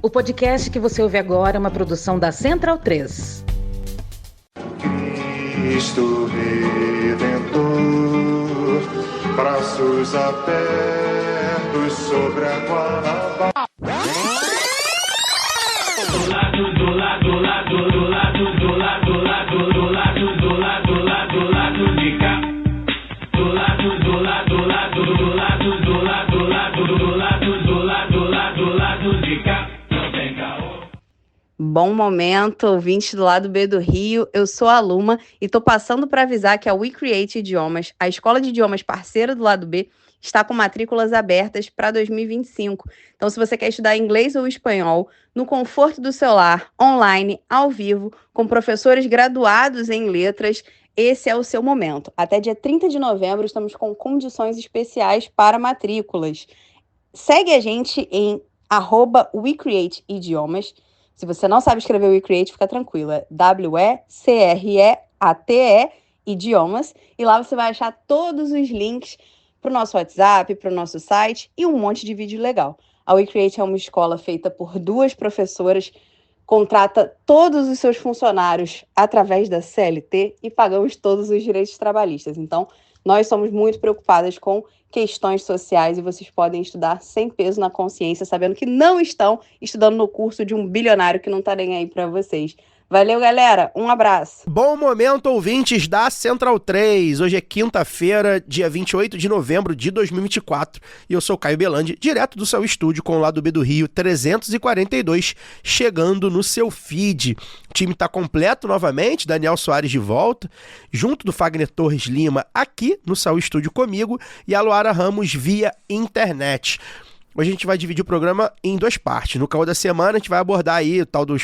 O podcast que você ouve agora é uma produção da Central 3. Cristo Redentor, braços abertos sobre a Guanabara. Bom momento, ouvinte do lado B do Rio. Eu sou a Luma e tô passando para avisar que a We Create Idiomas, a escola de idiomas parceira do lado B, está com matrículas abertas para 2025. Então, se você quer estudar inglês ou espanhol, no conforto do seu lar, online, ao vivo, com professores graduados em letras, esse é o seu momento. Até dia 30 de novembro, estamos com condições especiais para matrículas. Segue a gente em @WeCreateIdiomas. Se você não sabe escrever WeCreate, fica tranquilo. É WECREATE Idiomas. E lá você vai achar todos os links para o nosso WhatsApp, para o nosso site e um monte de vídeo legal. A WeCreate é uma escola feita por 2 professoras, contrata todos os seus funcionários através da CLT e pagamos todos os direitos trabalhistas. Então, nós somos muito preocupadas com questões sociais e vocês podem estudar sem peso na consciência, sabendo que não estão estudando no curso de um bilionário que não está nem aí para vocês. Valeu, galera. Um abraço. Bom momento, ouvintes da Central 3. Hoje é quinta-feira, dia 28 de novembro de 2024. E eu sou o Caio Belandi, direto do seu estúdio com o Lado B do Rio 342, chegando no seu feed. O time está completo novamente, Daniel Soares de volta, junto do Fagner Torres Lima aqui no seu estúdio comigo e a Luara Ramos via internet. Hoje a gente vai dividir o programa em 2 partes. No caô da semana, a gente vai abordar aí o tal dos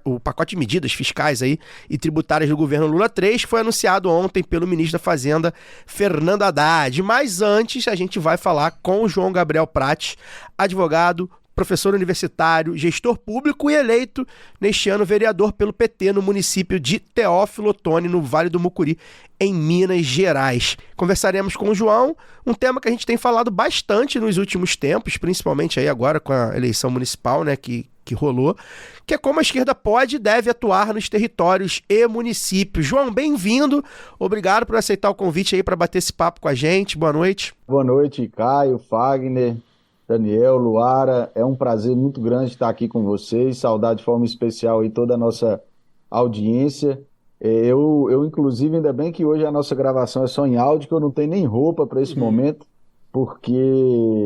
o pacote de medidas fiscais aí e tributárias do governo Lula 3, que foi anunciado ontem pelo ministro da Fazenda, Fernando Haddad. Mas antes, a gente vai falar com o João Gabriel Prates, advogado, professor universitário, gestor público e eleito neste ano vereador pelo PT no município de Teófilo Otoni, no Vale do Mucuri, em Minas Gerais. Conversaremos com o João, um tema que a gente tem falado bastante nos últimos tempos, principalmente aí agora com a eleição municipal, né, que rolou, que é como a esquerda pode e deve atuar nos territórios e municípios. João, bem-vindo, obrigado por aceitar o convite aí para bater esse papo com a gente, boa noite. Boa noite, Caio, Fagner, Daniel, Luara, é um prazer muito grande estar aqui com vocês, saudar de forma especial aí toda a nossa audiência. Eu inclusive, ainda bem que hoje a nossa gravação é só em áudio, que eu não tenho nem roupa para esse momento, porque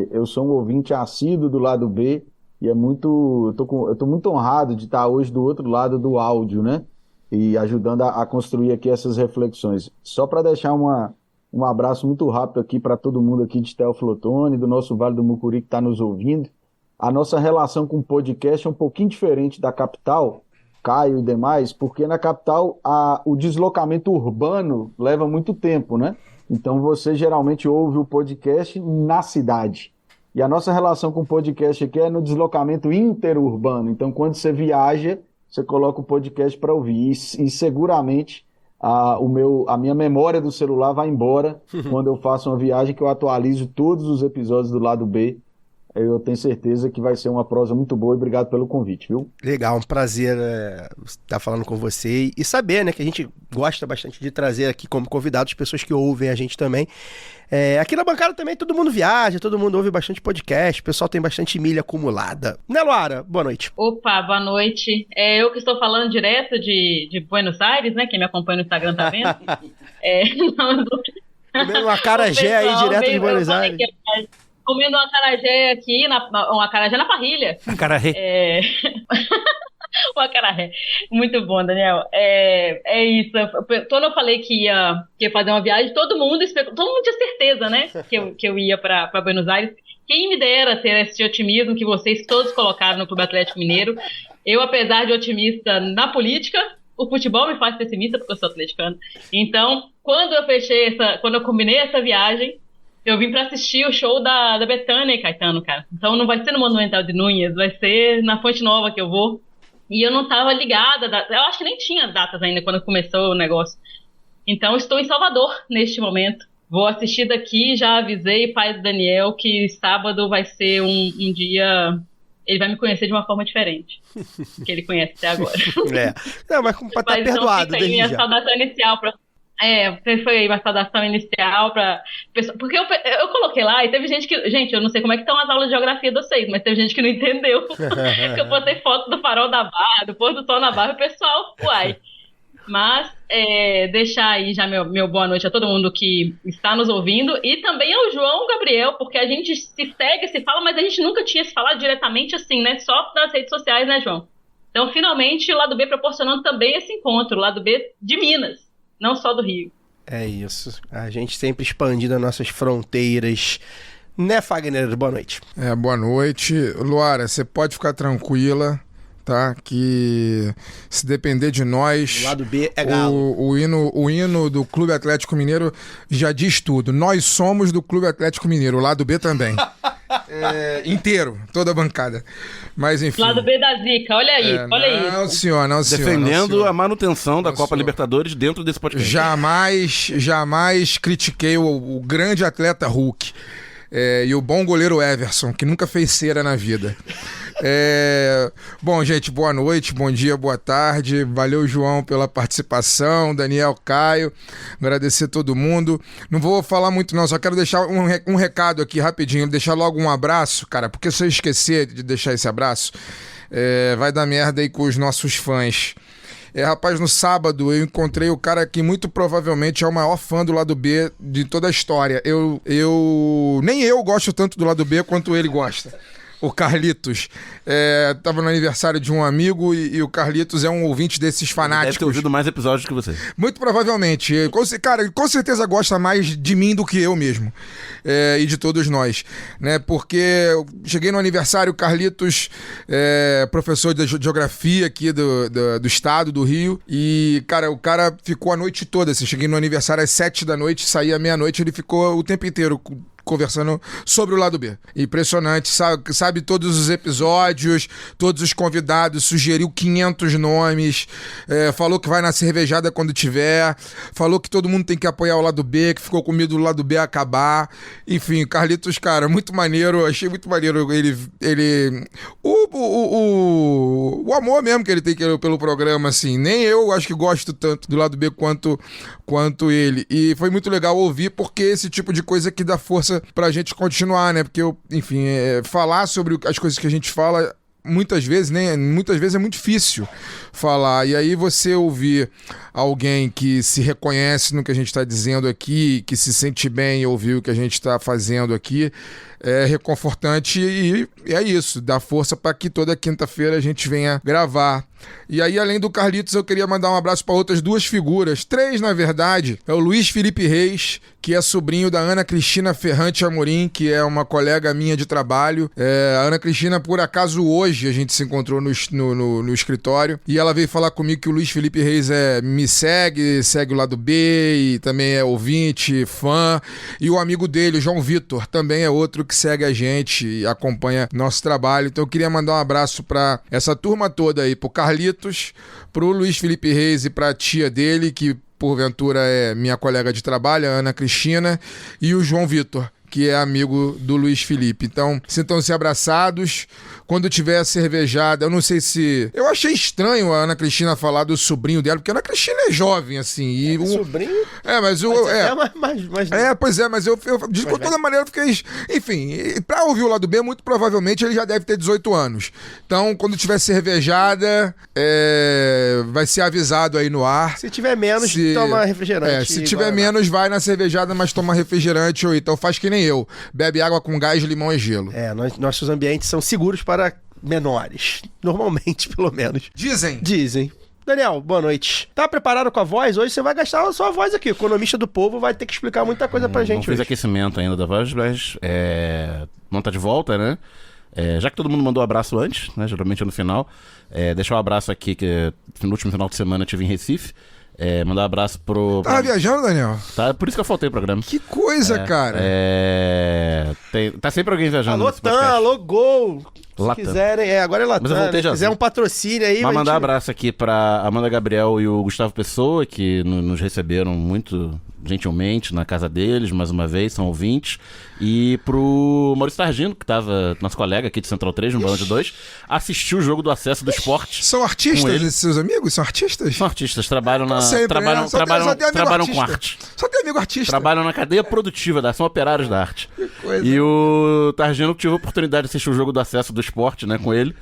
eu sou um ouvinte assíduo do lado B e eu tô muito honrado de estar hoje do outro lado do áudio, né? E ajudando a construir aqui essas reflexões. Só para deixar um abraço muito rápido aqui para todo mundo aqui de Teófilo Otoni, do nosso Vale do Mucuri que está nos ouvindo. A nossa relação com o podcast é um pouquinho diferente da capital, Caio e demais, porque na capital o deslocamento urbano leva muito tempo, né? Então você geralmente ouve o podcast na cidade. E a nossa relação com o podcast aqui é no deslocamento interurbano. Então quando você viaja, você coloca o podcast para ouvir. E seguramente a minha memória do celular vai embora quando eu faço uma viagem que eu atualizo todos os episódios do lado B. Eu tenho certeza que vai ser uma prosa muito boa e obrigado pelo convite, viu? Legal, um prazer estar falando com você e saber, né, que a gente gosta bastante de trazer aqui como convidados pessoas que ouvem a gente também. Aqui na bancada também todo mundo viaja, todo mundo ouve bastante podcast, o pessoal tem bastante milha acumulada. Né, Luara? Boa noite. Opa, boa noite. Eu que estou falando direto de Buenos Aires, né? Quem me acompanha no Instagram tá vendo. Comendo uma acarajé aí direto de Buenos Aires. Comendo uma acarajé aqui, uma acarajé na parrilha. Acarajé. O acarajé. Muito bom, Daniel. É isso. Quando eu falei que ia fazer uma viagem, todo mundo tinha certeza, né? Que eu ia para Buenos Aires. Quem me dera ter esse otimismo que vocês todos colocaram no Clube Atlético Mineiro. Eu, apesar de otimista na política, o futebol me faz pessimista porque eu sou atleticano. Então, quando eu combinei essa viagem, eu vim pra assistir o show da Bethânia e Caetano, cara. Então não vai ser no Monumental de Núñez, vai ser na Fonte Nova que eu vou. E eu não tava ligada, eu acho que nem tinha datas ainda quando começou o negócio. Então estou em Salvador neste momento. Vou assistir daqui, já avisei pai do Daniel que sábado vai ser um dia ele vai me conhecer de uma forma diferente, que ele conhece até agora. Não, mas pra estar perdoado fica aí desde minha já. saudação inicial pra... foi aí uma saudação inicial pra pessoa, porque eu coloquei lá e teve gente que, gente, eu não sei como é que estão as aulas de geografia de vocês, mas teve gente que não entendeu, que eu postei foto do farol da Barra, do pôr do sol na Barra, e o pessoal, uai. Mas deixar aí já meu boa noite a todo mundo que está nos ouvindo e também ao João Gabriel, porque a gente se segue, se fala, mas a gente nunca tinha se falado diretamente assim, né? Só nas redes sociais, né, João? Então, finalmente, o Lado B proporcionando também esse encontro, o Lado B de Minas, não só do Rio. É isso. A gente sempre expandindo as nossas fronteiras. Né, Fagner? Boa noite. Boa noite. Luara, você pode ficar tranquila, tá? Que se depender de nós... O Lado B é galo. O hino do Clube Atlético Mineiro já diz tudo. Nós somos do Clube Atlético Mineiro, o Lado B também. Inteiro, toda a bancada. Mas enfim... Lado B da Zica, olha aí, olha isso. Não, senhor, não, senhor. Defendendo a manutenção da Copa Libertadores dentro desse podcast. Jamais critiquei o grande atleta Hulk. E o bom goleiro Everson, que nunca fez cera na vida. Bom, gente, boa noite, bom dia, boa tarde. Valeu, João, pela participação. Daniel, Caio, agradecer todo mundo. Não vou falar muito não, só quero deixar um recado aqui rapidinho. Deixar logo um abraço, cara, porque se eu esquecer de deixar esse abraço, vai dar merda aí com os nossos fãs. Rapaz, no sábado eu encontrei o cara que muito provavelmente é o maior fã do Lado B de toda a história. Nem eu gosto tanto do Lado B quanto ele gosta. O Carlitos. Tava no aniversário de um amigo e o Carlitos é um ouvinte desses fanáticos. Deve ter ouvido mais episódios que você. Muito provavelmente. Cara, com certeza gosta mais de mim do que eu mesmo. E de todos nós. Né? Porque eu cheguei no aniversário, o Carlitos, professor de geografia aqui do estado, do Rio. E, cara, o cara ficou a noite toda. Assim, cheguei no aniversário às 7 da noite, saí à meia-noite, ele ficou o tempo inteiro conversando sobre o Lado B. Impressionante, sabe todos os episódios, todos os convidados, sugeriu 500 nomes, falou que vai na cervejada quando tiver, falou que todo mundo tem que apoiar o Lado B, que ficou com medo do Lado B acabar. Enfim, Carlitos, cara, muito maneiro, achei muito maneiro o amor mesmo que ele tem pelo programa, assim. Nem eu acho que gosto tanto do Lado B quanto ele. E foi muito legal ouvir, porque esse tipo de coisa que dá força pra gente continuar, né? Porque, enfim, falar sobre as coisas que a gente fala, muitas vezes é muito difícil falar. E aí você ouvir alguém que se reconhece no que a gente está dizendo aqui, que se sente bem ouvir o que a gente está fazendo aqui, é reconfortante e é isso, dá força para que toda quinta-feira a gente venha gravar. E aí, além do Carlitos, eu queria mandar um abraço para outras duas figuras, 3 na verdade. É o Luiz Felipe Reis, que é sobrinho da Ana Cristina Ferrante Amorim, que é uma colega minha de trabalho. A Ana Cristina, por acaso, hoje a gente se encontrou no escritório e ela veio falar comigo que o Luiz Felipe Reis me segue o Lado B e também é ouvinte, fã. E o amigo dele, o João Vitor, também é outro que segue a gente e acompanha nosso trabalho. Então eu queria mandar um abraço para essa turma toda aí, pro Carlitos, pro Luiz Felipe Reis e pra tia dele, que porventura é minha colega de trabalho, a Ana Cristina, e o João Vitor, que é amigo do Luiz Felipe. Então, sintam-se abraçados. Quando tiver a cervejada, eu não sei se... Eu achei estranho a Ana Cristina falar do sobrinho dela, porque a Ana Cristina é jovem, assim. E sobrinho? Mas pois é, mas eu de toda maneira eu fiquei... Enfim, pra ouvir o Lado B, muito provavelmente ele já deve ter 18 anos. Então, quando tiver cervejada, vai ser avisado aí no ar. Se tiver menos, toma refrigerante. Se tiver menos, vai na cervejada, mas toma refrigerante ou então faz que nem eu. Bebe água com gás, limão e gelo. Nossos ambientes são seguros para menores. Normalmente, pelo menos. Dizem. Daniel, boa noite. Tá preparado com a voz? Hoje você vai gastar a sua voz aqui. O economista do povo vai ter que explicar muita coisa pra gente. Não fiz aquecimento ainda da voz, mas não tá de volta, né? Já que todo mundo mandou abraço antes, né? Geralmente é no final. Deixar um abraço aqui, que no último final de semana eu estive em Recife. Mandar um abraço pro... Tava viajando, Daniel? Tá, por isso que eu faltei o programa. Que coisa, cara. Tá sempre alguém viajando. Alô, Tan, alô, Gol. Se Latam. quiserem, agora é Latam. Mas eu voltei Se já. quiser um patrocínio aí... Mas vai mandar te- abraço aqui pra Amanda Gabriel e o Gustavo Pessoa, que nos receberam muito gentilmente na casa deles, mais uma vez, são ouvintes. E pro Maurício Targino, que tava, nosso colega aqui de Central 3, no Balão de 2, assistiu o jogo do Acesso do Esporte. São Com artistas ele. esses seus amigos? São artistas? São artistas, trabalham na. Sempre, trabalham né? Só tem trabalham, amigo trabalham artista. com arte. Só tem amigo artista. Trabalham na cadeia produtiva são operários da arte. coisa. E o Targino tive a oportunidade de assistir o jogo do Acesso do Esporte, né, com ele.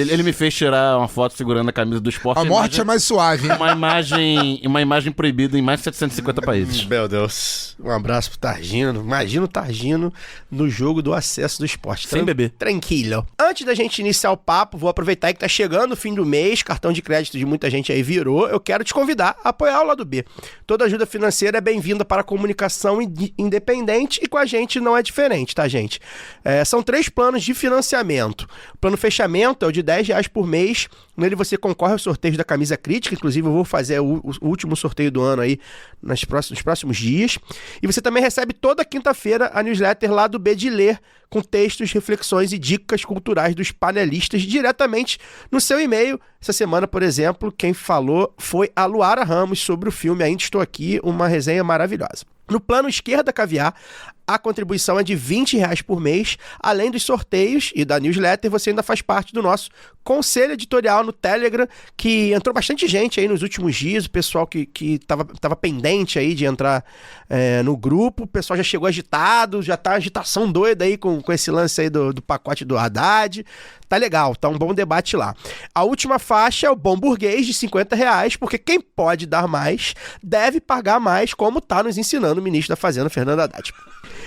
Ele me fez tirar uma foto segurando a camisa do esporte. A morte é mais suave, hein? Uma imagem proibida em mais de 750 países. Meu Deus. Um abraço pro Targino. Imagina o Targino no jogo do Acesso do Esporte. Sem beber. Tranquilo. Antes da gente iniciar o papo, vou aproveitar aí que tá chegando o fim do mês, cartão de crédito de muita gente aí virou. Eu quero te convidar a apoiar o Lado B. Toda ajuda financeira é bem-vinda para a comunicação independente e com a gente não é diferente, tá, gente? São 3 planos de financiamento. O plano fechamento é o de R$10 por mês. Nele você concorre ao sorteio da camisa crítica. Inclusive, eu vou fazer o último sorteio do ano aí nos próximos dias. E você também recebe toda quinta-feira a newsletter Lado B de Ler, com textos, reflexões e dicas culturais dos panelistas diretamente no seu e-mail. Essa semana, por exemplo, quem falou foi a Luara Ramos sobre o filme Ainda Estou Aqui, uma resenha maravilhosa. No plano Esquerda Caviar, a contribuição é de R$20 por mês. Além dos sorteios e da newsletter, você ainda faz parte do nosso conselho editorial no Telegram, que entrou bastante gente aí nos últimos dias, o pessoal que tava pendente aí de entrar no grupo, o pessoal já chegou agitado, já tá agitação doida aí com esse lance aí do pacote do Haddad. Tá legal, tá um bom debate lá. A última faixa é o Bom Burguês de R$50, porque quem pode dar mais deve pagar mais, como tá nos ensinando o ministro da Fazenda, Fernando Haddad.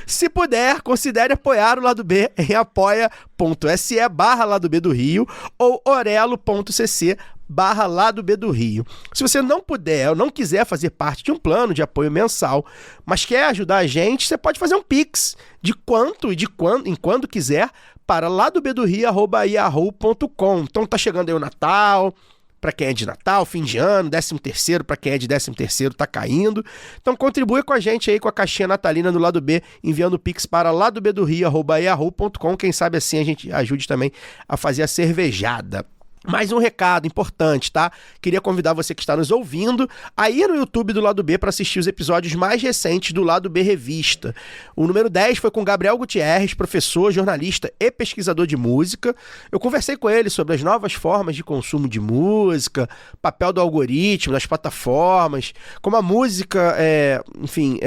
Se puder, considere apoiar o Lado B em apoia.se/Lado B do Rio ou orelo.cc/Lado B do Rio. Se você não puder ou não quiser fazer parte de um plano de apoio mensal, mas quer ajudar a gente, você pode fazer um Pix de quanto e em quando quiser para ladobedorio@yahoo.com. Então tá chegando aí o Natal, para quem é de Natal, fim de ano, 13º, para quem é de 13º, tá caindo. Então contribui com a gente aí com a caixinha natalina do Lado B, enviando o Pix para ladobedorio@yahoo.com. Quem sabe assim a gente ajude também a fazer a cervejada. Mais um recado importante, tá? Queria convidar você que está nos ouvindo a ir no YouTube do Lado B para assistir os episódios mais recentes do Lado B Revista. O número 10 foi com Gabriel Gutierrez, professor, jornalista e pesquisador de música. Eu conversei com ele sobre as novas formas de consumo de música, papel do algoritmo, das plataformas, como a música,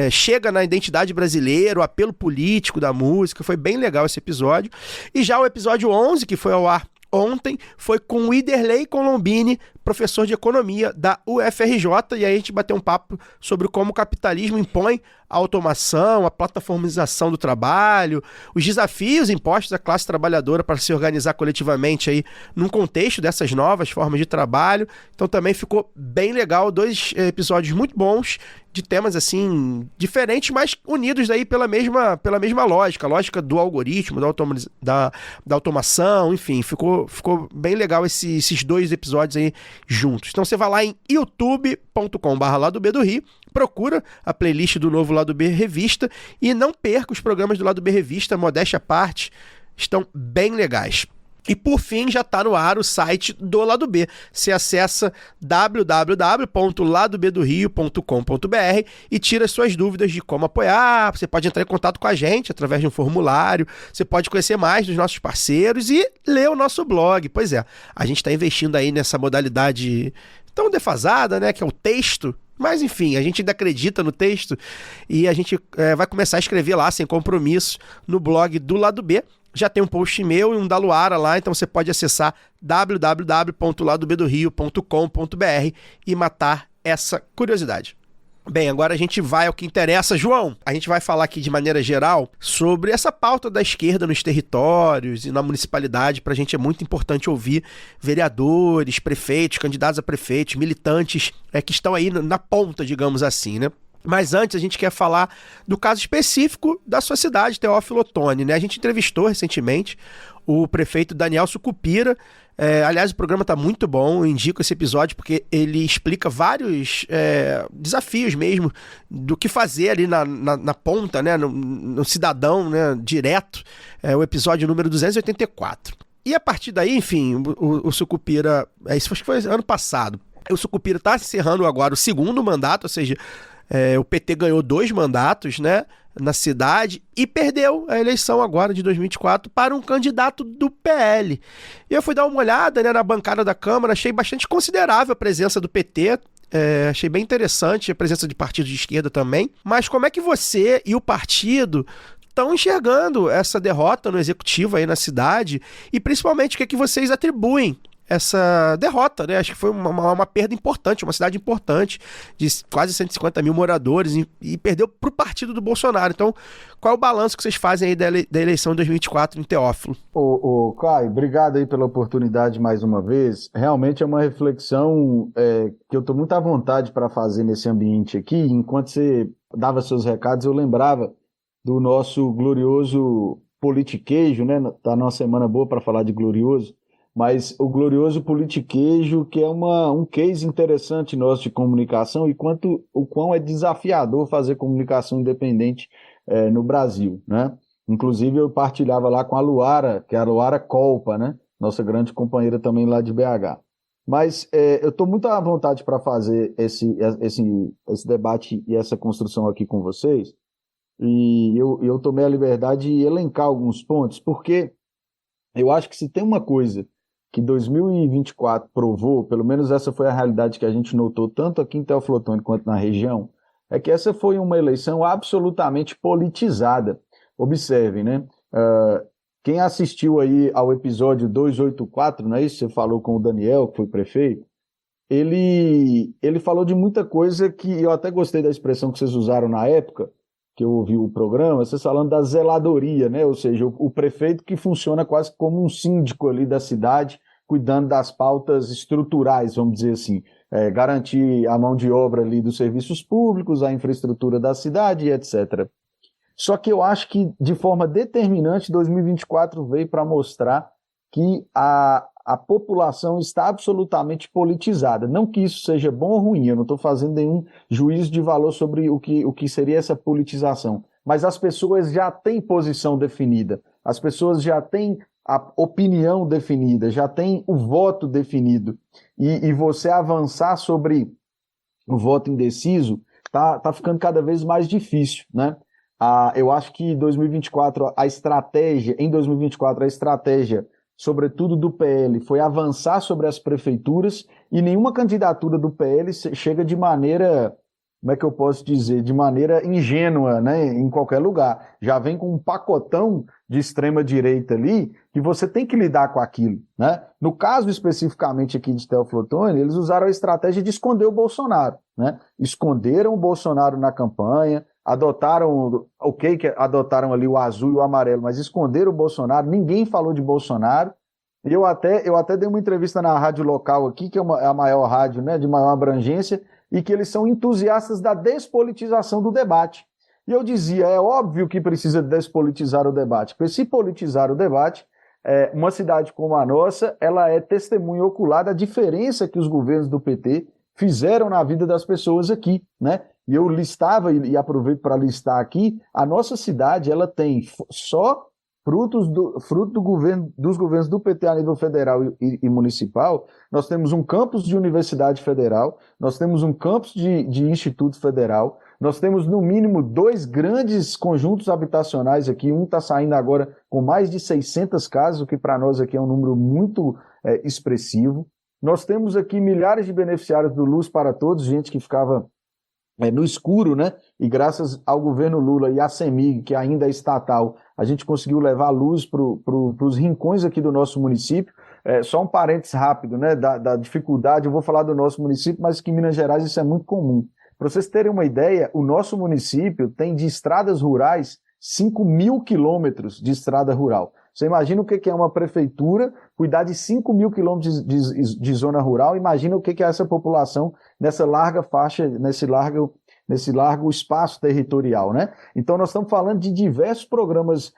chega na identidade brasileira, o apelo político da música. Foi bem legal esse episódio. E já o episódio 11, que foi ao ar ontem, foi com o Iderley Colombini, professor de economia da UFRJ, e aí a gente bateu um papo sobre como o capitalismo impõe a automação, a plataformização do trabalho, os desafios impostos à classe trabalhadora para se organizar coletivamente aí num contexto dessas novas formas de trabalho. Então também ficou bem legal, 2 episódios muito bons, de temas assim diferentes, mas unidos daí pela mesma lógica, a lógica do algoritmo, da automação, enfim, ficou bem legal esses 2 episódios aí juntos. Então você vai lá em youtube.com/Lado B do Rio, procura a playlist do novo Lado B Revista e não perca os programas do Lado B Revista, modéstia à parte, estão bem legais. E por fim, já está no ar o site do Lado B. Você acessa www.ladobedorio.com.br e tira suas dúvidas de como apoiar. Você pode entrar em contato com a gente através de um formulário. Você pode conhecer mais dos nossos parceiros e ler o nosso blog. Pois é, a gente está investindo aí nessa modalidade tão defasada, né, que é o texto. Mas enfim, a gente ainda acredita no texto e a gente vai começar a escrever lá sem compromisso no blog do Lado B. Já tem um post meu e um da Luara lá, então você pode acessar www.ladobedorio.com.br e matar essa curiosidade. Bem, agora a gente vai ao que interessa. João, a gente vai falar aqui de maneira geral sobre essa pauta da esquerda nos territórios e na municipalidade. Pra gente é muito importante ouvir vereadores, prefeitos, candidatos a prefeitos, militantes que estão aí na ponta, digamos assim, né? Mas antes a gente quer falar do caso específico da sua cidade, Teófilo Otoni, né? A gente entrevistou recentemente o prefeito Daniel Sucupira. Aliás, o programa está muito bom, eu indico esse episódio porque ele explica vários desafios mesmo do que fazer ali na ponta, né? No cidadão, né? Direto. O episódio número 284. E a partir daí, enfim, o Sucupira, isso acho que foi ano passado, o Sucupira está encerrando agora o segundo mandato, ou seja, o PT ganhou 2 mandatos, né, na cidade e perdeu a eleição agora de 2024 para um candidato do PL. E eu fui dar uma olhada, né, na bancada da Câmara, achei bastante considerável a presença do PT, achei bem interessante a presença de partidos de esquerda também. Mas como é que você e o partido estão enxergando essa derrota no executivo aí na cidade e principalmente o que vocês atribuem essa derrota, né? Acho que foi uma perda importante, uma cidade importante, de quase 150 mil moradores e perdeu para o partido do Bolsonaro. Então, qual é o balanço que vocês fazem aí da eleição de 2024 em Teófilo? Caio, obrigado aí pela oportunidade mais uma vez. Realmente é uma reflexão que eu estou muito à vontade para fazer nesse ambiente aqui. Enquanto você dava seus recados, eu lembrava do nosso glorioso politiquejo, né? Tá numa semana boa para falar de glorioso. Mas o glorioso politiquejo, que é um case interessante nosso de comunicação e o quão é desafiador fazer comunicação independente no Brasil, né? Inclusive eu partilhava lá com a Luara, que é a Luara Colpa, né? Nossa grande companheira também lá de BH. Mas eu estou muito à vontade para fazer esse debate e essa construção aqui com vocês, e eu tomei a liberdade de elencar alguns pontos, porque eu acho que se tem uma coisa que 2024 provou, pelo menos essa foi a realidade que a gente notou tanto aqui em Teófilo Otoni quanto na região, é que essa foi uma eleição absolutamente politizada. Observem, né? Quem assistiu aí ao episódio 284, não é isso? Você falou com o Daniel, que foi prefeito, ele falou de muita coisa que eu até gostei da expressão que vocês usaram na época, que eu ouvi o programa, vocês falando da zeladoria, né? Ou seja, o prefeito que funciona quase como um síndico ali da cidade, cuidando das pautas estruturais, vamos dizer assim, garantir a mão de obra ali dos serviços públicos, a infraestrutura da cidade, etc. Só que eu acho que, de forma determinante, 2024 veio para mostrar que a população está absolutamente politizada. Não que isso seja bom ou ruim, eu não estou fazendo nenhum juízo de valor sobre o que seria essa politização. Mas as pessoas já têm posição definida, as pessoas já têm a opinião definida, já têm o voto definido. E você avançar sobre o voto indeciso tá ficando cada vez mais difícil, né? Eu acho que em 2024 a estratégia, sobretudo do PL, foi avançar sobre as prefeituras e nenhuma candidatura do PL chega de maneira, como é que eu posso dizer, de maneira ingênua, né, em qualquer lugar. Já vem com um pacotão de extrema-direita ali que você tem que lidar com aquilo, né? No caso especificamente aqui de Teófilo Otoni, eles usaram a estratégia de esconder o Bolsonaro, né? Esconderam o Bolsonaro na campanha, adotaram ali o azul e o amarelo, mas esconderam o Bolsonaro, ninguém falou de Bolsonaro. E eu até dei uma entrevista na rádio local aqui, que é a maior rádio, né, de maior abrangência, e que eles são entusiastas da despolitização do debate. E eu dizia, é óbvio que precisa despolitizar o debate, porque se politizar o debate, uma cidade como a nossa, ela é testemunha ocular da diferença que os governos do PT fizeram na vida das pessoas aqui, né? E eu listava, e aproveito para listar aqui, a nossa cidade, ela tem só fruto dos governos do PT a nível federal e municipal. Nós temos um campus de universidade federal, nós temos um campus de instituto federal, nós temos no mínimo 2 grandes conjuntos habitacionais aqui, um está saindo agora com mais de 600 casas, o que para nós aqui é um número muito expressivo. Nós temos aqui milhares de beneficiários do Luz para Todos, gente que ficava no escuro, né? E graças ao governo Lula e à CEMIG, que ainda é estatal, a gente conseguiu levar luz para os rincões aqui do nosso município. Só um parênteses rápido, né? Da dificuldade, eu vou falar do nosso município, mas que em Minas Gerais isso é muito comum. Para vocês terem uma ideia, o nosso município tem de estradas rurais 5.000 quilômetros de estrada rural. Você imagina o que é uma prefeitura cuidar de 5.000 quilômetros de zona rural, imagina o que é essa população nessa larga faixa, nesse largo espaço territorial, né? Então nós estamos falando de diversos programas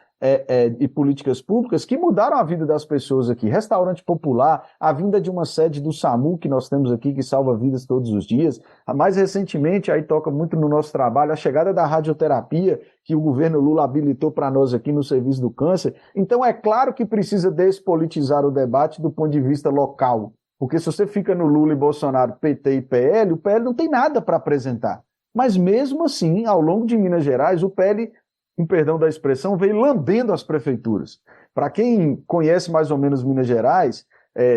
e políticas públicas que mudaram a vida das pessoas aqui. Restaurante popular, a vinda de uma sede do SAMU que nós temos aqui, que salva vidas todos os dias. Mais recentemente, aí toca muito no nosso trabalho, a chegada da radioterapia, que o governo Lula habilitou para nós aqui no Serviço do Câncer. Então, é claro que precisa despolitizar o debate do ponto de vista local. Porque se você fica no Lula e Bolsonaro, PT e PL, o PL não tem nada para apresentar. Mas mesmo assim, ao longo de Minas Gerais, o PL, com perdão da expressão, veio lambendo as prefeituras. Para quem conhece mais ou menos Minas Gerais,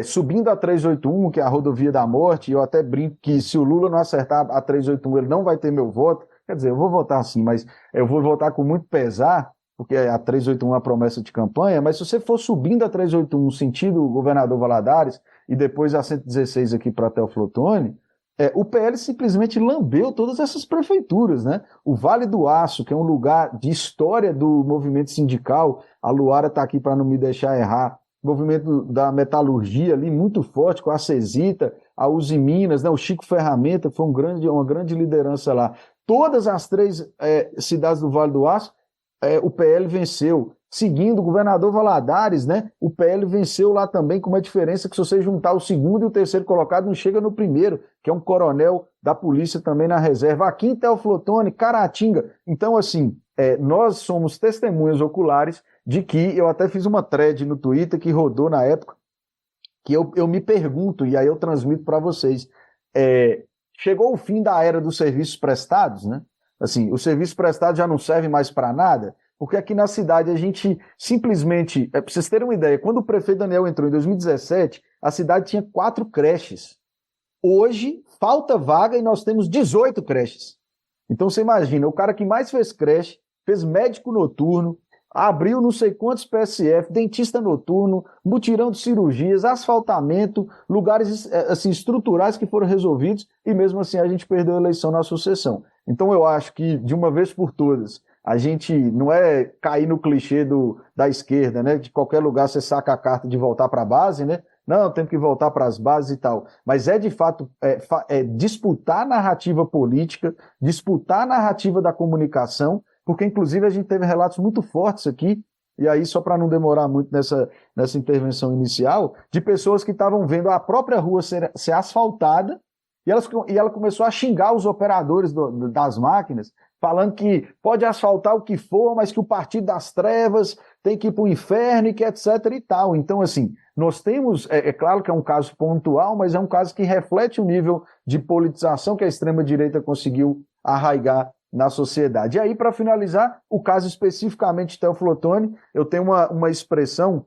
subindo a 381, que é a rodovia da morte, eu até brinco que se o Lula não acertar a 381, ele não vai ter meu voto. Quer dizer, eu vou votar sim, mas eu vou votar com muito pesar, porque a 381 é uma promessa de campanha, mas se você for subindo a 381 sentido Governador Valadares e depois a 116 aqui para Teoflotone, o PL simplesmente lambeu todas essas prefeituras, né? O Vale do Aço, que é um lugar de história do movimento sindical, a Luara está aqui para não me deixar errar, o movimento da metalurgia ali muito forte, com a Cesita, a Uzi Minas, né? O Chico Ferramenta, que foi uma grande liderança lá. Todas as 3 cidades do Vale do Aço, o PL venceu. Seguindo o governador Valadares, né? O PL venceu lá também, com uma diferença que se você juntar o segundo e o terceiro colocado, não chega no primeiro, que é um coronel da polícia também na reserva. Aqui em Teoflotone, Caratinga. Então, assim, nós somos testemunhas oculares de que, eu até fiz uma thread no Twitter que rodou na época, que eu me pergunto, e aí eu transmito para vocês, chegou o fim da era dos serviços prestados, né? Assim, o serviço prestado já não serve mais para nada, porque aqui na cidade a gente simplesmente, para vocês terem uma ideia, quando o prefeito Daniel entrou em 2017, a cidade tinha 4 creches. Hoje, falta vaga e nós temos 18 creches. Então você imagina, o cara que mais fez creche, fez médico noturno, abriu não sei quantos PSF, dentista noturno, mutirão de cirurgias, asfaltamento, lugares assim, estruturais que foram resolvidos, e mesmo assim a gente perdeu a eleição na sucessão. Então eu acho que, de uma vez por todas, a gente não é cair no clichê da esquerda, né? De qualquer lugar você saca a carta de voltar para a base, né? Não, temos que voltar para as bases e tal. Mas de fato, disputar a narrativa política, disputar a narrativa da comunicação, porque inclusive a gente teve relatos muito fortes aqui, e aí só para não demorar muito nessa intervenção inicial, de pessoas que estavam vendo a própria rua ser asfaltada, e ela começou a xingar os operadores das máquinas, falando que pode asfaltar o que for, mas que o Partido das Trevas tem que ir para o inferno e que etc e tal. Então, assim, nós temos, claro que é um caso pontual, mas é um caso que reflete o nível de politização que a extrema-direita conseguiu arraigar na sociedade. E aí, para finalizar, o caso especificamente de Teoflotone, eu tenho uma expressão,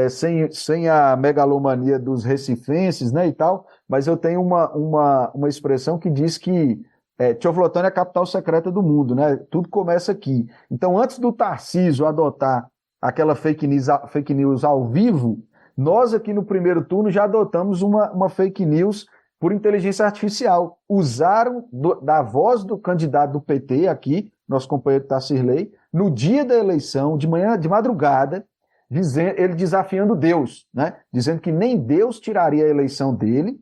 sem a megalomania dos recifenses, né, e tal, mas eu tenho uma expressão que diz que Teoflotone é a capital secreta do mundo, né? Tudo começa aqui. Então, antes do Tarcísio adotar aquela fake news ao vivo, nós aqui no primeiro turno já adotamos uma fake news por inteligência artificial. Usaram da voz do candidato do PT aqui, nosso companheiro Tarcirley, no dia da eleição, de manhã, de madrugada, ele desafiando Deus, né? Dizendo que nem Deus tiraria a eleição dele,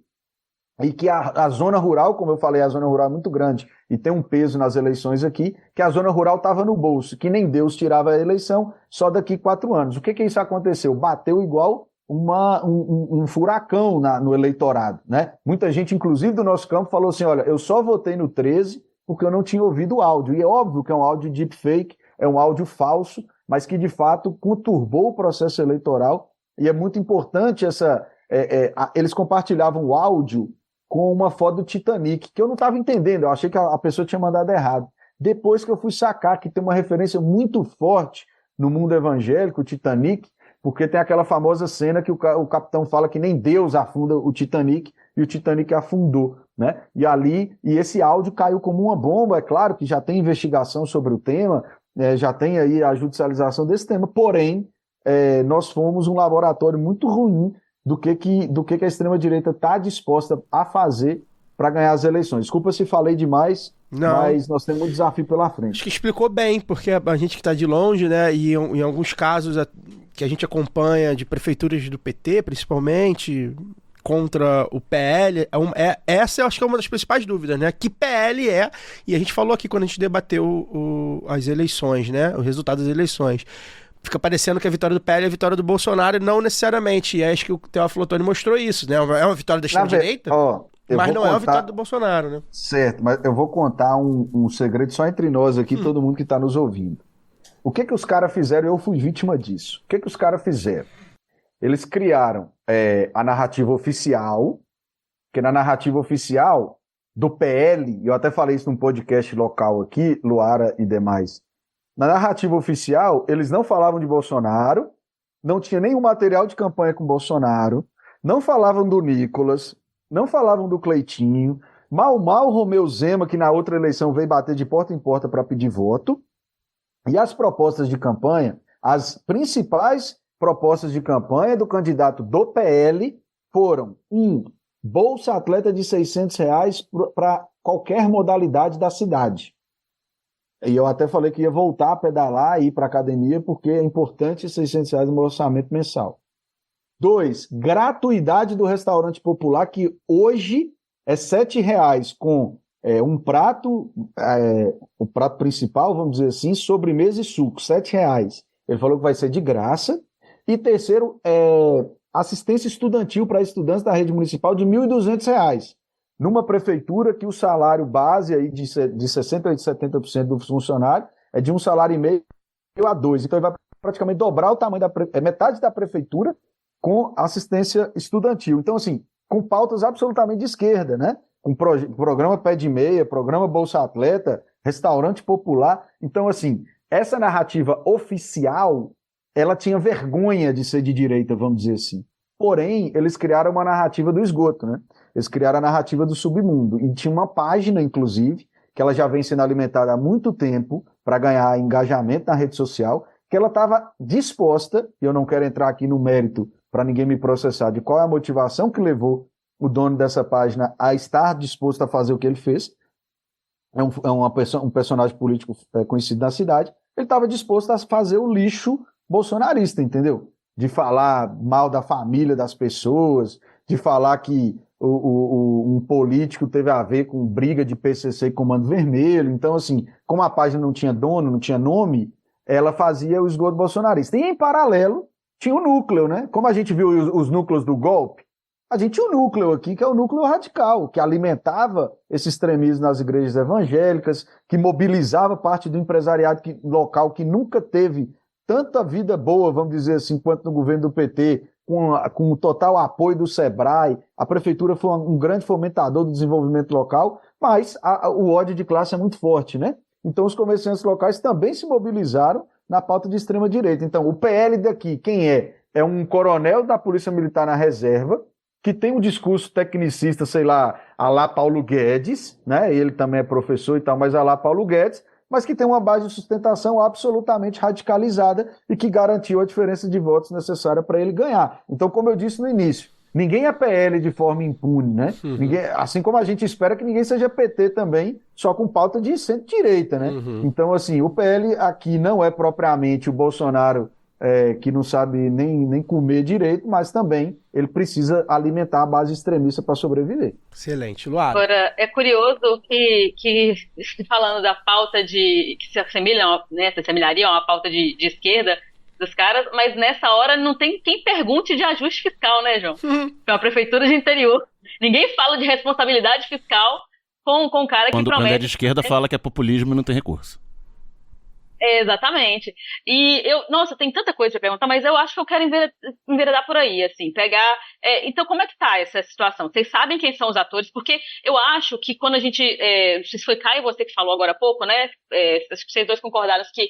e que a zona rural, como eu falei, a zona rural é muito grande e tem um peso nas eleições aqui, que a zona rural estava no bolso, que nem Deus tirava a eleição só daqui 4 anos. O que isso aconteceu? Bateu igual um furacão no eleitorado, né? Muita gente, inclusive do nosso campo, falou assim, olha, eu só votei no 13 porque eu não tinha ouvido o áudio. E é óbvio que é um áudio deepfake, é um áudio falso, mas que de fato conturbou o processo eleitoral, e é muito importante eles compartilhavam o áudio com uma foto do Titanic, que eu não estava entendendo, eu achei que a pessoa tinha mandado errado. Depois que eu fui sacar que tem uma referência muito forte no mundo evangélico, o Titanic, porque tem aquela famosa cena que o capitão fala que nem Deus afunda o Titanic, e o Titanic afundou, né? E esse áudio caiu como uma bomba, é claro que já tem investigação sobre o tema, já tem aí a judicialização desse tema, porém, nós fomos um laboratório muito ruim do que a extrema-direita está disposta a fazer para ganhar as eleições. Desculpa se falei demais, mas nós temos um desafio pela frente. Acho que explicou bem, porque a gente que está de longe, né, e em alguns casos que a gente acompanha de prefeituras do PT, principalmente, contra o PL, essa eu acho que é uma das principais dúvidas, né? Que PL é, e a gente falou aqui quando a gente debateu as eleições, né? O resultado das eleições. fica parecendo que a vitória do PL é a vitória do Bolsonaro, e não necessariamente. E acho que o Teófilo Otoni mostrou isso, né? É uma vitória da extrema-direita, mas não é uma vitória do Bolsonaro, né? Certo, mas eu vou contar um segredo só entre nós aqui, todo mundo que está nos ouvindo. O que os caras fizeram? Eu fui vítima disso. O que os caras fizeram? Eles criaram a narrativa oficial, que na narrativa oficial do PL, eu até falei isso num podcast local aqui, Luara e demais, na narrativa oficial, eles não falavam de Bolsonaro, não tinha nenhum material de campanha com Bolsonaro, não falavam do Nicolas, não falavam do Cleitinho, mal o Romeu Zema, que na outra eleição veio bater de porta em porta para pedir voto, e as propostas de campanha, as principais propostas de campanha do candidato do PL foram: Bolsa Atleta de R$600 para qualquer modalidade da cidade. E eu até falei que ia voltar a pedalar e ir para a academia, porque é importante R$600 no meu orçamento mensal. 2, gratuidade do restaurante popular, que hoje é R$7 com um prato, o prato principal, vamos dizer assim, sobremesa e suco, R$7. Ele falou que vai ser de graça. E terceiro, assistência estudantil para estudantes da rede municipal de R$1.200. Numa prefeitura que o salário base aí de 60% a 70% do funcionário é de R$1,5 a R$2. Então ele vai praticamente dobrar o tamanho metade da prefeitura com assistência estudantil. Então, assim, com pautas absolutamente de esquerda, né? Com programa Pé de Meia, programa Bolsa Atleta, restaurante popular. Então, assim, essa narrativa oficial, ela tinha vergonha de ser de direita, vamos dizer assim. Porém, eles criaram uma narrativa do esgoto, né? Eles criaram a narrativa do submundo. E tinha uma página, inclusive, que ela já vem sendo alimentada há muito tempo para ganhar engajamento na rede social, que ela estava disposta, e eu não quero entrar aqui no mérito para ninguém me processar, de qual é a motivação que levou o dono dessa página a estar disposto a fazer o que ele fez. Um personagem político conhecido na cidade. Ele estava disposto a fazer o lixo bolsonarista, entendeu? De falar mal da família das pessoas, de falar que um político teve a ver com briga de PCC e Comando Vermelho. Então, assim, como a página não tinha dono, não tinha nome, ela fazia o esgoto bolsonarista. E, em paralelo, tinha o núcleo, né? Como a gente viu os núcleos do golpe, a gente tinha o núcleo aqui, que é o núcleo radical, que alimentava esse extremismo nas igrejas evangélicas, que mobilizava parte do empresariado local que nunca teve tanta vida boa, vamos dizer assim, quanto no governo do PT, com o total apoio do Sebrae. A prefeitura foi um grande fomentador do desenvolvimento local, mas o ódio de classe é muito forte, né? Então os comerciantes locais também se mobilizaram na pauta de extrema-direita. Então o PL daqui, quem é? É um coronel da Polícia Militar na reserva, que tem um discurso tecnicista, sei lá, à lá Paulo Guedes, né? Ele também é professor e tal, mas à lá Paulo Guedes, mas que tem uma base de sustentação absolutamente radicalizada e que garantiu a diferença de votos necessária para ele ganhar. Então, como eu disse no início, ninguém é PL de forma impune, né? Assim como a gente espera que ninguém seja PT também, só com pauta de centro-direita, né? Então, assim, o PL aqui não é propriamente o Bolsonaro que não sabe nem comer direito, mas também ele precisa alimentar a base extremista para sobreviver. Excelente. Luara. Agora, é curioso que falando da pauta que se assemelham, né, se assemelhariam à pauta de esquerda dos caras, mas nessa hora não tem quem pergunte de ajuste fiscal, né, João? É uma prefeitura de interior. Ninguém fala de responsabilidade fiscal com um cara que promete... Quando é de esquerda fala que é populismo e não tem recurso. Exatamente. E nossa, tem tanta coisa pra perguntar, mas eu acho que eu quero enveredar por aí, assim, pegar... então, como é que tá essa situação? Vocês sabem quem são os atores? Porque eu acho que quando a gente... não sei se foi Caio, você que falou agora há pouco, né? Acho que vocês dois concordaram que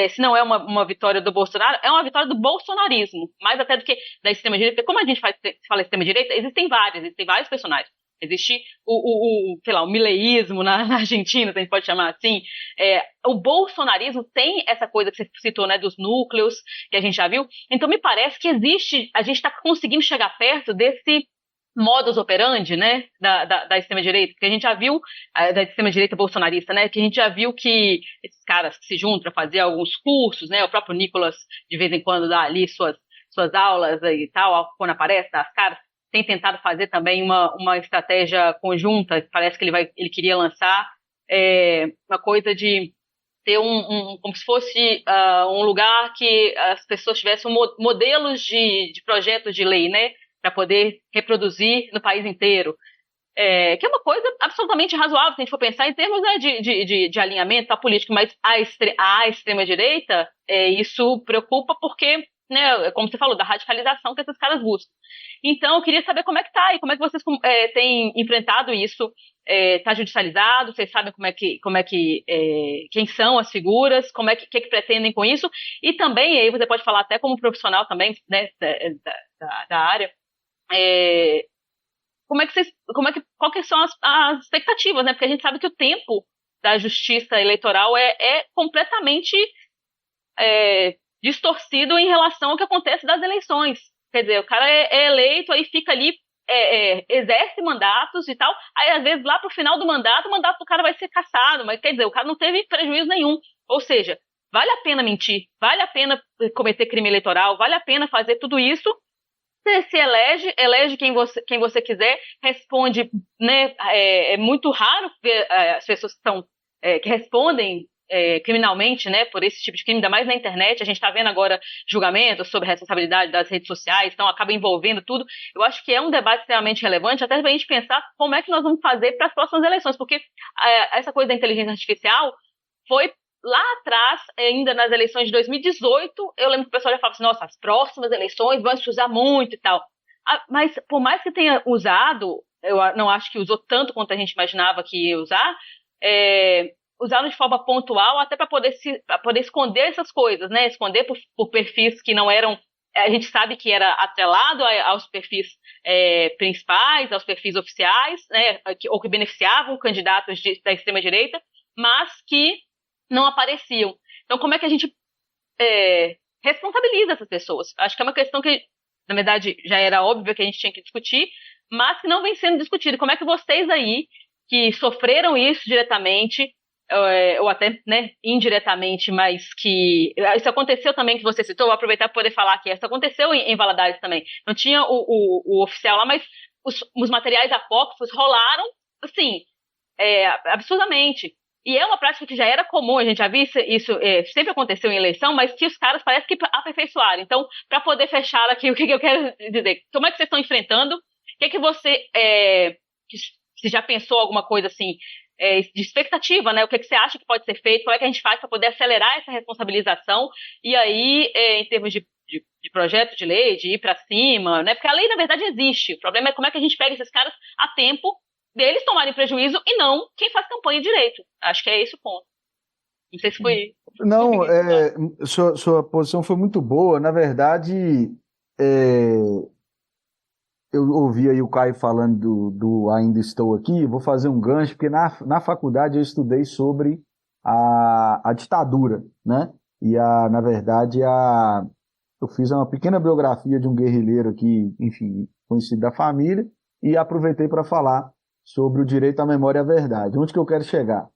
se não é uma vitória do Bolsonaro, é uma vitória do bolsonarismo, mais até do que da extrema-direita. Porque como a gente fala extrema-direita, existem vários personagens. Existe sei lá, o mileísmo na Argentina, se a gente pode chamar assim. O bolsonarismo tem essa coisa que você citou, né, dos núcleos, que a gente já viu. Então me parece que a gente está conseguindo chegar perto desse modus operandi, né, da extrema-direita, que a gente já viu, da extrema-direita bolsonarista, né, que a gente já viu que esses caras que se juntam para fazer alguns cursos, né, o próprio Nicolas de vez em quando dá ali suas aulas e tal, quando aparece, dá as caras. Tem tentado fazer também uma estratégia conjunta, parece que ele queria lançar uma coisa de ter como se fosse um lugar que as pessoas tivessem modelos de projetos de lei, né, para poder reproduzir no país inteiro. Que é uma coisa absolutamente razoável, se a gente for pensar em termos, né, de alinhamento da política, mas a extrema-direita, isso preocupa porque, né, como você falou, da radicalização que esses caras buscam. Então, eu queria saber como é que tá e como é que vocês têm enfrentado isso. Tá judicializado? Vocês sabem quem são as figuras, que pretendem com isso? E também, aí você pode falar até como profissional também, né, da área, qual que são as expectativas, né? Porque a gente sabe que o tempo da justiça eleitoral é completamente distorcido em relação ao que acontece das eleições. Quer dizer, o cara é eleito, aí fica ali, exerce mandatos e tal, aí às vezes lá pro final do mandato, o mandato do cara vai ser cassado, mas quer dizer, o cara não teve prejuízo nenhum. Ou seja, vale a pena mentir, vale a pena cometer crime eleitoral, vale a pena fazer tudo isso. Você se elege quem você quiser, responde, né? É muito raro ver as pessoas que respondem criminalmente, né, por esse tipo de crime, ainda mais na internet. A gente está vendo agora julgamentos sobre a responsabilidade das redes sociais, então acaba envolvendo tudo. Eu acho que é um debate extremamente relevante, até para a gente pensar como é que nós vamos fazer para as próximas eleições, porque essa coisa da inteligência artificial foi lá atrás, ainda nas eleições de 2018, eu lembro que o pessoal já falava assim, nossa, as próximas eleições vão se usar muito e tal. Mas, por mais que tenha usado, eu não acho que usou tanto quanto a gente imaginava que ia usar, usaram de forma pontual até para poder esconder essas coisas, né? Esconder por perfis que não eram... A gente sabe que era atrelado aos perfis principais, aos perfis oficiais, né? Ou que beneficiavam candidatos da extrema-direita, mas que não apareciam. Então, como é que a gente responsabiliza essas pessoas? Acho que é uma questão que, na verdade, já era óbvio que a gente tinha que discutir, mas que não vem sendo discutido. Como é que vocês aí, que sofreram isso diretamente, ou até, né, indiretamente, mas que... Isso aconteceu também, que você citou, vou aproveitar para poder falar aqui. Isso aconteceu em Valadares também. Não tinha o oficial lá, mas os materiais apócrifos rolaram, assim, absurdamente. E é uma prática que já era comum, a gente já viu isso sempre aconteceu em eleição, mas que os caras parecem que aperfeiçoaram. Então, para poder fechar aqui, o que eu quero dizer? Como é que vocês estão enfrentando? O que você... se já pensou alguma coisa assim, de expectativa, né? O que você acha que pode ser feito? Como é que a gente faz para poder acelerar essa responsabilização? E aí, em termos de projeto de lei, de ir para cima, né? Porque a lei, na verdade, existe. O problema é como é que a gente pega esses caras a tempo deles tomarem prejuízo e não quem faz campanha direito. Acho que é esse o ponto. Não sei se foi... Não, sua posição foi muito boa. Na verdade, eu ouvi aí o Caio falando do Ainda Estou Aqui. Vou fazer um gancho, porque na faculdade eu estudei sobre a ditadura, né? E, na verdade, eu fiz uma pequena biografia de um guerrilheiro aqui, enfim, conhecido da família, e aproveitei para falar sobre o direito à memória e à verdade. Onde que eu quero chegar?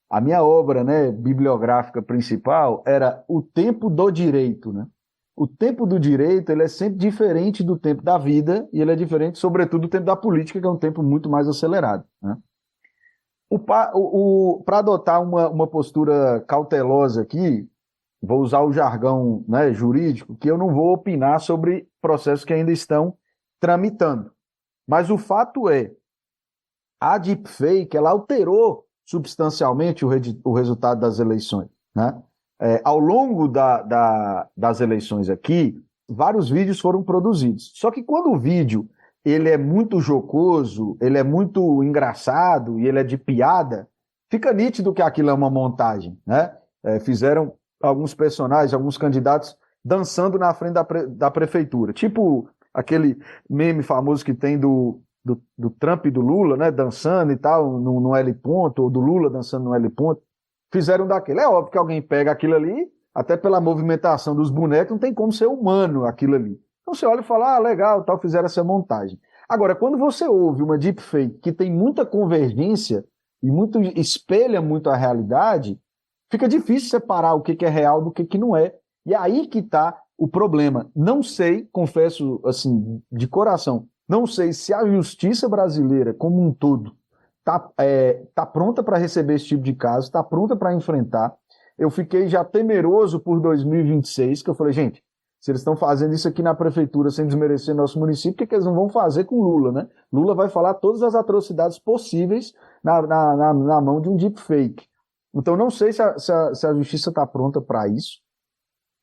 A minha obra, né, bibliográfica principal era O Tempo do Direito, né? O tempo do direito, ele é sempre diferente do tempo da vida, e ele é diferente, sobretudo, do tempo da política, que é um tempo muito mais acelerado, né? Para adotar uma postura cautelosa aqui, vou usar o jargão, né, jurídico, que eu não vou opinar sobre processos que ainda estão tramitando. Mas o fato é, a deepfake, ela alterou substancialmente o resultado das eleições, né? Ao longo das eleições aqui, vários vídeos foram produzidos. Só que quando o vídeo ele é muito jocoso, ele é muito engraçado e ele é de piada, fica nítido que aquilo é uma montagem, né? Fizeram alguns personagens, alguns candidatos dançando na frente da prefeitura. Tipo aquele meme famoso que tem do Trump e do Lula, né, dançando e tal, no L ponto, ou do Lula dançando no L ponto. Fizeram daquele. É óbvio que alguém pega aquilo ali, até pela movimentação dos bonecos, não tem como ser humano aquilo ali. Então você olha e fala, legal, tal, fizeram essa montagem. Agora, quando você ouve uma deepfake que tem muita convergência e espelha muito a realidade, fica difícil separar o que é real do que não é. E é aí que está o problema. Não sei, confesso assim, de coração, não sei se a justiça brasileira como um todo está pronta para receber esse tipo de caso, está pronta para enfrentar. eu fiquei já temeroso por 2026, que eu falei, gente, se eles estão fazendo isso aqui na prefeitura sem desmerecer nosso município, o que eles não vão fazer com Lula, né? Lula vai falar todas as atrocidades possíveis na mão de um deepfake. Então, não sei se a justiça está pronta para isso,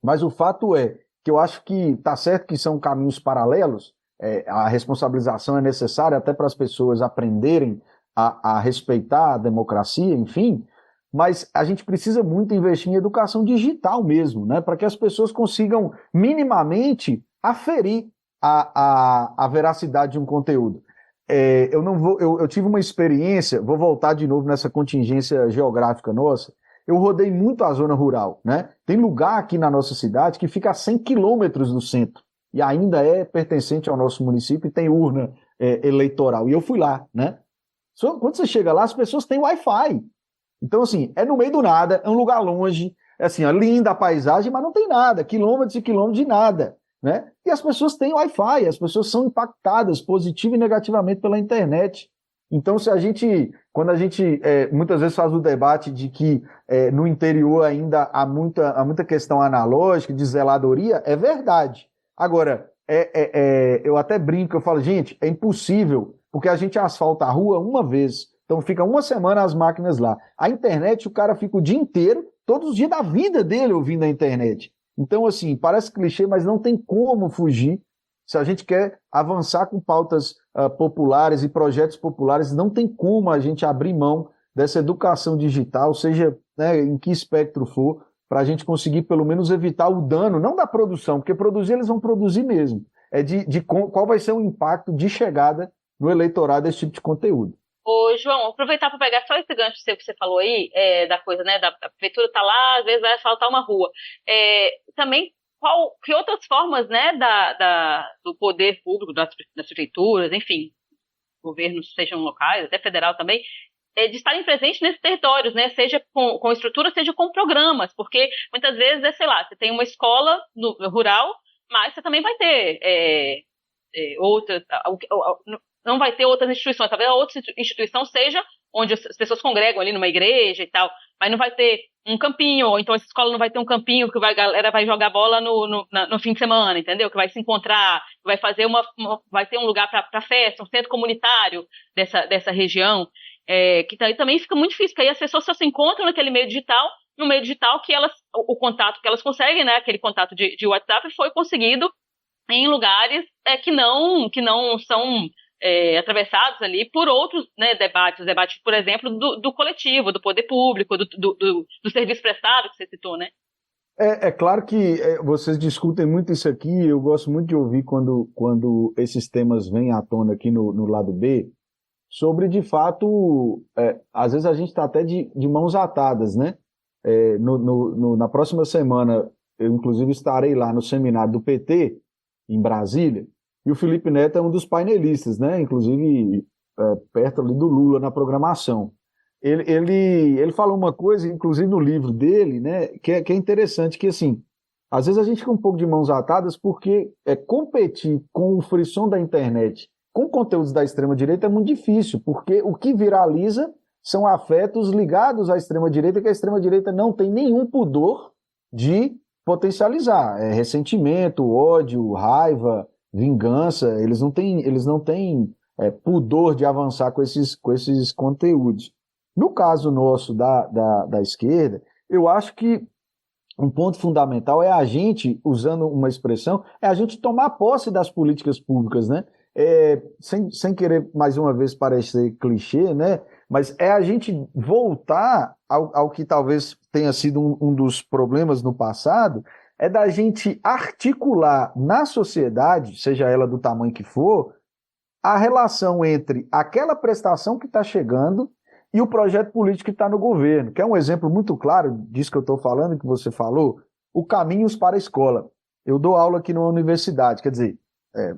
mas o fato é que eu acho que está certo que são caminhos paralelos, a responsabilização é necessária até para as pessoas aprenderem a respeitar a democracia, enfim, mas a gente precisa muito investir em educação digital mesmo, né, para que as pessoas consigam minimamente aferir a veracidade de um conteúdo. Eu tive uma experiência, vou voltar de novo nessa contingência geográfica nossa, eu rodei muito a zona rural, né? Tem lugar aqui na nossa cidade que fica a 100 quilômetros do centro e ainda é pertencente ao nosso município e tem urna eleitoral. E eu fui lá, né? Quando você chega lá, as pessoas têm Wi-Fi. Então, assim, é no meio do nada, é um lugar longe, é assim, é linda a paisagem, mas não tem nada, quilômetros e quilômetros de nada, né? E as pessoas têm Wi-Fi, as pessoas são impactadas positiva e negativamente pela internet. Então, quando a gente muitas vezes faz o debate de que no interior ainda há muita questão analógica, de zeladoria, é verdade. Agora, eu até brinco, eu falo, gente, é impossível, porque a gente asfalta a rua uma vez, então fica uma semana as máquinas lá. A internet, o cara fica o dia inteiro, todos os dias da vida dele ouvindo a internet. Então, assim, parece clichê, mas não tem como fugir. Se a gente quer avançar com pautas populares e projetos populares, não tem como a gente abrir mão dessa educação digital, seja, né, em que espectro for, para a gente conseguir pelo menos evitar o dano, não da produção, porque produzir eles vão produzir mesmo, de qual vai ser o impacto de chegada no eleitorado desse tipo de conteúdo. Ô, João, aproveitar para pegar só esse gancho seu que você falou aí, da coisa, né, da prefeitura tá lá, às vezes vai asfaltar uma rua. Também, que outras formas, né, do poder público, das prefeituras, enfim, governos, sejam locais, até federal também, de estarem presentes nesses territórios, né, seja com estrutura, seja com programas, porque muitas vezes, sei lá, você tem uma escola rural, mas você também vai ter outras, não vai ter outras instituições, talvez a outra instituição seja onde as pessoas congregam ali numa igreja e tal, mas não vai ter um campinho, ou então essa escola não vai ter um campinho que a galera vai jogar bola no fim de semana, entendeu? Que vai se encontrar, vai fazer vai ter um lugar para festa, um centro comunitário dessa região, que daí também fica muito difícil, porque aí as pessoas só se encontram naquele meio digital, no meio digital que o contato que elas conseguem, né, aquele contato de WhatsApp foi conseguido em lugares que não são atravessados ali por outros, né, debates, por exemplo, do coletivo, do poder público, do serviço prestado que você citou, né? É claro que vocês discutem muito isso aqui, eu gosto muito de ouvir quando esses temas vêm à tona aqui no lado B, sobre, de fato, às vezes a gente está até de mãos atadas, né? Na próxima semana, eu inclusive estarei lá no seminário do PT, em Brasília, e o Felipe Neto é um dos painelistas, né? Inclusive perto ali do Lula na programação. Ele falou uma coisa, inclusive no livro dele, né, que é interessante, que assim, às vezes a gente fica um pouco de mãos atadas porque competir com o frisson da internet com conteúdos da extrema-direita é muito difícil, porque o que viraliza são afetos ligados à extrema-direita, que a extrema-direita não tem nenhum pudor de potencializar. Ressentimento, ódio, raiva, vingança, eles não têm pudor de avançar com esses conteúdos. No caso nosso da esquerda, eu acho que um ponto fundamental é a gente, usando uma expressão, a gente tomar posse das políticas públicas, né? Sem querer, mais uma vez, parecer clichê, né? Mas é a gente voltar ao que talvez tenha sido um dos problemas no passado, é da gente articular na sociedade, seja ela do tamanho que for, a relação entre aquela prestação que está chegando e o projeto político que está no governo, que é um exemplo muito claro disso que eu estou falando, que você falou, o Caminhos para a Escola. Eu dou aula aqui numa universidade, quer dizer,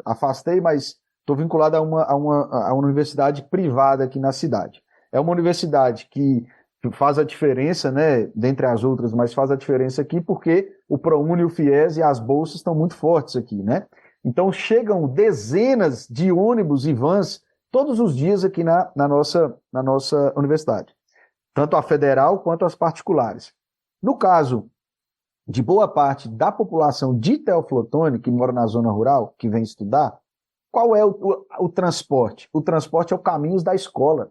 afastei, mas estou vinculado a uma universidade privada aqui na cidade. É uma universidade que faz a diferença, né, dentre as outras, mas faz a diferença aqui porque o ProUni, o FIES e as bolsas estão muito fortes aqui, né? Então chegam dezenas de ônibus e vans todos os dias aqui na nossa universidade, tanto a federal quanto as particulares. No caso de boa parte da população de Teófilo Otoni, que mora na zona rural, que vem estudar, qual é o transporte? O transporte é o Caminhos da Escola.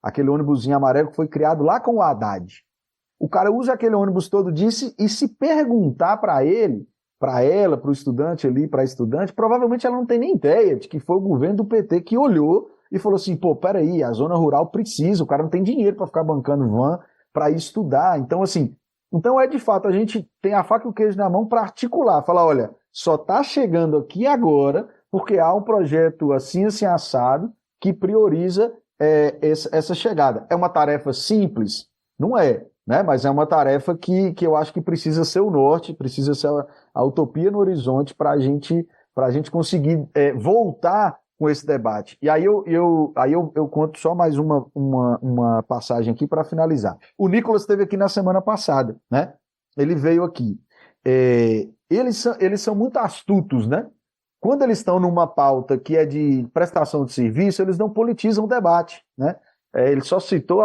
Aquele ônibusinho amarelo que foi criado lá com o Haddad. O cara usa aquele ônibus todo dia e se perguntar para ele, para ela, para o estudante ali, para a estudante, provavelmente ela não tem nem ideia de que foi o governo do PT que olhou e falou assim, pô, peraí, a zona rural precisa, o cara não tem dinheiro para ficar bancando van para ir estudar. Então, assim, de fato, a gente tem a faca e o queijo na mão para articular, falar, olha, só está chegando aqui agora porque há um projeto assim assado que prioriza essa chegada. É uma tarefa simples? Não é, né? Mas é uma tarefa que eu acho que precisa ser o norte, precisa ser a utopia no horizonte para a gente conseguir voltar com esse debate. E aí eu conto só mais uma passagem aqui para finalizar. O Nicolas esteve aqui na semana passada, né? Ele veio aqui. Eles são muito astutos, né? Quando eles estão numa pauta que é de prestação de serviço, eles não politizam o debate, né? Ele só citou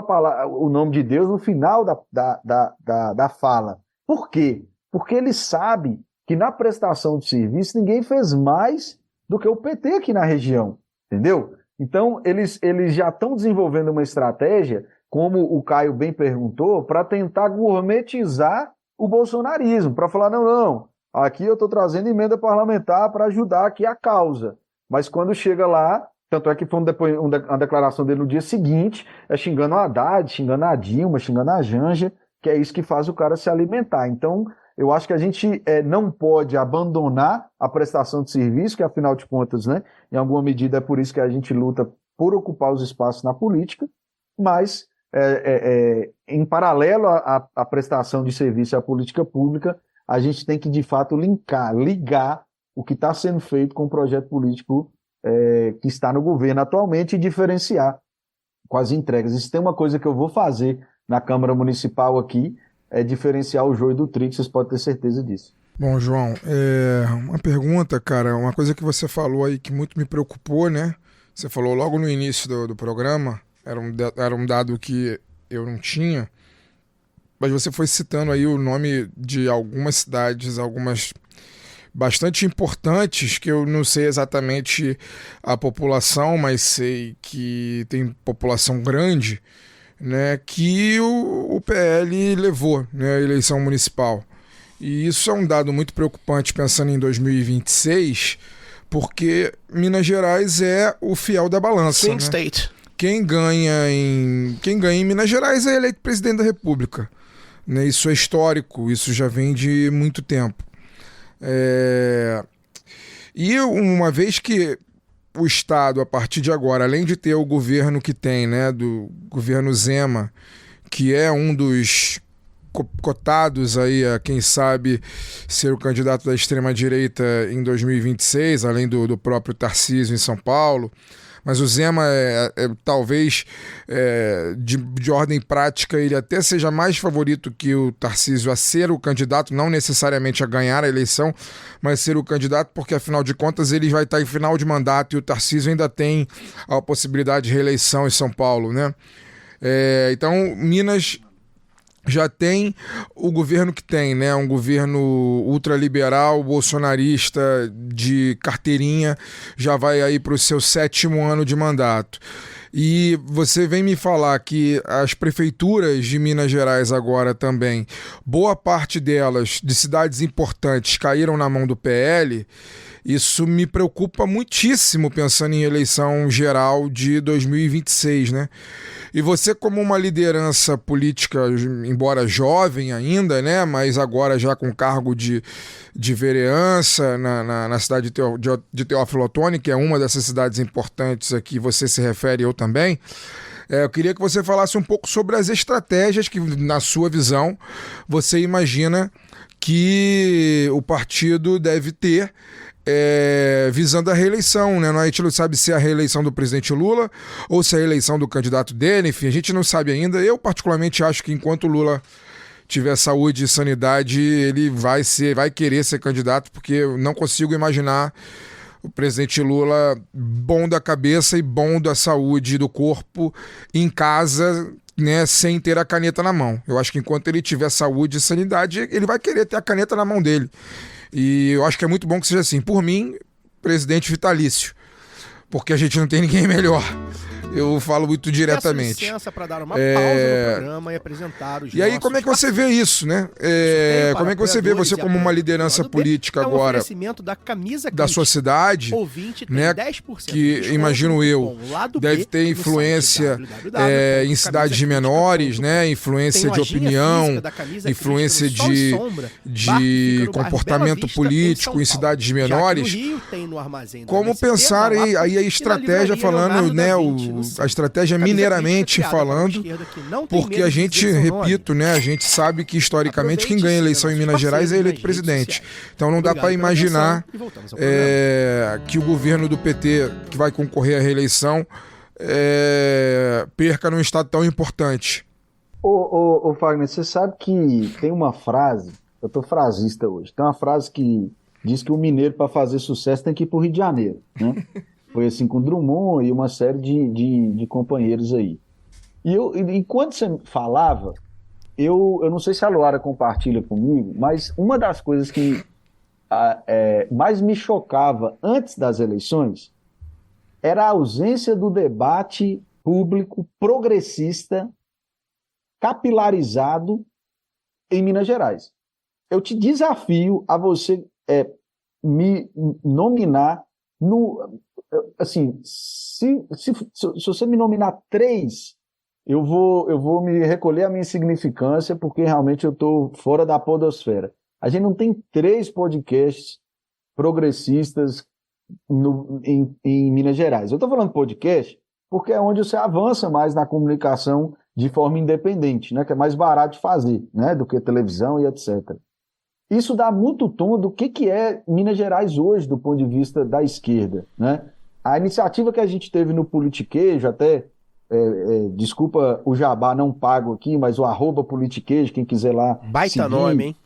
o nome de Deus no final da fala. Por quê? Porque ele sabe que na prestação de serviço ninguém fez mais do que o PT aqui na região, entendeu? Então, eles já estão desenvolvendo uma estratégia, como o Caio bem perguntou, para tentar gourmetizar o bolsonarismo, para falar, não, aqui eu estou trazendo emenda parlamentar para ajudar aqui a causa. Mas quando chega lá, tanto é que foi uma declaração dele no dia seguinte, xingando a Haddad, xingando a Dilma, xingando a Janja, que é isso que faz o cara se alimentar. Então, eu acho que a gente não pode abandonar a prestação de serviço, que afinal de contas, né, em alguma medida é por isso que a gente luta por ocupar os espaços na política, mas em paralelo à prestação de serviço à política pública, a gente tem que, de fato, ligar o que está sendo feito com o projeto político que está no governo atualmente e diferenciar com as entregas. Isso tem uma coisa que eu vou fazer na Câmara Municipal aqui, é diferenciar o joio do trigo, vocês podem ter certeza disso. Bom, João, uma pergunta, cara, uma coisa que você falou aí que muito me preocupou, né? Você falou logo no início do programa, era um dado que eu não tinha, mas você foi citando aí o nome de algumas cidades, algumas bastante importantes, que eu não sei exatamente a população, mas sei que tem população grande, né, que o PL levou, né, a eleição municipal. E isso é um dado muito preocupante pensando em 2026, porque Minas Gerais é o fiel da balança. Swing né? State. Quem ganha em Minas Gerais é eleito presidente da República. Né? Isso é histórico, isso já vem de muito tempo. E uma vez que o Estado, a partir de agora, além de ter o governo que tem, né, do governo Zema, que é um dos cotados aí a, quem sabe, ser o candidato da extrema-direita em 2026, além do próprio Tarcísio em São Paulo, mas o Zema talvez de ordem prática ele até seja mais favorito que o Tarcísio a ser o candidato, não necessariamente a ganhar a eleição, mas ser o candidato, porque afinal de contas ele vai estar em final de mandato e o Tarcísio ainda tem a possibilidade de reeleição em São Paulo, né? Então Minas já tem o governo que tem, né? Um governo ultraliberal, bolsonarista, de carteirinha, já vai aí para o seu 7º ano de mandato. E você vem me falar que as prefeituras de Minas Gerais agora também, boa parte delas, de cidades importantes, caíram na mão do PL. Isso me preocupa muitíssimo pensando em eleição geral de 2026, né? E você, como uma liderança política, embora jovem ainda, né, mas agora já com cargo de vereança na cidade de Teófilo Otoni, que é uma dessas cidades importantes a que você se refere, eu também, eu queria que você falasse um pouco sobre as estratégias que, na sua visão, você imagina que o partido deve ter visando a reeleição, né? A gente não sabe se é a reeleição do presidente Lula ou se é a eleição do candidato dele, enfim, a gente não sabe ainda. Eu particularmente acho que enquanto o Lula tiver saúde e sanidade, ele vai querer ser candidato, porque eu não consigo imaginar o presidente Lula bom da cabeça e bom da saúde do corpo em casa, né, sem ter a caneta na mão. Eu acho que enquanto ele tiver saúde e sanidade, ele vai querer ter a caneta na mão dele. E eu acho que é muito bom que seja assim. Por mim, presidente vitalício, porque a gente não tem ninguém melhor. Eu falo muito diretamente. Peço licença para dar uma pausa no programa e apresentar os E aí, como é que você vê isso, né? Como é que você vê você como uma liderança política agora da sua cidade, né? Que, imagino eu, deve ter influência em cidades menores, né? Influência de opinião, influência de comportamento político em cidades menores. Como pensar aí a estratégia falando, né? A estratégia mineiramente falando, porque a gente, repito, né, a gente sabe que historicamente quem ganha a eleição em Minas Gerais é eleito presidente. Então não dá para imaginar que o governo do PT, que vai concorrer à reeleição, perca num estado tão importante. Ô Fagner, você sabe que tem uma frase, eu tô frasista hoje, tem uma frase que diz que o mineiro, para fazer sucesso, tem que ir pro Rio de Janeiro, né? Foi assim com Drummond e uma série de companheiros aí. E enquanto você falava, eu não sei se a Luara compartilha comigo, mas uma das coisas que mais me chocava antes das eleições era a ausência do debate público progressista capilarizado em Minas Gerais. Eu te desafio a você me nominar assim, se você me nominar 3, eu vou me recolher a minha insignificância, porque realmente eu estou fora da podosfera. A gente não tem 3 podcasts progressistas em Minas Gerais. Eu estou falando podcast porque é onde você avança mais na comunicação de forma independente, né, que é mais barato de fazer, né, do que televisão e etc. Isso dá muito tom do que é Minas Gerais hoje, do ponto de vista da esquerda, né? A iniciativa que a gente teve no Politiquejo, até, desculpa o jabá não pago aqui, mas o @Politiquejo, quem quiser lá baita seguir, nome, hein?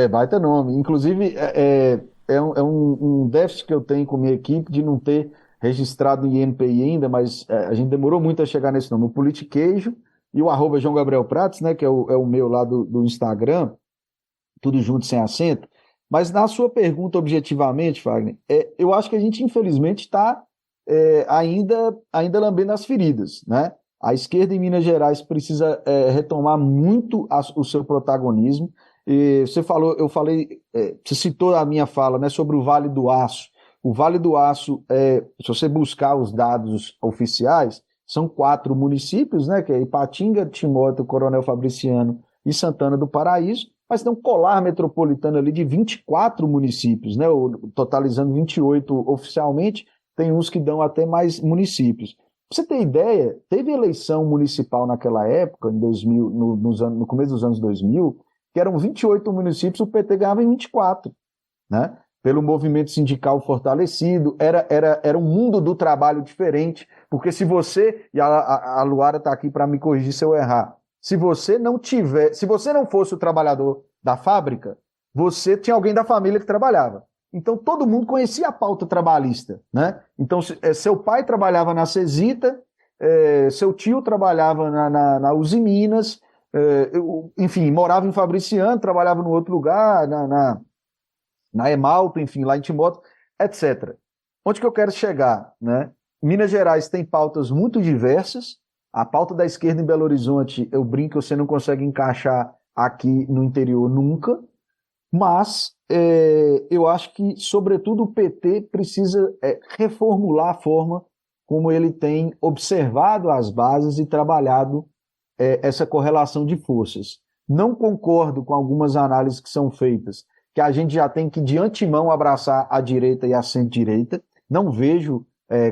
Baita nome. Inclusive, é um déficit que eu tenho com minha equipe de não ter registrado em INPI ainda, mas a gente demorou muito a chegar nesse nome. O Politiquejo e o @João Gabriel Prates, né, que é o meu lá do Instagram, tudo junto sem acento. Mas na sua pergunta objetivamente, Fagner, eu acho que a gente infelizmente está ainda lambendo as feridas, né? A esquerda em Minas Gerais precisa retomar muito o seu protagonismo. E você citou a minha fala, né, sobre o Vale do Aço. O Vale do Aço, se você buscar os dados oficiais, são 4 municípios, né, que é Ipatinga, Timóteo, Coronel Fabriciano e Santana do Paraíso, mas tem um colar metropolitano ali de 24 municípios, né, totalizando 28 oficialmente, tem uns que dão até mais municípios. Pra você ter ideia, teve eleição municipal naquela época, em 2000, no começo dos anos 2000, que eram 28 municípios, o PT ganhava em 24, né? Pelo movimento sindical fortalecido, era um mundo do trabalho diferente, porque se você, e a Luara está aqui para me corrigir se eu errar, se você não fosse o trabalhador da fábrica, você tinha alguém da família que trabalhava. Então todo mundo conhecia a pauta trabalhista, né? Então seu pai trabalhava na Cesita, seu tio trabalhava na Uzi Minas, enfim, morava em Fabriciano, trabalhava no outro lugar, na Emalto, enfim, lá em Timóteo, etc. Onde que eu quero chegar, né? Minas Gerais tem pautas muito diversas. A pauta da esquerda em Belo Horizonte, eu brinco, você não consegue encaixar aqui no interior nunca, mas eu acho que, sobretudo, o PT precisa reformular a forma como ele tem observado as bases e trabalhado essa correlação de forças. Não concordo com algumas análises que são feitas, que a gente já tem que, de antemão, abraçar a direita e a centro-direita. Não vejo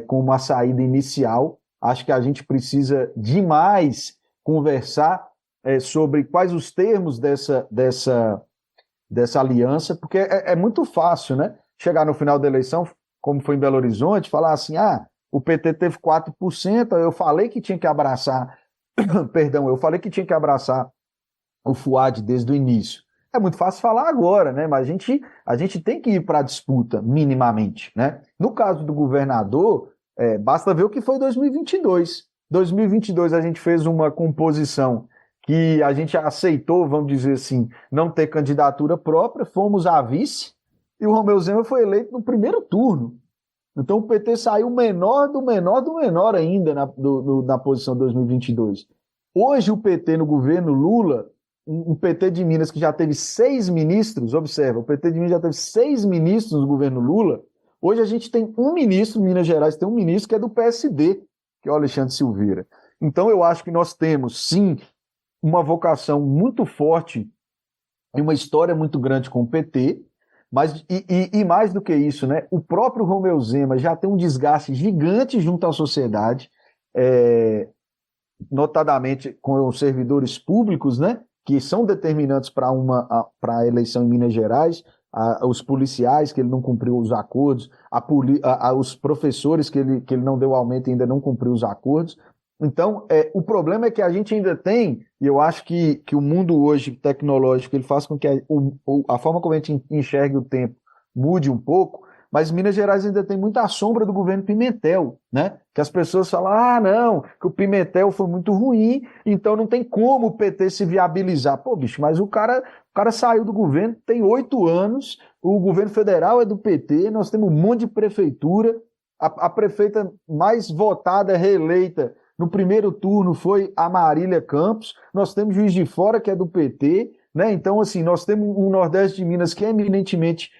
como a saída inicial. Acho que a gente precisa demais conversar sobre quais os termos dessa aliança, porque é muito fácil, né? Chegar no final da eleição, como foi em Belo Horizonte, falar assim, o PT teve 4%, eu falei que tinha que abraçar, eu falei que tinha que abraçar o FUAD desde o início. É muito fácil falar agora, né? Mas a gente tem que ir para a disputa, minimamente, né? No caso do governador, basta ver o que foi 2022. 2022 a gente fez uma composição que a gente aceitou, vamos dizer assim, não ter candidatura própria, fomos a vice, e o Romeu Zema foi eleito no primeiro turno. Então o PT saiu menor do menor ainda na posição 2022. Hoje o PT no governo Lula, um PT de Minas que já teve 6 ministros, observa, o PT de Minas já teve 6 ministros no governo Lula, hoje a gente tem um ministro, Minas Gerais tem um ministro que é do PSD, que é o Alexandre Silveira. Então eu acho que nós temos, sim, uma vocação muito forte e uma história muito grande com o PT, mas e mais do que isso, né? O próprio Romeu Zema já tem um desgaste gigante junto à sociedade, notadamente com os servidores públicos, né? Que são determinantes para a eleição em Minas Gerais, os policiais que ele não cumpriu os acordos, os professores que ele não deu aumento e ainda não cumpriu os acordos. Então, o problema é que a gente ainda tem, e eu acho que o mundo hoje tecnológico ele faz com que a forma como a gente enxergue o tempo mude um pouco, mas Minas Gerais ainda tem muita sombra do governo Pimentel, né? Que as pessoas falam, não, que o Pimentel foi muito ruim, então não tem como o PT se viabilizar. Pô, bicho, mas o cara saiu do governo, tem 8 anos, o governo federal é do PT, nós temos um monte de prefeitura, a prefeita mais votada, reeleita, no primeiro turno foi a Marília Campos, nós temos Juiz de Fora, que é do PT, né? Então, assim, nós temos um Nordeste de Minas que é eminentemente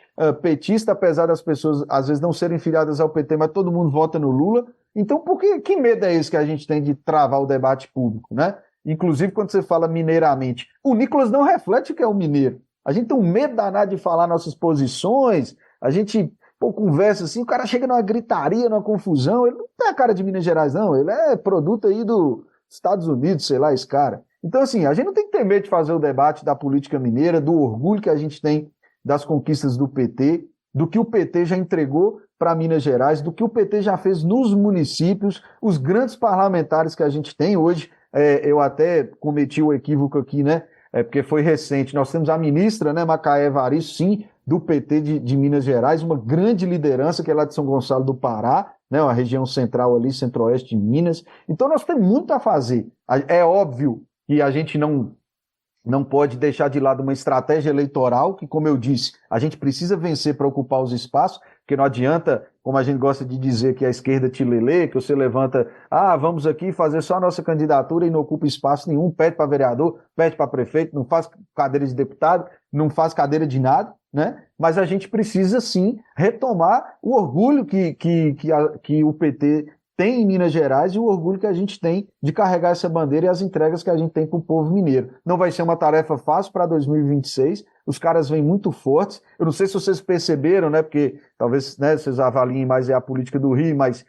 petista, apesar das pessoas, às vezes, não serem filiadas ao PT, mas todo mundo vota no Lula. Então, que medo é esse que a gente tem de travar o debate público, né? Inclusive, quando você fala mineiramente, o Nicolas não reflete o que é o mineiro. A gente tem um medo danado de falar nossas posições, a gente... conversa assim, o cara chega numa gritaria, numa confusão, ele não tem a cara de Minas Gerais, não, ele é produto aí dos Estados Unidos, sei lá, esse cara. Então, assim, a gente não tem que ter medo de fazer o debate da política mineira, do orgulho que a gente tem das conquistas do PT, do que o PT já entregou para Minas Gerais, do que o PT já fez nos municípios, os grandes parlamentares que a gente tem hoje. Eu até cometi o equívoco aqui, né? Porque foi recente. Nós temos a ministra, né, Macaé Evaristo, sim, do PT de Minas Gerais, uma grande liderança que é lá de São Gonçalo do Pará, né, uma região central ali, centro-oeste de Minas. Então nós temos muito a fazer. É óbvio que a gente não pode deixar de lado uma estratégia eleitoral, que, como eu disse, a gente precisa vencer para ocupar os espaços, porque não adianta, como a gente gosta de dizer, que a esquerda te lelê, que você levanta, vamos aqui fazer só a nossa candidatura e não ocupa espaço nenhum, pede para vereador, pede para prefeito, não faz cadeira de deputado, não faz cadeira de nada, né? Mas a gente precisa, sim, retomar o orgulho que o PT tem em Minas Gerais e o orgulho que a gente tem de carregar essa bandeira e as entregas que a gente tem para o povo mineiro. Não vai ser uma tarefa fácil para 2026, os caras vêm muito fortes. Eu não sei se vocês perceberam, né, porque talvez, né, vocês avaliem mais a política do Rio, mas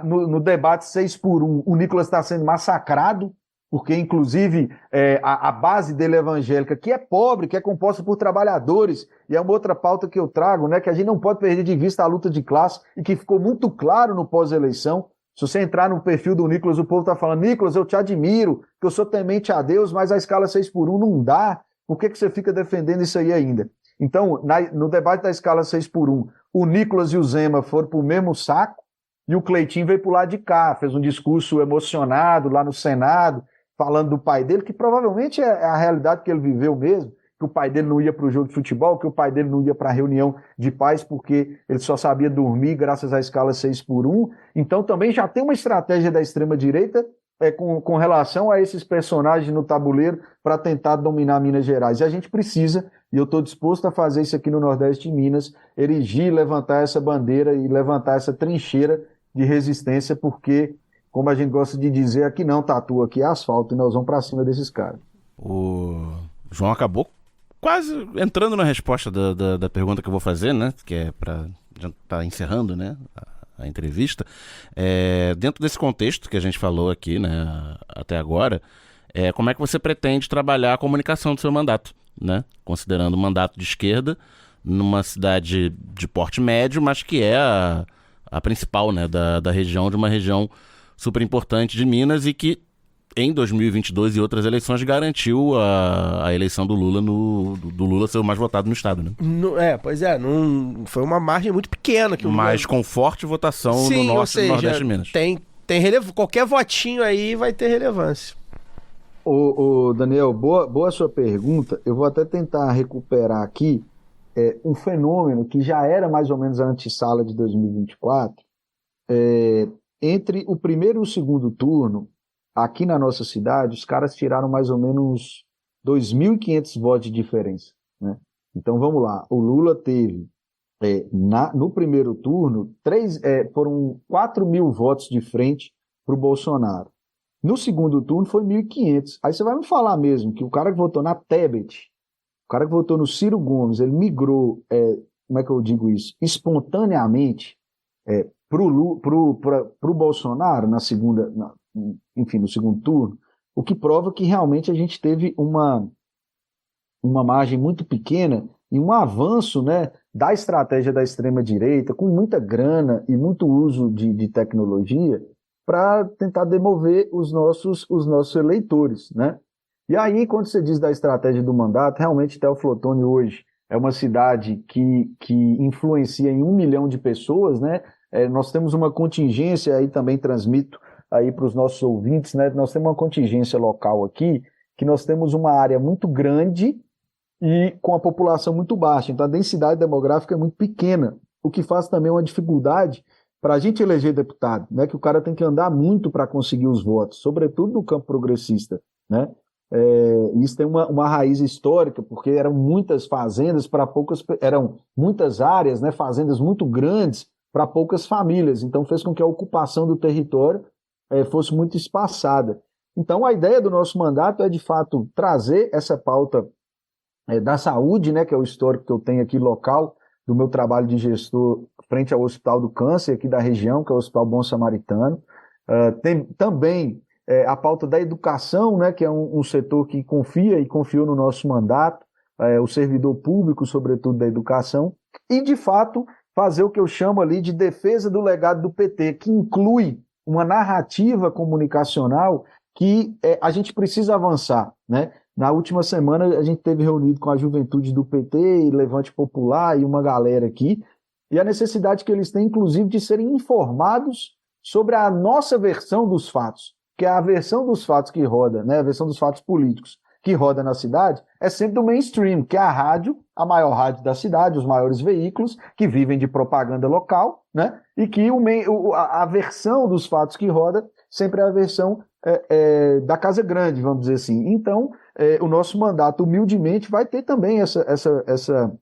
no debate 6x1, o Nicolas está sendo massacrado, porque, inclusive, a base dele é evangélica, que é pobre, que é composta por trabalhadores, e é uma outra pauta que eu trago, né, que a gente não pode perder de vista a luta de classe, e que ficou muito claro no pós-eleição. Se você entrar no perfil do Nicolas, o povo está falando, Nicolas, eu te admiro, que eu sou temente a Deus, mas a escala 6x1 não dá. Por que você fica defendendo isso aí ainda? Então, no debate da escala 6x1, o Nicolas e o Zema foram para o mesmo saco, e o Cleitinho veio para o lado de cá, fez um discurso emocionado lá no Senado, falando do pai dele, que provavelmente é a realidade que ele viveu mesmo, que o pai dele não ia para o jogo de futebol, que o pai dele não ia para a reunião de pais porque ele só sabia dormir graças à escala 6x1. Então também já tem uma estratégia da extrema-direita com relação a esses personagens no tabuleiro para tentar dominar Minas Gerais. E a gente precisa, e eu estou disposto a fazer isso aqui no Nordeste de Minas, erigir, levantar essa bandeira e levantar essa trincheira de resistência, porque, como a gente gosta de dizer, aqui não, Tatu, aqui é asfalto, e nós vamos para cima desses caras. O João acabou quase entrando na resposta da pergunta que eu vou fazer, né? Que é para já tá encerrando, né? A entrevista. Dentro desse contexto que a gente falou aqui, né? Até agora, como é que você pretende trabalhar a comunicação do seu mandato, né? Considerando o mandato de esquerda numa cidade de porte médio, mas que é a principal, né? Da região, de uma região super importante de Minas e que em 2022 e outras eleições garantiu a eleição do Lula do Lula ser o mais votado no estado, né? Pois é, não foi uma margem muito pequena que o mas Lula... com forte votação no norte e nordeste de Minas. Qualquer votinho aí vai ter relevância. Ô, Daniel, boa sua pergunta. Eu vou até tentar recuperar aqui um fenômeno que já era mais ou menos a antessala de 2024. Entre o primeiro e o segundo turno, aqui na nossa cidade, os caras tiraram mais ou menos 2.500 votos de diferença, né? Então vamos lá, o Lula teve no primeiro turno foram 4.000 votos de frente para o Bolsonaro. No segundo turno foi 1.500. Aí você vai me falar mesmo que o cara que votou na Tebet, o cara que votou no Ciro Gomes, ele migrou, como é que eu digo isso? Espontaneamente pro Bolsonaro no segundo turno, o que prova que realmente a gente teve uma margem muito pequena e um avanço, né, da estratégia da extrema-direita, com muita grana e muito uso de tecnologia, para tentar demover os nossos eleitores, né? E aí, quando você diz da estratégia do mandato, realmente Teófilo Otoni hoje é uma cidade que influencia em 1 milhão de pessoas, né? Nós temos uma contingência, aí também transmito aí para os nossos ouvintes, né? Nós temos uma contingência local aqui, que nós temos uma área muito grande e com a população muito baixa. Então a densidade demográfica é muito pequena, o que faz também uma dificuldade para a gente eleger deputado, né? Que o cara tem que andar muito para conseguir os votos, sobretudo no campo progressista, né? Isso tem uma raiz histórica, porque eram muitas fazendas para eram muitas áreas, né? Fazendas muito grandes para poucas famílias, então fez com que a ocupação do território fosse muito espaçada. Então a ideia do nosso mandato é de fato trazer essa pauta da saúde, né? Que é o histórico que eu tenho aqui local, do meu trabalho de gestor frente ao Hospital do Câncer aqui da região, que é o Hospital Bom Samaritano. Tem também a pauta da educação, né, que é um setor que confia e confiou no nosso mandato, o servidor público, sobretudo da educação, e, de fato, fazer o que eu chamo ali de defesa do legado do PT, que inclui uma narrativa comunicacional que a gente precisa avançar, né? Na última semana a gente teve reunido com a juventude do PT e Levante Popular e uma galera aqui, e a necessidade que eles têm, inclusive, de serem informados sobre a nossa versão dos fatos, que é a versão dos fatos que roda, né, a versão dos fatos políticos que roda na cidade, é sempre do mainstream, que é a rádio, a maior rádio da cidade, os maiores veículos que vivem de propaganda local, né, e que a versão dos fatos que roda sempre é a versão da Casa Grande, vamos dizer assim. Então, o nosso mandato, humildemente, vai ter também essa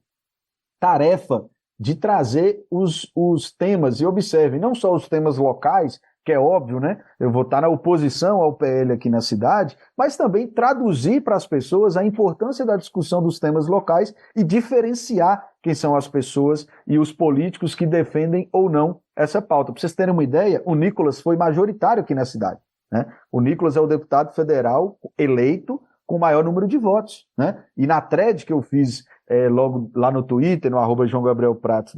tarefa de trazer os temas, e observem, não só os temas locais, que é óbvio, né? Eu vou estar na oposição ao PL aqui na cidade, mas também traduzir para as pessoas a importância da discussão dos temas locais e diferenciar quem são as pessoas e os políticos que defendem ou não essa pauta. Para vocês terem uma ideia, o Nicolas foi majoritário aqui na cidade, né? O Nicolas é o deputado federal eleito com o maior número de votos, né? E na thread que eu fiz logo lá no Twitter, no @JoãoGabrielPrates,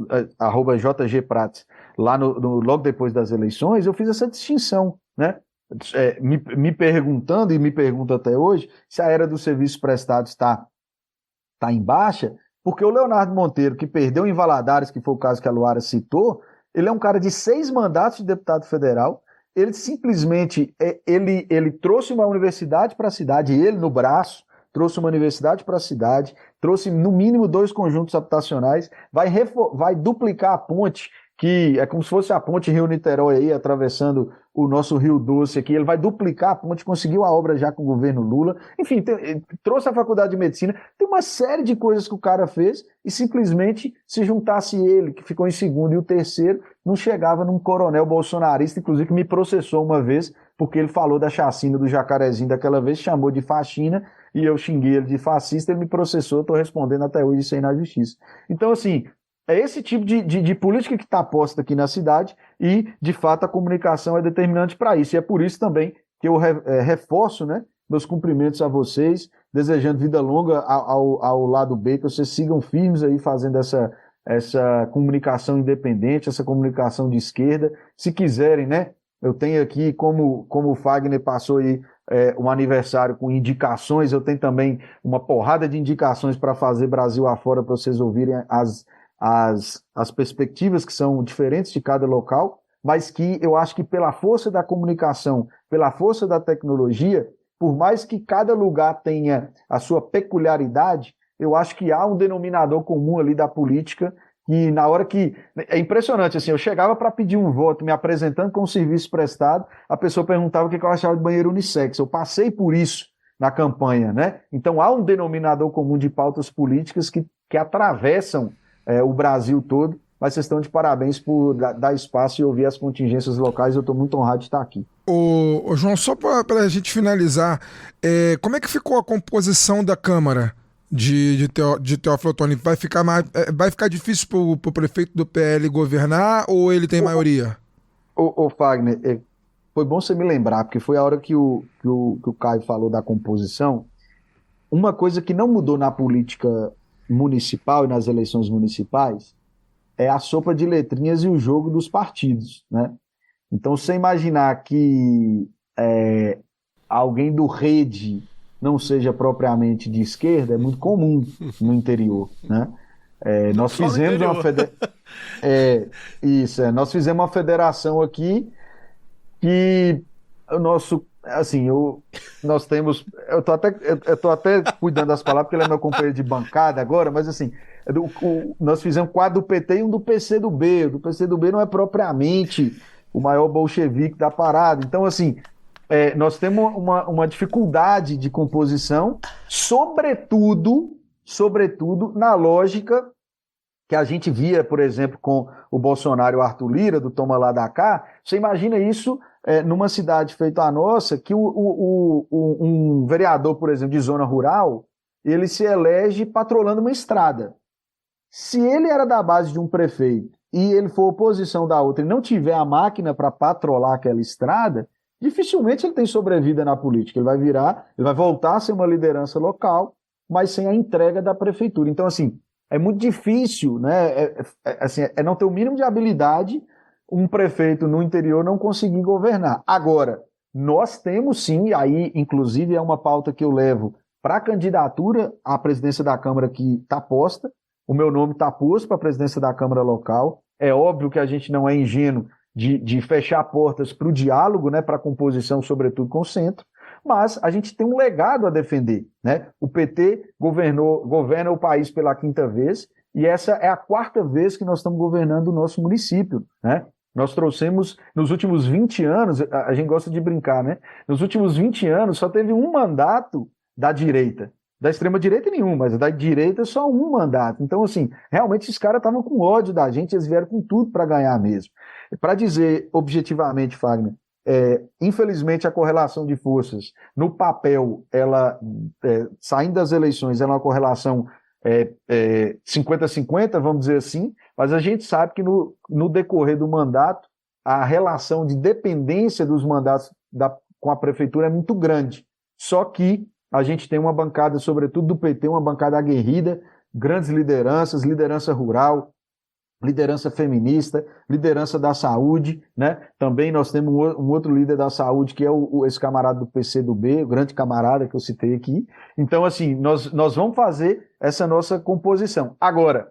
@JGPrates, lá logo depois das eleições, eu fiz essa distinção, né? Me perguntando, e me pergunto até hoje, se a era dos serviços prestados está em baixa, porque o Leonardo Monteiro, que perdeu em Valadares, que foi o caso que a Luara citou, ele é um cara de 6 mandatos de deputado federal. Ele simplesmente ele trouxe uma universidade para a cidade, ele no braço, trouxe uma universidade para a cidade, trouxe no mínimo 2 conjuntos habitacionais, vai duplicar a ponte, que é como se fosse a ponte Rio-Niterói aí, atravessando o nosso Rio Doce aqui, ele vai duplicar a ponte, conseguiu a obra já com o governo Lula, enfim, trouxe a faculdade de medicina, tem uma série de coisas que o cara fez, e simplesmente se juntasse ele, que ficou em segundo, e o terceiro, não chegava num coronel bolsonarista, inclusive que me processou uma vez, porque ele falou da chacina do Jacarezinho daquela vez, chamou de faxina, e eu xinguei ele de fascista, ele me processou, estou respondendo até hoje isso aí na justiça. Então, assim, é esse tipo de política que está posta aqui na cidade e, de fato, a comunicação é determinante para isso. E é por isso também que eu reforço, né, meus cumprimentos a vocês, desejando vida longa ao lado B, que vocês sigam firmes aí fazendo essa comunicação independente, essa comunicação de esquerda. Se quiserem, né, eu tenho aqui, como o Fagner passou aí um aniversário com indicações, eu tenho também uma porrada de indicações para fazer Brasil afora, para vocês ouvirem as perspectivas que são diferentes de cada local, mas que eu acho que pela força da comunicação, pela força da tecnologia, por mais que cada lugar tenha a sua peculiaridade, eu acho que há um denominador comum ali da política, e na hora que... É impressionante, assim, eu chegava para pedir um voto, me apresentando com um serviço prestado, a pessoa perguntava o que eu achava de banheiro unissex. Eu passei por isso na campanha, né? Então há um denominador comum de pautas políticas que atravessam o Brasil todo, mas vocês estão de parabéns por dar espaço e ouvir as contingências locais. Eu estou muito honrado de estar aqui. Ô João, só para a gente finalizar, como é que ficou a composição da Câmara de Teófilo Otoni? Vai ficar difícil para o prefeito do PL governar ou ele tem maioria? Ô Fagner, foi bom você me lembrar, porque foi a hora que o Caio falou da composição. Uma coisa que não mudou na política municipal e nas eleições municipais é a sopa de letrinhas e o jogo dos partidos, né? Então, você imaginar que alguém do Rede não seja propriamente de esquerda é muito comum no interior, né? Nós fizemos nós fizemos uma federação aqui que o nosso, assim, nós temos, eu tô até cuidando das palavras porque ele é meu companheiro de bancada agora, mas assim, nós fizemos 4 do PT e um do PCdoB. O do PCdoB não é propriamente o maior bolchevique da parada. Então, assim, nós temos uma dificuldade de composição, sobretudo na lógica que a gente via, por exemplo, com o Bolsonaro e o Arthur Lira, do Toma Lá da Cá. Você imagina isso numa cidade feita a nossa, que um vereador, por exemplo, de zona rural, ele se elege patrolando uma estrada. Se ele era da base de um prefeito e ele for oposição da outra e não tiver a máquina para patrolar aquela estrada, dificilmente ele tem sobrevida na política. Ele vai voltar a ser uma liderança local, mas sem a entrega da prefeitura. Então, assim, é muito difícil, né? Não ter o mínimo de habilidade um prefeito no interior não conseguir governar. Agora, nós temos sim, aí inclusive é uma pauta que eu levo para a candidatura à presidência da Câmara que está posta. O meu nome está posto para a presidência da Câmara local. É óbvio que a gente não é ingênuo de fechar portas para o diálogo, né, para a composição, sobretudo com o centro, mas a gente tem um legado a defender, né? O PT governa o país pela 5ª vez e essa é a 4ª vez que nós estamos governando o nosso município, né? Nós trouxemos, nos últimos 20 anos, a gente gosta de brincar, né? Nos últimos 20 anos só teve um mandato da direita. Da extrema-direita nenhum, mas da direita só um mandato. Então, assim, realmente esses caras estavam com ódio da gente, eles vieram com tudo para ganhar mesmo. Para dizer objetivamente, Fagner, infelizmente a correlação de forças, no papel, ela, saindo das eleições, ela é uma correlação 50-50, vamos dizer assim, mas a gente sabe que no decorrer do mandato, a relação de dependência dos mandatos com a prefeitura é muito grande. Só que a gente tem uma bancada, sobretudo do PT, uma bancada aguerrida, grandes lideranças, liderança rural, liderança feminista, liderança da saúde, né? Também nós temos um outro líder da saúde, que é esse camarada do PCdoB, o grande camarada que eu citei aqui. Então, assim, nós vamos fazer essa nossa composição. Agora,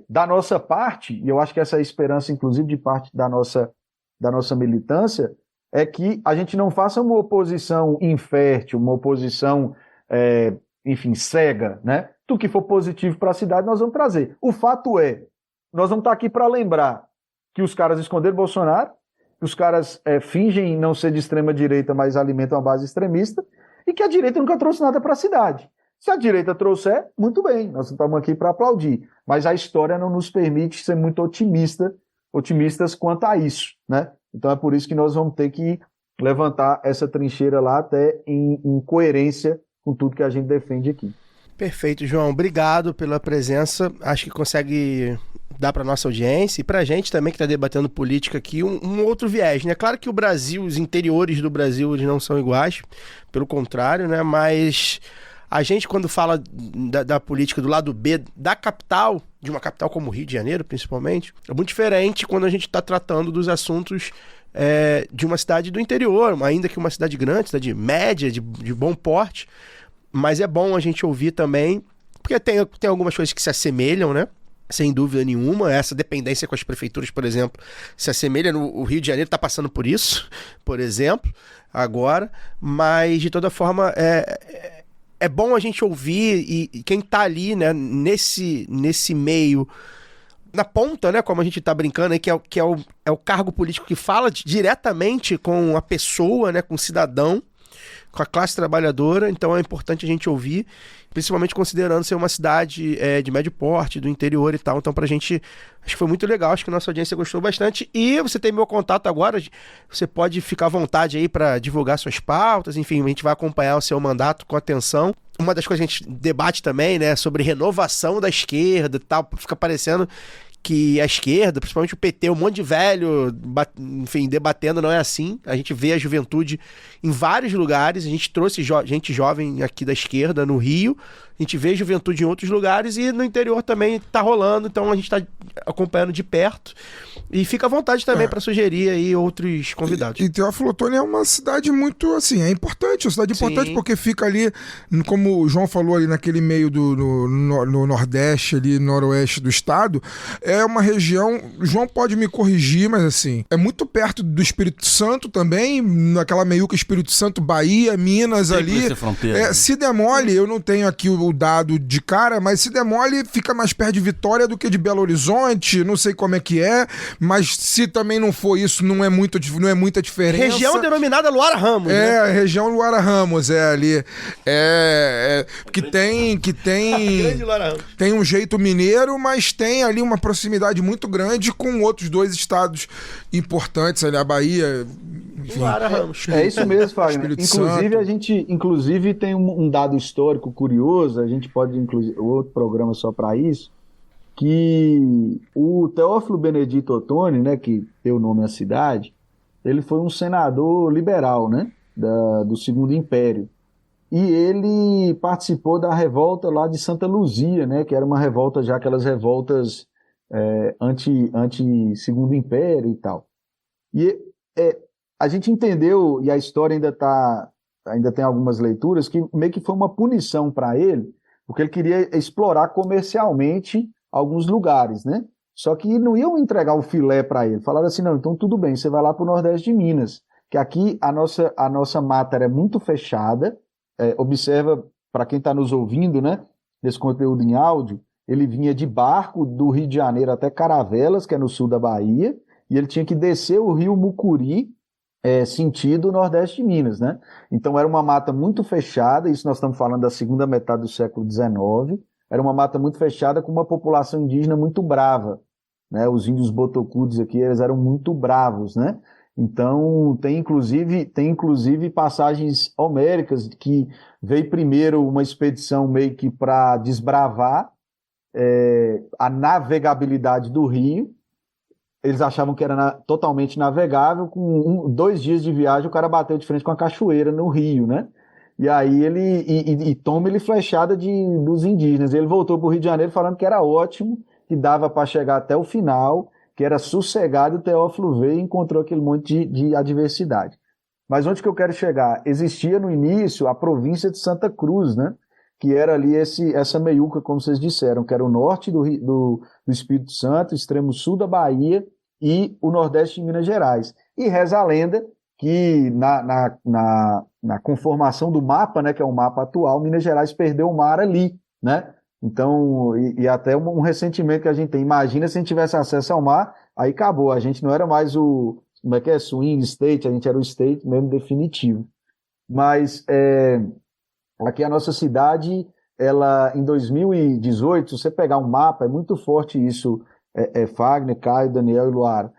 da nossa parte, e eu acho que essa é a esperança, inclusive, de parte da nossa militância, é que a gente não faça uma oposição infértil, uma oposição, enfim, cega, né? Tudo que for positivo para a cidade nós vamos trazer. O fato é, nós vamos estar aqui para lembrar que os caras esconderam Bolsonaro, que os caras fingem não ser de extrema direita, mas alimentam a base extremista, e que a direita nunca trouxe nada para a cidade. Se a direita trouxer, muito bem, nós estamos aqui para aplaudir, mas a história não nos permite ser muito otimistas quanto a isso, né? Então é por isso que nós vamos ter que levantar essa trincheira lá até em coerência com tudo que a gente defende aqui. Perfeito, João. Obrigado pela presença. Acho que consegue dar para nossa audiência e para a gente também que está debatendo política aqui um outro viés, né? Claro que o Brasil, os interiores do Brasil, eles não são iguais, pelo contrário, né? Mas a gente, quando fala da política do lado B da capital, de uma capital como o Rio de Janeiro, principalmente, é muito diferente quando a gente está tratando dos assuntos de uma cidade do interior, ainda que uma cidade grande, cidade média, de bom porte, mas é bom a gente ouvir também, porque tem algumas coisas que se assemelham, né? sem dúvida nenhuma. Essa dependência com as prefeituras, por exemplo, se assemelha. O Rio de Janeiro está passando por isso, por exemplo, agora, mas de toda forma é bom a gente ouvir e quem está ali, né, nesse meio, na ponta, né, como a gente está brincando aí, que é o cargo político que fala diretamente com a pessoa, né, com o cidadão, com a classe trabalhadora. Então é importante a gente ouvir, principalmente considerando ser uma cidade de médio porte, do interior e tal. Então pra gente, acho que foi muito legal, acho que a nossa audiência gostou bastante. E você tem meu contato agora, você pode ficar à vontade aí para divulgar suas pautas, enfim, a gente vai acompanhar o seu mandato com atenção. Uma das coisas que a gente debate também, né, sobre renovação da esquerda e tal, fica parecendo que a esquerda, principalmente o PT, um monte de velho, enfim, debatendo, não é assim. A gente vê a juventude em vários lugares, a gente trouxe gente jovem aqui da esquerda no Rio, a gente vê a juventude em outros lugares e no interior também tá rolando, então a gente tá acompanhando de perto. E fica à vontade também para sugerir aí outros convidados. E Teófilo Otoni é uma cidade muito, assim, é importante, uma cidade importante. Sim. Porque fica ali, como o João falou, ali naquele meio no Nordeste, ali noroeste do estado, é uma região, o João pode me corrigir, mas assim, é muito perto do Espírito Santo também, naquela meiuca Espírito Santo, Bahia, Minas ali. Se demole, eu não tenho aqui o dado de cara, mas se demole, fica mais perto de Vitória do que de Belo Horizonte, não sei como é que é, mas se também não for isso, não é muita diferença. Região denominada Luara Ramos, né? Região Luara Ramos, ali. Que tem Grande Luara Ramos. Tem um jeito mineiro, mas tem ali uma proximidade muito grande com outros dois estados importantes, ali, a Bahia. Luara Ramos. É isso mesmo, Fagner. Inclusive tem um dado histórico curioso, a gente pode incluir outro programa só para isso, que o Teófilo Benedito Otoni, né, que deu nome à cidade, ele foi um senador liberal, né, do Segundo Império. E ele participou da revolta lá de Santa Luzia, né, que era uma revolta já, aquelas revoltas anti-Segundo Império e tal. E a gente entendeu, e a história ainda tem algumas leituras, que meio que foi uma punição para ele, porque ele queria explorar comercialmente alguns lugares, né? Só que não iam entregar o filé para ele. Falaram assim, não, então tudo bem, você vai lá para o Nordeste de Minas, que aqui a nossa mata é muito fechada. Observa, para quem está nos ouvindo, né, esse conteúdo em áudio, ele vinha de barco do Rio de Janeiro até Caravelas, que é no sul da Bahia, e ele tinha que descer o rio Mucuri, sentido Nordeste de Minas, né? Então era uma mata muito fechada, isso nós estamos falando da segunda metade do século XIX, era uma mata muito fechada com uma população indígena muito brava, né? Os índios botocudos aqui, eles eram muito bravos, né? Então tem inclusive passagens homéricas que veio primeiro uma expedição meio que para desbravar a navegabilidade do rio. Eles achavam que era totalmente navegável, com 2 dias de viagem o cara bateu de frente com a cachoeira no rio, né? E aí ele toma ele flechada dos indígenas. Ele voltou para o Rio de Janeiro falando que era ótimo, que dava para chegar até o final, que era sossegado, e o Teófilo veio e encontrou aquele monte de adversidade. Mas onde que eu quero chegar? Existia no início a província de Santa Cruz, né? Que era ali essa meiuca, como vocês disseram, que era o norte do Espírito Santo, o extremo sul da Bahia e o nordeste de Minas Gerais. E reza a lenda que na conformação do mapa, né, que é o mapa atual, Minas Gerais perdeu o mar ali, né? Então, e até um ressentimento que a gente tem. Imagina se a gente tivesse acesso ao mar, aí acabou. A gente não era mais swing state, a gente era o state mesmo definitivo. Mas aqui a nossa cidade, ela em 2018, se você pegar um mapa, é muito forte isso, Fagner, Caio, Daniel e Luara.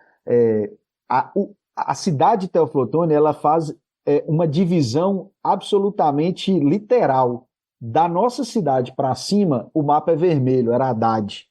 A cidade de Teófilo Otoni, ela faz uma divisão absolutamente literal. Da nossa cidade para cima, o mapa é vermelho, era Haddad.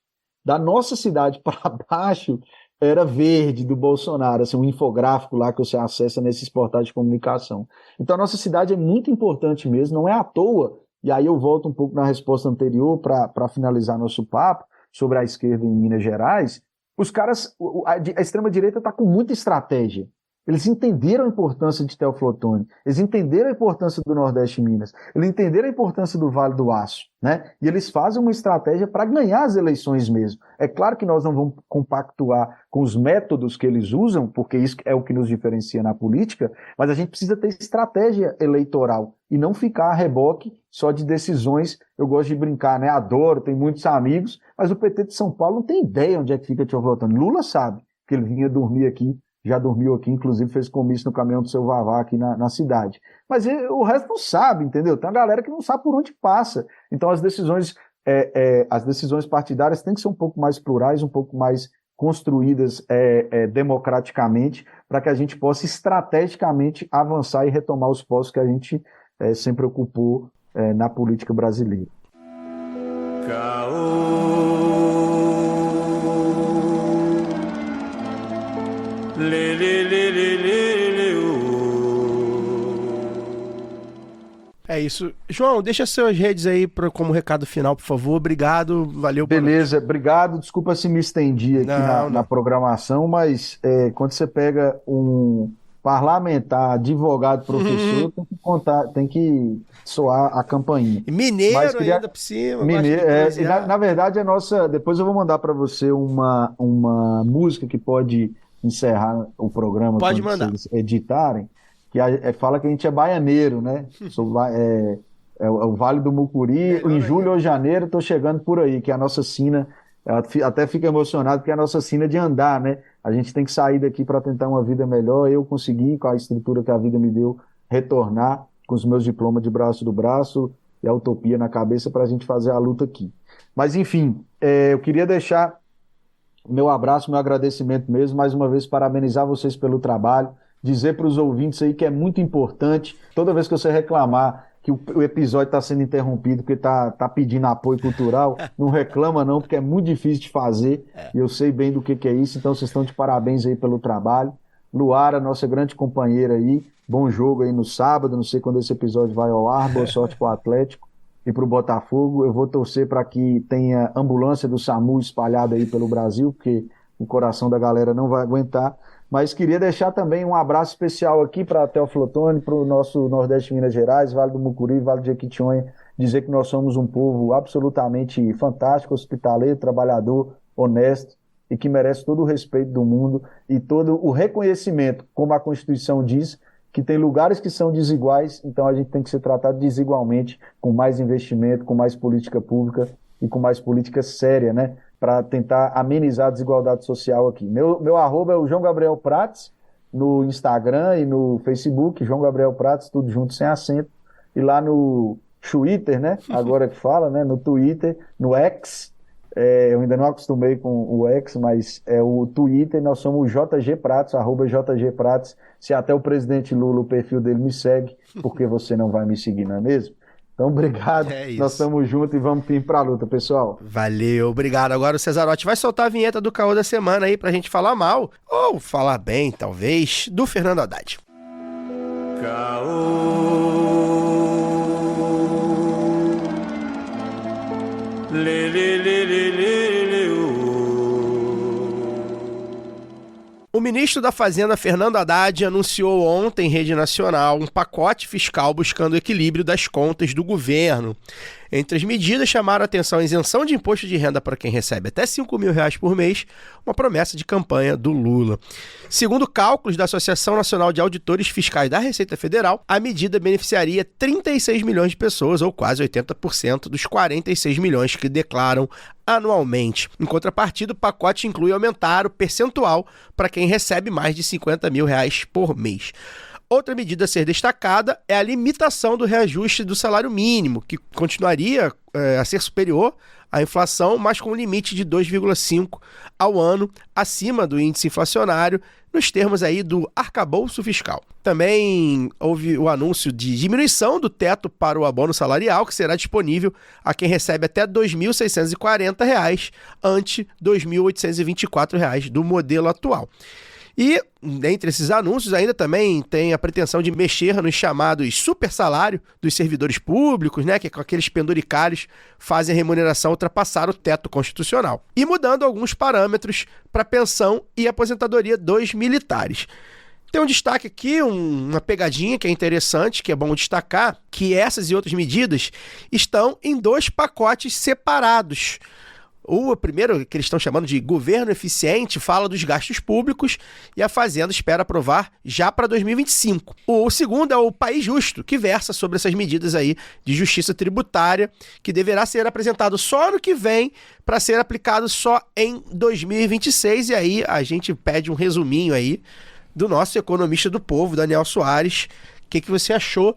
Da nossa cidade para baixo, era verde, do Bolsonaro, assim, um infográfico lá que você acessa nesses portais de comunicação. Então a nossa cidade é muito importante mesmo, não é à toa, e aí eu volto um pouco na resposta anterior para finalizar nosso papo sobre a esquerda em Minas Gerais. Os caras, a extrema-direita está com muita estratégia. Eles entenderam a importância de Teoflotone, eles entenderam a importância do Nordeste e Minas, eles entenderam a importância do Vale do Aço, né? E eles fazem uma estratégia para ganhar as eleições mesmo. É claro que nós não vamos compactuar com os métodos que eles usam, porque isso é o que nos diferencia na política, mas a gente precisa ter estratégia eleitoral e não ficar a reboque só de decisões. Eu gosto de brincar, né? Adoro, tenho muitos amigos, mas o PT de São Paulo não tem ideia onde é que fica Teoflotone. Lula sabe, que ele vinha dormir aqui, já dormiu aqui, inclusive fez comício no caminhão do seu Vavá aqui na cidade. Mas o resto não sabe, entendeu? Tem uma galera que não sabe por onde passa. Então as decisões partidárias têm que ser um pouco mais plurais, um pouco mais construídas democraticamente, para que a gente possa estrategicamente avançar e retomar os postos que a gente sempre ocupou na política brasileira. É isso. João, deixa suas redes aí como recado final, por favor. Obrigado, valeu. Beleza, obrigado. Desculpa se me estendi aqui na programação, mas quando você pega um parlamentar, advogado, professor, tem que soar a campainha. Mineiro ainda por cima. Mineiro, na verdade, depois eu vou mandar para você uma música que pode encerrar o programa. Pode mandar. Vocês editarem, que fala que a gente é baianeiro, né? É o Vale do Mucuri. Em julho ou janeiro, estou chegando por aí, que é a nossa sina. Até fica emocionado, porque é a nossa sina de andar, né? A gente tem que sair daqui para tentar uma vida melhor. Eu consegui, com a estrutura que a vida me deu, retornar com os meus diplomas de braço do braço e a utopia na cabeça para a gente fazer a luta aqui. Mas, enfim, eu queria deixar meu abraço, meu agradecimento mesmo, mais uma vez parabenizar vocês pelo trabalho, dizer para os ouvintes aí que é muito importante, toda vez que você reclamar que o episódio está sendo interrompido porque está pedindo apoio cultural, não reclama não, porque é muito difícil de fazer, e eu sei bem do que é isso, então vocês estão de parabéns aí pelo trabalho. Luara, nossa grande companheira aí, bom jogo aí no sábado, não sei quando esse episódio vai ao ar, boa sorte para o Atlético e para o Botafogo. Eu vou torcer para que tenha ambulância do SAMU espalhada aí pelo Brasil, porque o coração da galera não vai aguentar. Mas queria deixar também um abraço especial aqui para a Teoflotone, para o nosso Nordeste de Minas Gerais, Vale do Mucuri, Vale de Jequitinhonha, dizer que nós somos um povo absolutamente fantástico, hospitaleiro, trabalhador, honesto e que merece todo o respeito do mundo e todo o reconhecimento, como a Constituição diz, que tem lugares que são desiguais, então a gente tem que ser tratado desigualmente, com mais investimento, com mais política pública e com mais política séria, né? Para tentar amenizar a desigualdade social aqui. Meu arroba é o João Gabriel Prates, no Instagram e no Facebook, João Gabriel Prates, tudo junto, sem acento. E lá no Twitter, né? Agora que fala, né? No Twitter, no X, eu ainda não acostumei com o X, mas é o Twitter, nós somos o JG Prates, arroba JG Prates. Se até o presidente Lula, o perfil dele me segue, porque você não vai me seguir, não é mesmo? Então, obrigado, nós estamos juntos e vamos firme pra luta, pessoal. Valeu, obrigado. Agora o Cesarotti vai soltar a vinheta do Caô da Semana aí pra gente falar mal, ou falar bem, talvez, do Fernando Haddad. Caô. Lê, lê, lê, lê, lê, lê, O ministro da Fazenda, Fernando Haddad, anunciou ontem em rede nacional um pacote fiscal buscando o equilíbrio das contas do governo. Entre as medidas chamaram a atenção a isenção de imposto de renda para quem recebe até R$5 mil por mês, uma promessa de campanha do Lula. Segundo cálculos da Associação Nacional de Auditores Fiscais da Receita Federal, a medida beneficiaria 36 milhões de pessoas, ou quase 80% dos 46 milhões que declaram anualmente. Em contrapartida, o pacote inclui aumentar o percentual para quem recebe mais de R$50 mil por mês. Outra medida a ser destacada é a limitação do reajuste do salário mínimo, que continuaria a ser superior à inflação, mas com um limite de 2,5% ao ano, acima do índice inflacionário, nos termos aí do arcabouço fiscal. Também houve o anúncio de diminuição do teto para o abono salarial, que será disponível a quem recebe até R$ 2.640, ante R$ 2.824 do modelo atual. E, dentre esses anúncios, ainda também tem a pretensão de mexer nos chamados super salário dos servidores públicos, né, que com aqueles penduricários fazem a remuneração ultrapassar o teto constitucional. E mudando alguns parâmetros para pensão e aposentadoria dos militares. Tem um destaque aqui, uma pegadinha que é interessante, que é bom destacar, que essas e outras medidas estão em 2 pacotes separados. O primeiro, que eles estão chamando de governo eficiente, fala dos gastos públicos e a Fazenda espera aprovar já para 2025. O segundo é o País Justo, que versa sobre essas medidas aí de justiça tributária, que deverá ser apresentado só ano que vem para ser aplicado só em 2026. E aí a gente pede um resuminho aí do nosso economista do povo, Daniel Soares. O que você achou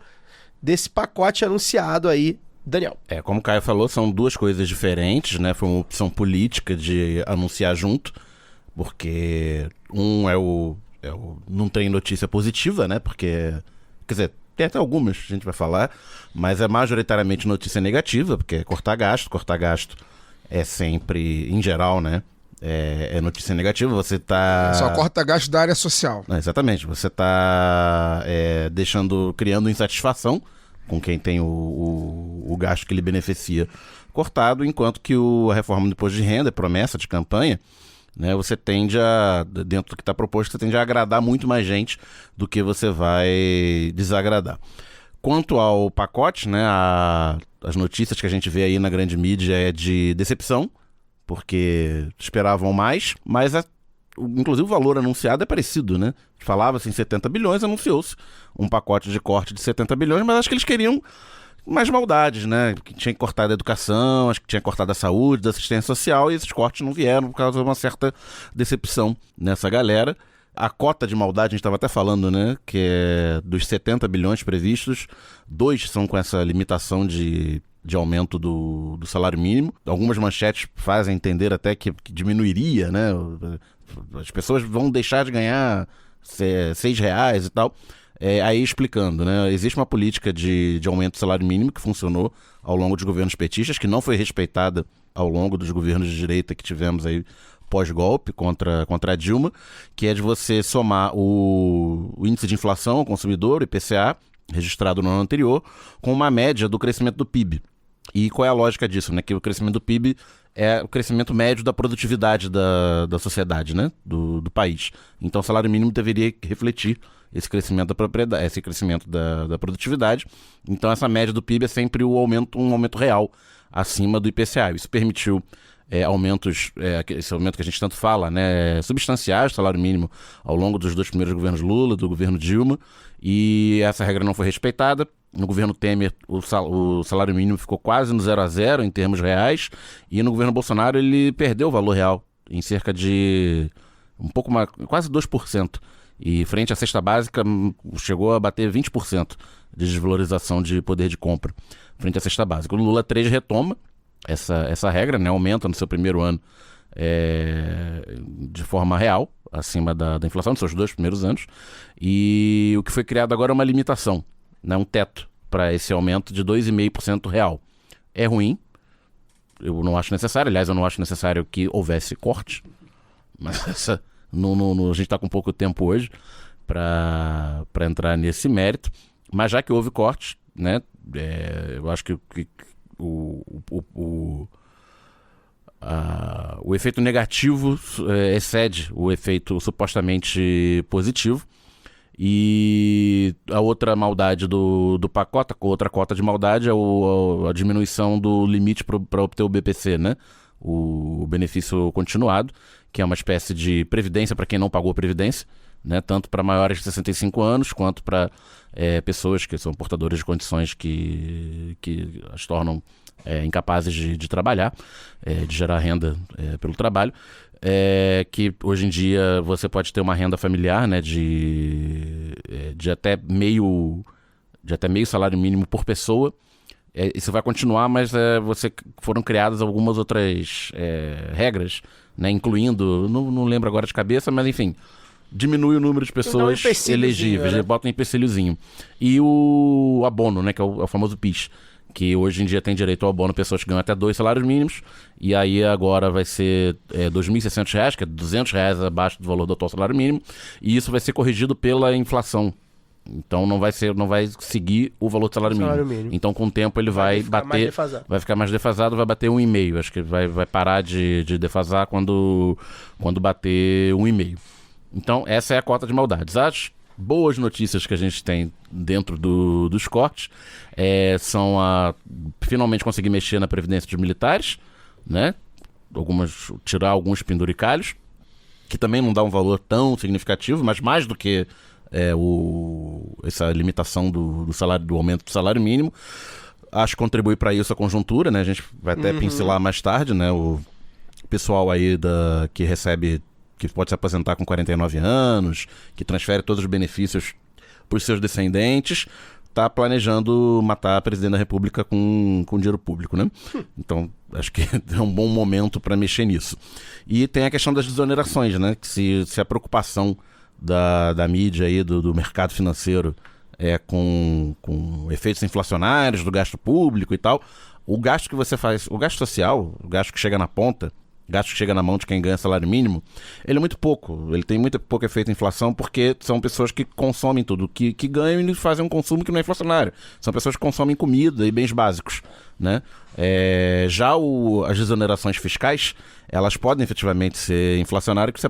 desse pacote anunciado aí, Daniel? Como o Caio falou, são 2 coisas diferentes, né? Foi uma opção política de anunciar junto, porque não tem notícia positiva, né? Porque, quer dizer, tem até algumas, a gente vai falar, mas é majoritariamente notícia negativa, porque é cortar gasto é sempre, em geral, né? É notícia negativa, você tá... Só corta gasto da área social. Exatamente, você tá criando insatisfação com quem tem o gasto que ele beneficia cortado, enquanto que a reforma do imposto de renda, promessa de campanha, né, você tende dentro do que está proposto, você tende a agradar muito mais gente do que você vai desagradar. Quanto ao pacote, né, as notícias que a gente vê aí na grande mídia é de decepção, porque esperavam mais, mas inclusive o valor anunciado é parecido, né? Falava-se em 70 bilhões, anunciou-se um pacote de corte de 70 bilhões, mas acho que eles queriam mais maldades, né? Que tinha que cortar da educação, acho que tinha que cortar da saúde, da assistência social, e esses cortes não vieram por causa de uma certa decepção nessa galera. A cota de maldade, a gente estava até falando, né? Que é dos 70 bilhões previstos, 2 são com essa limitação de aumento do salário mínimo. Algumas manchetes fazem entender até que diminuiria, né? As pessoas vão deixar de ganhar R$6 e tal. Aí explicando, né? Existe uma política de aumento do salário mínimo que funcionou ao longo dos governos petistas, que não foi respeitada ao longo dos governos de direita que tivemos aí pós-golpe contra a Dilma, que é de você somar o índice de inflação ao consumidor, o IPCA, registrado no ano anterior, com uma média do crescimento do PIB. E qual é a lógica disso, né? Que o crescimento do PIB é o crescimento médio da produtividade da sociedade, né? Do país. Então o salário mínimo deveria refletir esse crescimento da propriedade, esse crescimento da produtividade. Então essa média do PIB é sempre um aumento real acima do IPCA. Isso permitiu aumentos, esse aumento que a gente tanto fala, né? Substanciais do salário mínimo ao longo dos 2 primeiros governos Lula, do governo Dilma, e essa regra não foi respeitada. No governo Temer, o salário mínimo ficou quase no 0 a 0 em termos reais, e no governo Bolsonaro ele perdeu o valor real em cerca de quase 2%. E frente à cesta básica chegou a bater 20% de desvalorização de poder de compra frente à cesta básica. O Lula 3 retoma essa regra, né? Aumenta no seu primeiro ano de forma real, acima da inflação, nos seus 2 primeiros anos. E o que foi criado agora é uma limitação, né? Um teto para esse aumento de 2,5% real. É ruim, eu não acho necessário, aliás, eu não acho necessário que houvesse corte, mas a gente está com pouco tempo hoje para entrar nesse mérito, mas já que houve corte, né? Eu acho que o efeito negativo excede o efeito supostamente positivo. E a outra maldade do pacote, a outra cota de maldade é a diminuição do limite para obter o BPC, né? O benefício continuado, que é uma espécie de previdência para quem não pagou previdência, né? Tanto para maiores de 65 anos quanto para pessoas que são portadoras de condições que as tornam incapazes de trabalhar, de gerar renda pelo trabalho. Que hoje em dia você pode ter uma renda familiar, né, de até meio salário mínimo por pessoa. Isso vai continuar, mas foram criadas algumas outras regras, né, incluindo, não lembro agora de cabeça, mas enfim, diminui o número de pessoas elegíveis, né? Bota um empecilhozinho. E o abono, né, que é o famoso PIS, que hoje em dia tem direito ao abono pessoas que ganham até 2 salários mínimos, e aí agora vai ser R$2.600, que é R$200 abaixo do valor do atual salário mínimo, e isso vai ser corrigido pela inflação. Então não vai seguir o valor do salário mínimo. Então com o tempo ele vai ficar mais defasado, vai bater 1,5. Acho que vai parar de defasar quando bater 1,5. Então essa é a cota de maldades. As boas notícias que a gente tem dentro dos cortes são finalmente conseguir mexer na previdência dos militares, né? Tirar alguns penduricalhos, que também não dá um valor tão significativo, mas mais do que essa limitação do aumento do salário mínimo. Acho que contribui para isso a conjuntura, né? A gente vai até pincelar mais tarde, né? O pessoal aí que recebe, que pode se aposentar com 49 anos, que transfere todos os benefícios para os seus descendentes, está planejando matar a presidente da República com dinheiro público, né? Então, acho que é um bom momento para mexer nisso. E tem a questão das desonerações, né? Que se a preocupação da mídia aí, do mercado financeiro com efeitos inflacionários do gasto público e tal, o gasto que você faz, o gasto social, o gasto que chega na ponta, o gasto que chega na mão de quem ganha salário mínimo, ele é muito pouco, ele tem muito pouco efeito inflação, porque são pessoas que consomem tudo, que ganham e fazem um consumo que não é inflacionário, são pessoas que consomem comida e bens básicos, né? Já as desonerações fiscais, elas podem efetivamente ser inflacionárias, que você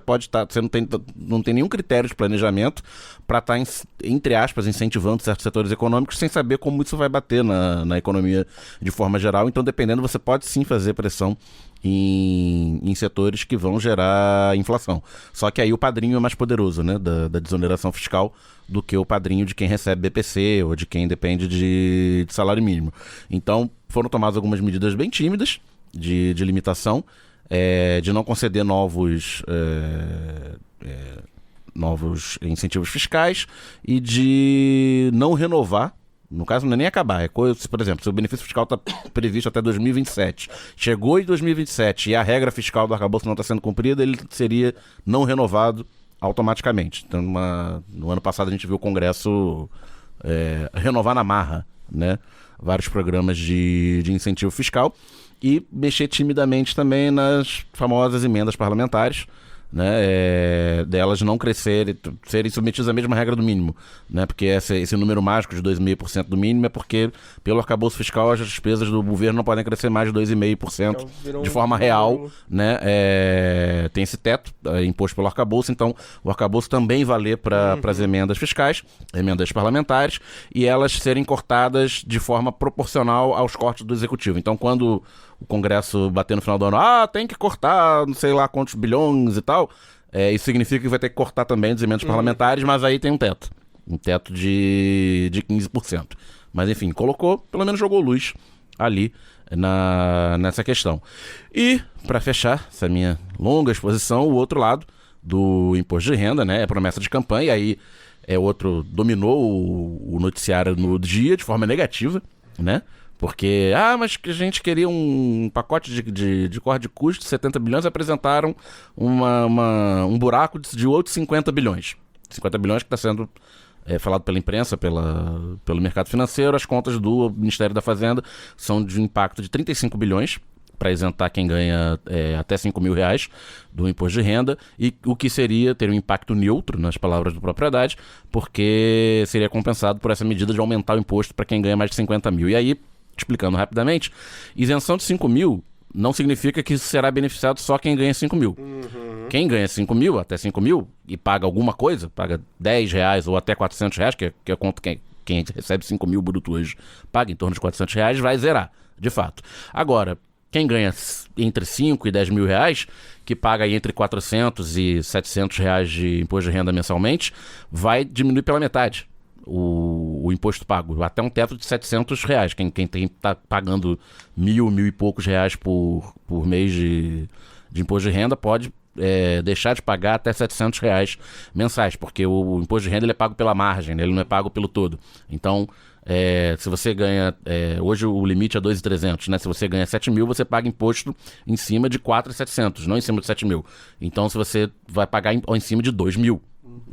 não tem nenhum critério de planejamento para estar, entre aspas, incentivando certos setores econômicos sem saber como isso vai bater na economia de forma geral. Então, dependendo, você pode sim fazer pressão em setores que vão gerar inflação. Só que aí o padrinho é mais poderoso, né, da desoneração fiscal do que o padrinho de quem recebe BPC ou de quem depende de salário mínimo. Então, foram tomadas algumas medidas bem tímidas de limitação, de não conceder novos incentivos fiscais e de não renovar. No caso, não é nem acabar. Por exemplo, se o benefício fiscal está previsto até 2027, chegou em 2027 e a regra fiscal do arcabouço não está sendo cumprida, ele seria não renovado automaticamente. Então, no ano passado a gente viu o Congresso renovar na marra, né, vários programas de incentivo fiscal e mexer timidamente também nas famosas emendas parlamentares, né, delas não crescerem, serem submetidas à mesma regra do mínimo, né, porque esse número mágico de 2,5% do mínimo é porque, pelo arcabouço fiscal, as despesas do governo não podem crescer mais de 2,5% de forma real, né, tem esse teto imposto pelo arcabouço, então o arcabouço também valer para as emendas fiscais, emendas parlamentares, e elas serem cortadas de forma proporcional aos cortes do executivo. Então, quando o Congresso bater no final do ano, tem que cortar não sei lá quantos bilhões e tal, isso significa que vai ter que cortar também dos emendas parlamentares, mas aí tem um teto de 15%. Mas enfim, pelo menos jogou luz ali nessa questão. E, para fechar essa minha longa exposição, o outro lado do imposto de renda, né, é promessa de campanha, e aí dominou o noticiário no dia de forma negativa, né? Porque, mas que a gente queria um pacote de corte de custo de 70 bilhões, apresentaram um buraco de outros 50 bilhões. 50 bilhões que está sendo falado pela imprensa, pelo mercado financeiro. As contas do Ministério da Fazenda são de um impacto de 35 bilhões para isentar quem ganha até 5 mil reais do imposto de renda, e o que seria ter um impacto neutro, nas palavras do propriedade, porque seria compensado por essa medida de aumentar o imposto para quem ganha mais de 50 mil. E aí, explicando rapidamente, isenção de 5 mil não significa que será beneficiado só quem ganha 5 mil. Quem ganha 5 mil, até 5 mil, e paga alguma coisa, paga 10 reais ou até 400 reais, que é quanto quem recebe 5 mil bruto hoje paga em torno de 400 reais, vai zerar, de fato. Agora, quem ganha entre 5 e 10 mil reais, que paga aí entre 400 e 700 reais de imposto de renda mensalmente, vai diminuir pela metade o imposto pago, até um teto de 700 reais. Quem está pagando mil e poucos reais por mês de imposto de renda pode deixar de pagar até 700 reais mensais, porque o imposto de renda ele é pago pela margem, né? Ele não é pago pelo todo. Então, se você ganha, hoje o limite é 2.300, né? Se você ganha 7 mil, você paga imposto em cima de 4.700, não em cima de 7 mil. Então, se você vai pagar em cima de 2 mil.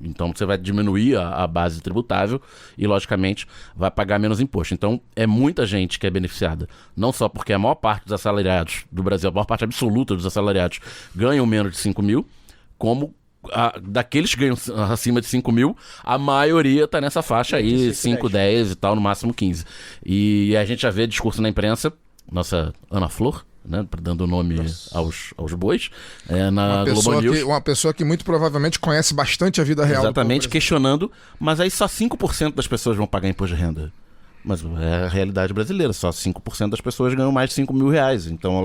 Então você vai diminuir a base tributável e, logicamente, vai pagar menos imposto. Então é muita gente que é beneficiada. Não só porque a maior parte dos assalariados do Brasil, a maior parte absoluta dos assalariados, ganham menos de 5 mil, como daqueles que ganham acima de 5 mil, a maioria está nessa faixa aí, 5, 10 e tal, no máximo 15. E a gente já vê discurso na imprensa, nossa Ana Flor, né, dando nome aos bois, na Globo News. Uma pessoa que muito provavelmente conhece bastante a vida real. Exatamente, questionando, mas aí só 5% das pessoas vão pagar imposto de renda. Mas é a realidade brasileira, só 5% das pessoas ganham mais de R$5.000, então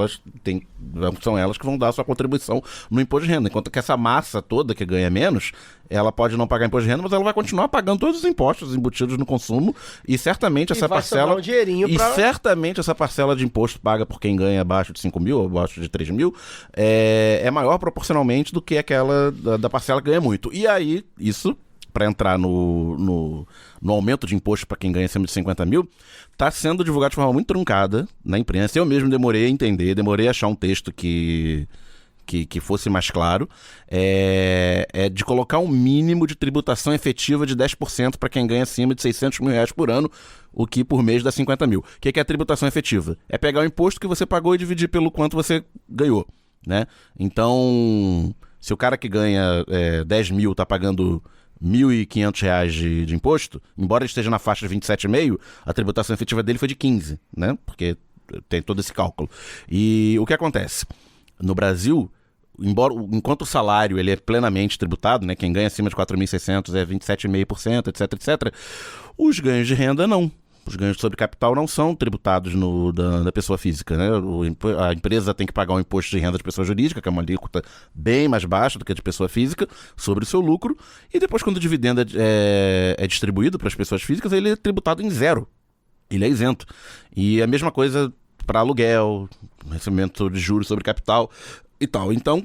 são elas que vão dar a sua contribuição no imposto de renda, enquanto que essa massa toda que ganha menos, ela pode não pagar imposto de renda, mas ela vai continuar pagando todos os impostos embutidos no consumo, e certamente essa parcela certamente essa parcela de imposto paga por quem ganha abaixo de 5 mil ou abaixo de 3 mil é maior proporcionalmente do que aquela da parcela que ganha muito. E aí, isso, para entrar no aumento de imposto para quem ganha acima de 50 mil, está sendo divulgado de forma muito truncada na imprensa. Eu mesmo demorei a entender, demorei a achar um texto que fosse mais claro, de colocar um mínimo de tributação efetiva de 10% para quem ganha acima de R$600 mil por ano, o que por mês dá 50 mil. O que é a tributação efetiva? É pegar o imposto que você pagou e dividir pelo quanto você ganhou, né? Então, se o cara que ganha 10 mil está pagando R$1.500 de imposto, embora ele esteja na faixa de 27,5, a tributação efetiva dele foi de 15, né? Porque tem todo esse cálculo. E o que acontece? No Brasil, enquanto o salário ele é plenamente tributado, né? Quem ganha acima de 4.600 é 27,5%, etc, etc. Os ganhos de renda não. Os ganhos sobre capital não são tributados da pessoa física, né? A empresa tem que pagar um imposto de renda de pessoa jurídica, que é uma alíquota bem mais baixa do que a de pessoa física, sobre o seu lucro, e depois, quando o dividendo é distribuído para as pessoas físicas, ele é tributado em zero. Ele é isento. E a mesma coisa para aluguel, recebimento de juros sobre capital e tal. Então,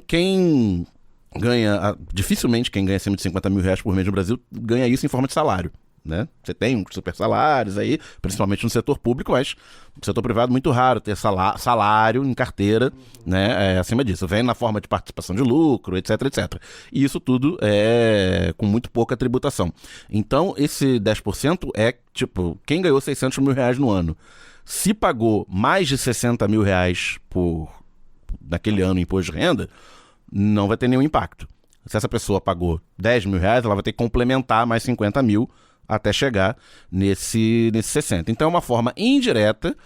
dificilmente quem ganha acima de R$50 mil por mês no Brasil ganha isso em forma de salário, né? Você tem uns super salários aí, principalmente no setor público, mas no setor privado muito raro ter salário em carteira, né? Acima disso, vem na forma de participação de lucro, etc, etc. E isso tudo é com muito pouca tributação. Então, esse 10% é tipo, quem ganhou R$600 mil no ano, se pagou mais de R$60 mil naquele ano em imposto de renda, não vai ter nenhum impacto. Se essa pessoa pagou R$10 mil, ela vai ter que complementar mais 50 mil até chegar nesse 60. Então é uma forma indireta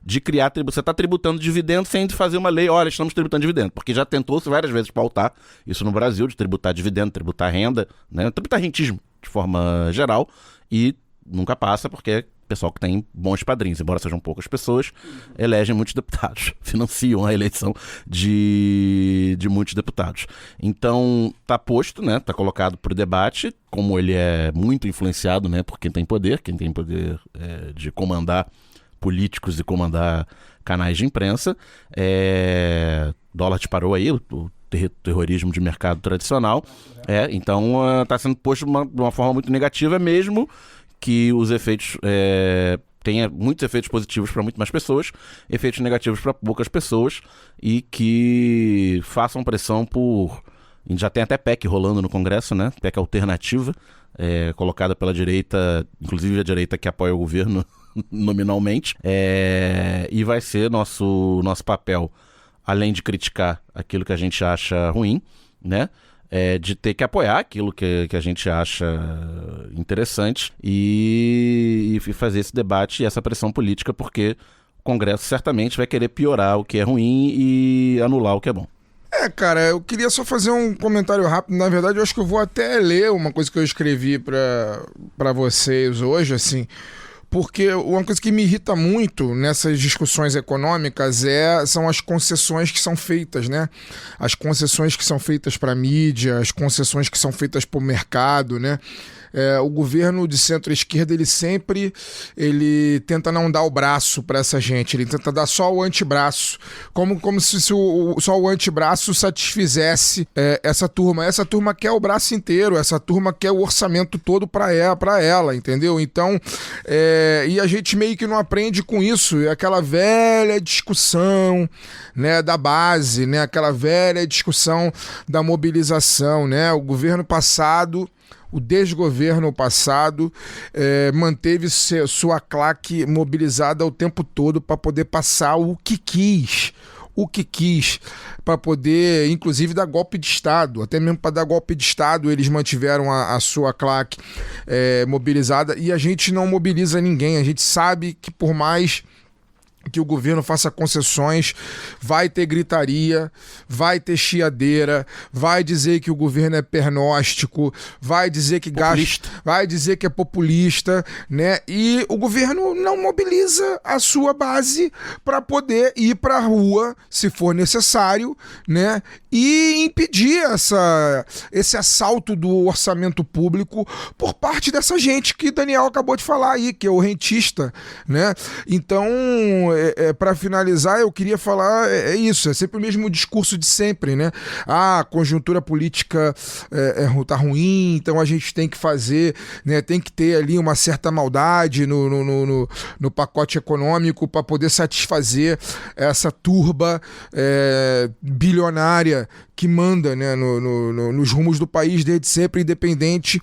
de criar tributo. Você está tributando dividendo sem fazer uma lei, olha, estamos tributando dividendo, porque já tentou-se várias vezes pautar isso no Brasil, de tributar dividendo, tributar renda, né? Tributar rentismo de forma geral, e nunca passa porque o pessoal que tem bons padrinhos, embora sejam poucas pessoas, elegem muitos deputados, financiam a eleição de muitos deputados. Então, está posto, né? Está colocado para o debate, como ele é muito influenciado, né, por quem tem poder de comandar políticos e comandar canais de imprensa. Dólar disparou aí, o terrorismo de mercado tradicional. Então, está sendo posto de uma forma muito negativa, mesmo que os efeitos tenha muitos efeitos positivos para muito mais pessoas, efeitos negativos para poucas pessoas, e que façam pressão por... Já tem até PEC rolando no Congresso, né? PEC alternativa, colocada pela direita, inclusive a direita que apoia o governo nominalmente, e vai ser nosso papel, além de criticar aquilo que a gente acha ruim, né? De ter que apoiar aquilo que a gente acha interessante e fazer esse debate e essa pressão política, porque o Congresso certamente vai querer piorar o que é ruim e anular o que é bom. Cara, eu queria só fazer um comentário rápido. Na verdade, eu acho que eu vou até ler uma coisa que eu escrevi para vocês hoje, assim, porque uma coisa que me irrita muito nessas discussões econômicas são as concessões que são feitas, né? As concessões que são feitas para a mídia, as concessões que são feitas para o mercado, né? O governo de centro-esquerda, ele tenta não dar o braço para essa gente, ele tenta dar só o antebraço, como se só o antebraço satisfizesse essa turma. Essa turma quer o braço inteiro, essa turma quer o orçamento todo para ela, entendeu? Então, e a gente meio que não aprende com isso, aquela velha discussão, né, da base, né, aquela velha discussão da mobilização, né? O governo passado, o desgoverno passado, manteve sua claque mobilizada o tempo todo para poder passar o que quis, para poder, inclusive, dar golpe de Estado. Até mesmo para dar golpe de Estado, eles mantiveram a sua claque mobilizada, e a gente não mobiliza ninguém. A gente sabe que, por mais que o governo faça concessões, vai ter gritaria, vai ter chiadeira, vai dizer que o governo é pernóstico, vai dizer que gasta, vai dizer que é populista, né? E o governo não mobiliza a sua base para poder ir para a rua, se for necessário, né? E impedir esse assalto do orçamento público por parte dessa gente que Daniel acabou de falar aí, que é o rentista, né? Então, para finalizar, eu queria falar isso, é sempre o mesmo discurso de sempre, né? A conjuntura política tá ruim, então a gente tem que fazer, né? Tem que ter ali uma certa maldade no pacote econômico para poder satisfazer essa turba bilionária que manda, né, nos rumos do país desde sempre, independente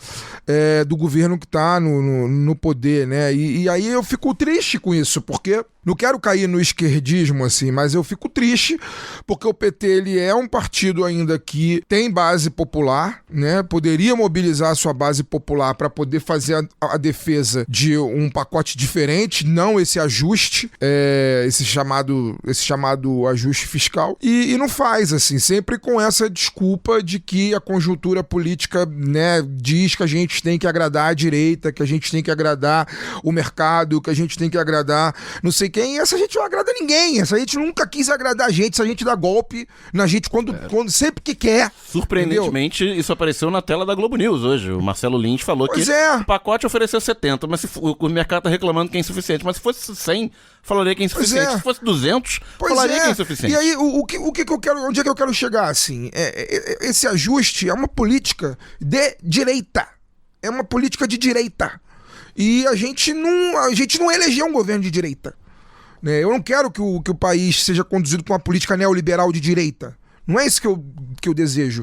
do governo que está no poder, né? E aí eu fico triste com isso, porque não quero cair no esquerdismo, assim, mas eu fico triste porque o PT ele é um partido ainda que tem base popular, né? Poderia mobilizar a sua base popular para poder fazer a defesa de um pacote diferente, não esse ajuste, esse chamado ajuste fiscal, e não faz, assim, sempre com essa desculpa de que a conjuntura política, né, diz que a gente tem que agradar a direita, que a gente tem que agradar o mercado, que a gente tem que agradar não sei quem. Essa gente não agrada ninguém, essa gente nunca quis agradar a gente, essa gente dá golpe na gente quando sempre que quer. Surpreendentemente, entendeu? Isso apareceu na tela da Globo News hoje. O Marcelo Lins falou que o pacote ofereceu 70, mas o mercado tá reclamando que é insuficiente. Mas se fosse 100, falaria que é insuficiente. Se fosse 200, falaria que é insuficiente. E aí, o que eu quero, onde é que eu quero chegar, assim? Esse ajuste é uma política de direita. É uma política de direita. E a gente não elegeu um governo de direita. Né? Eu não quero que o país seja conduzido por uma política neoliberal de direita. Não é isso que eu desejo.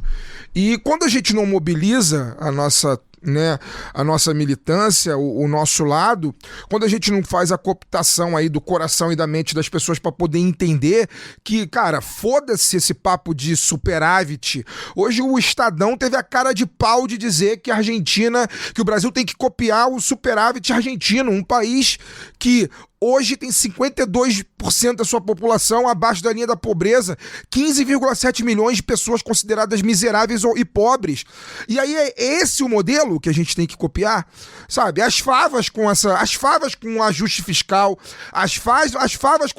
E quando a gente não mobiliza a nossa militância, o nosso lado, quando a gente não faz a cooptação aí do coração e da mente das pessoas para poder entender que, cara, foda-se esse papo de superávit. Hoje o Estadão teve a cara de pau de dizer que que o Brasil tem que copiar o superávit argentino, um país que hoje tem 52% da sua população abaixo da linha da pobreza, 15,7 milhões de pessoas consideradas miseráveis e pobres. E aí é esse o modelo que a gente tem que copiar, sabe? As favas com o ajuste fiscal, as favas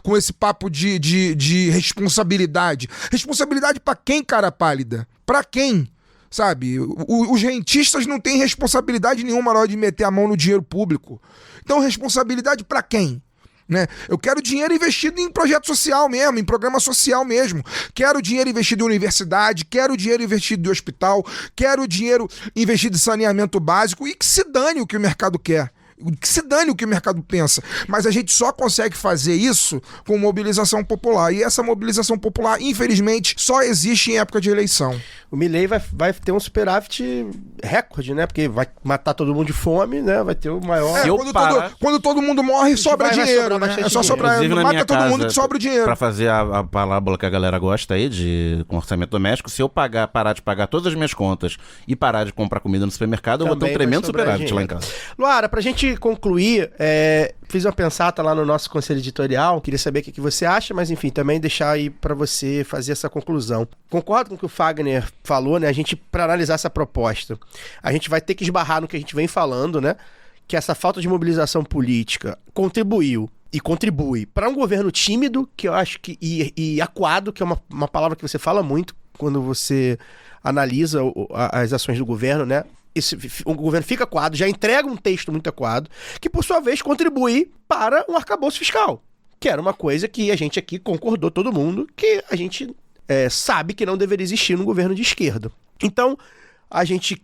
com esse papo de responsabilidade. Responsabilidade pra quem, cara pálida? Pra quem? Sabe? Os rentistas não têm responsabilidade nenhuma na hora de meter a mão no dinheiro público. Então, responsabilidade pra quem? Né? Eu quero dinheiro investido em projeto social mesmo, em programa social mesmo. Quero dinheiro investido em universidade, quero dinheiro investido em hospital, quero dinheiro investido em saneamento básico, e que se dane o que o mercado quer. Que se dane o que o mercado pensa. Mas a gente só consegue fazer isso com mobilização popular. E essa mobilização popular, infelizmente, só existe em época de eleição. O Milei vai ter um superávit recorde, né? Porque vai matar todo mundo de fome, né? Vai ter o maior... Quando todo mundo morre, sobra dinheiro, né? É só sobrar. Mata todo mundo que sobra o dinheiro. Pra fazer a parábola que a galera gosta aí, com orçamento doméstico, se eu parar de pagar todas as minhas contas e parar de comprar comida no supermercado, eu vou ter um tremendo superávit lá em casa. Luara, pra gente concluir, fiz uma pensata lá no nosso conselho editorial, queria saber o que você acha, mas enfim, também deixar aí pra você fazer essa conclusão. Concordo com o que o Fagner falou, né? A gente, pra analisar essa proposta, a gente vai ter que esbarrar no que a gente vem falando, né? Que essa falta de mobilização política contribuiu e contribui para um governo tímido, que eu acho que, e acuado, que é uma palavra que você fala muito quando você analisa as ações do governo, né? O governo fica acuado, já entrega um texto muito acuado, que por sua vez contribui para um arcabouço fiscal, que era uma coisa que a gente aqui concordou, todo mundo, que a gente sabe que não deveria existir no governo de esquerda. Então, a gente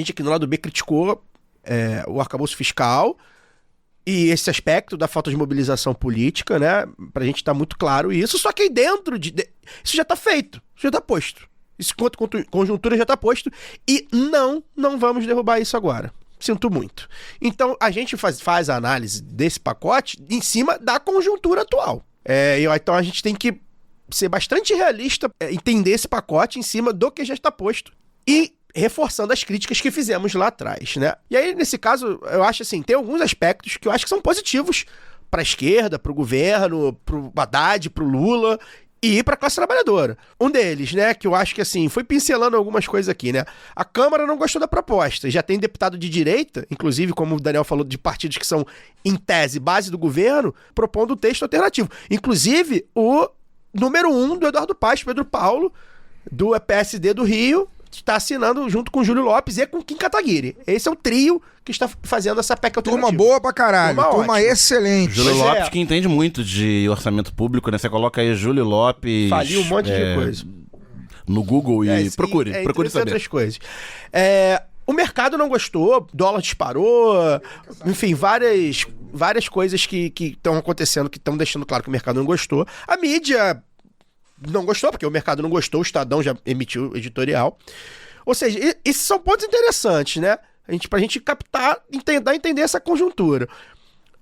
aqui no lado B criticou o arcabouço fiscal e esse aspecto da falta de mobilização política, né? Pra gente tá muito claro isso, só que aí dentro isso já tá feito, já tá posto. Isso quanto conjuntura já está posto e não vamos derrubar isso agora. Sinto muito. Então, a gente faz a análise desse pacote em cima da conjuntura atual. Então, a gente tem que ser bastante realista, entender esse pacote em cima do que já está posto e reforçando as críticas que fizemos lá atrás, né? E aí, nesse caso, eu acho assim, tem alguns aspectos que eu acho que são positivos para a esquerda, para o governo, para o Haddad, para o Lula e para a classe trabalhadora. Um deles, né, que eu acho que assim, foi pincelando algumas coisas aqui, né? A Câmara não gostou da proposta. Já tem deputado de direita, inclusive, como o Daniel falou, de partidos que são, em tese, base do governo, propondo um texto alternativo. Inclusive, o número 1 do Eduardo Paes, Pedro Paulo, do PSD do Rio, está assinando junto com o Júlio Lopes e com o Kim Kataguiri. Esse é o trio que está fazendo essa PEC alternativa. Turma boa pra caralho, turma ótima. excelente. Júlio Pois Lopes é. que entende muito de orçamento público, né? Você coloca aí Júlio Lopes... Faliu um monte de coisa. No Google e procure entre saber. outras coisas. O mercado não gostou, dólar disparou, enfim, várias coisas que estão acontecendo, que estão deixando claro que o mercado não gostou. A mídia não gostou, porque o mercado não gostou, o Estadão já emitiu editorial. Ou seja, esses são pontos interessantes, né? Pra gente captar, entender essa conjuntura.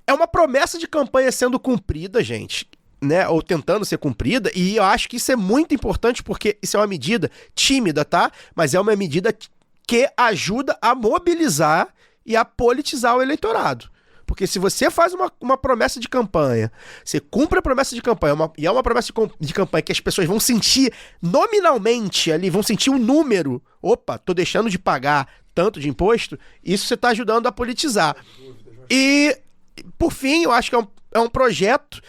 É uma promessa de campanha sendo cumprida, gente, né? Ou tentando ser cumprida, e eu acho que isso é muito importante, porque isso é uma medida tímida, tá? Mas é uma medida que ajuda a mobilizar e a politizar o eleitorado. Porque se você faz uma promessa de campanha, você cumpre a promessa de campanha, e é uma promessa de campanha que as pessoas vão sentir nominalmente ali, vão sentir um número, opa, tô deixando de pagar tanto de imposto, isso você tá ajudando a politizar. E, por fim, eu acho que é um projeto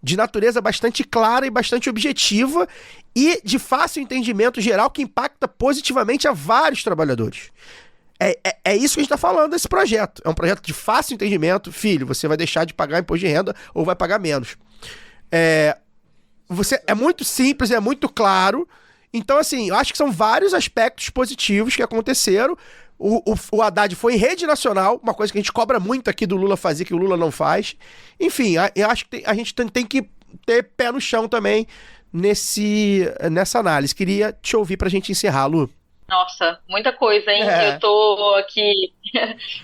de natureza bastante clara e bastante objetiva e de fácil entendimento geral que impacta positivamente a vários trabalhadores. É isso que a gente está falando desse projeto. É um projeto de fácil entendimento. Filho, você vai deixar de pagar imposto de renda ou vai pagar menos. É muito simples, é muito claro. Então, assim, eu acho que são vários aspectos positivos que aconteceram. O Haddad foi em rede nacional, uma coisa que a gente cobra muito aqui do Lula fazer, que o Lula não faz. Enfim, eu acho que a gente tem que ter pé no chão também nessa análise. Queria te ouvir pra gente encerrar, Lu. Nossa, muita coisa, hein?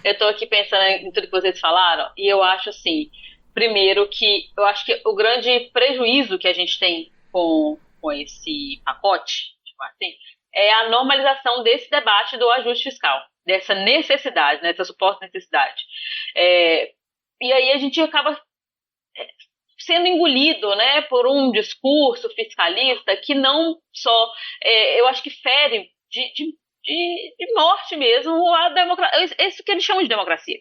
Eu tô aqui pensando em tudo que vocês falaram, e eu acho assim, primeiro que eu acho que o grande prejuízo que a gente tem com esse pacote, tipo assim, é a normalização desse debate do ajuste fiscal, dessa necessidade, né, dessa suposta necessidade. E aí a gente acaba sendo engolido, né, por um discurso fiscalista que não só, eu acho que fere de morte mesmo a democracia, isso que eles chamam de democracia.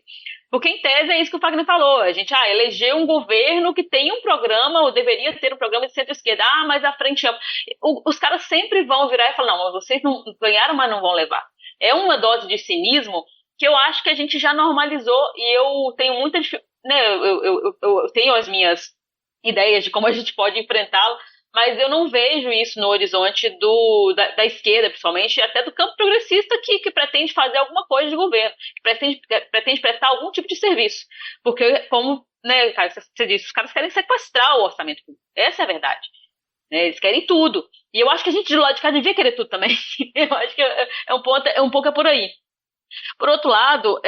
Porque, em tese, é isso que o Fagner falou. A gente elegeu um governo que tem um programa, ou deveria ter um programa de centro-esquerda. Mas a frente ampla. Os caras sempre vão virar e falar, não, vocês não ganharam, mas não vão levar. É uma dose de cinismo que eu acho que a gente já normalizou, e eu tenho muita dificuldade, né, eu tenho as minhas ideias de como a gente pode enfrentá-lo, mas eu não vejo isso no horizonte da esquerda, principalmente, e até do campo progressista que pretende fazer alguma coisa de governo, que pretende prestar algum tipo de serviço. Porque, como, né, cara, você disse, os caras querem sequestrar o orçamento público. Essa é a verdade. Né, eles querem tudo. E eu acho que a gente de lado de cá devia querer tudo também. Eu acho que é um pouco por aí. Por outro lado,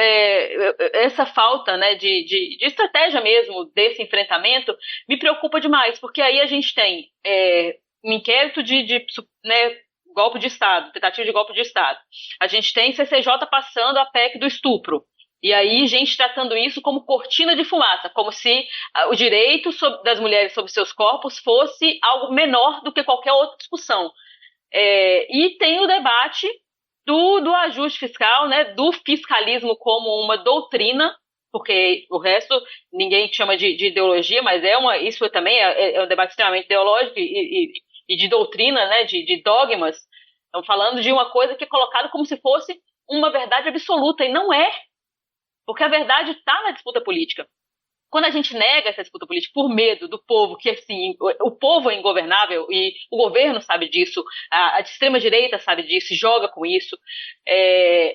essa falta, né, de estratégia mesmo desse enfrentamento me preocupa demais, porque aí a gente tem um inquérito né, golpe de Estado, tentativa de golpe de Estado. A gente tem CCJ passando a PEC do estupro. E aí gente tratando isso como cortina de fumaça, como se o direito das mulheres sobre seus corpos fosse algo menor do que qualquer outra discussão. E tem o debate do ajuste fiscal, né, do fiscalismo como uma doutrina, porque o resto ninguém chama de ideologia, mas isso também é um debate extremamente ideológico e de doutrina, né, de dogmas. Estamos falando de uma coisa que é colocada como se fosse uma verdade absoluta, e não é, porque a verdade está na disputa política. Quando a gente nega essa disputa política por medo do povo, que assim, o povo é ingovernável e o governo sabe disso, a extrema-direita sabe disso, joga com isso,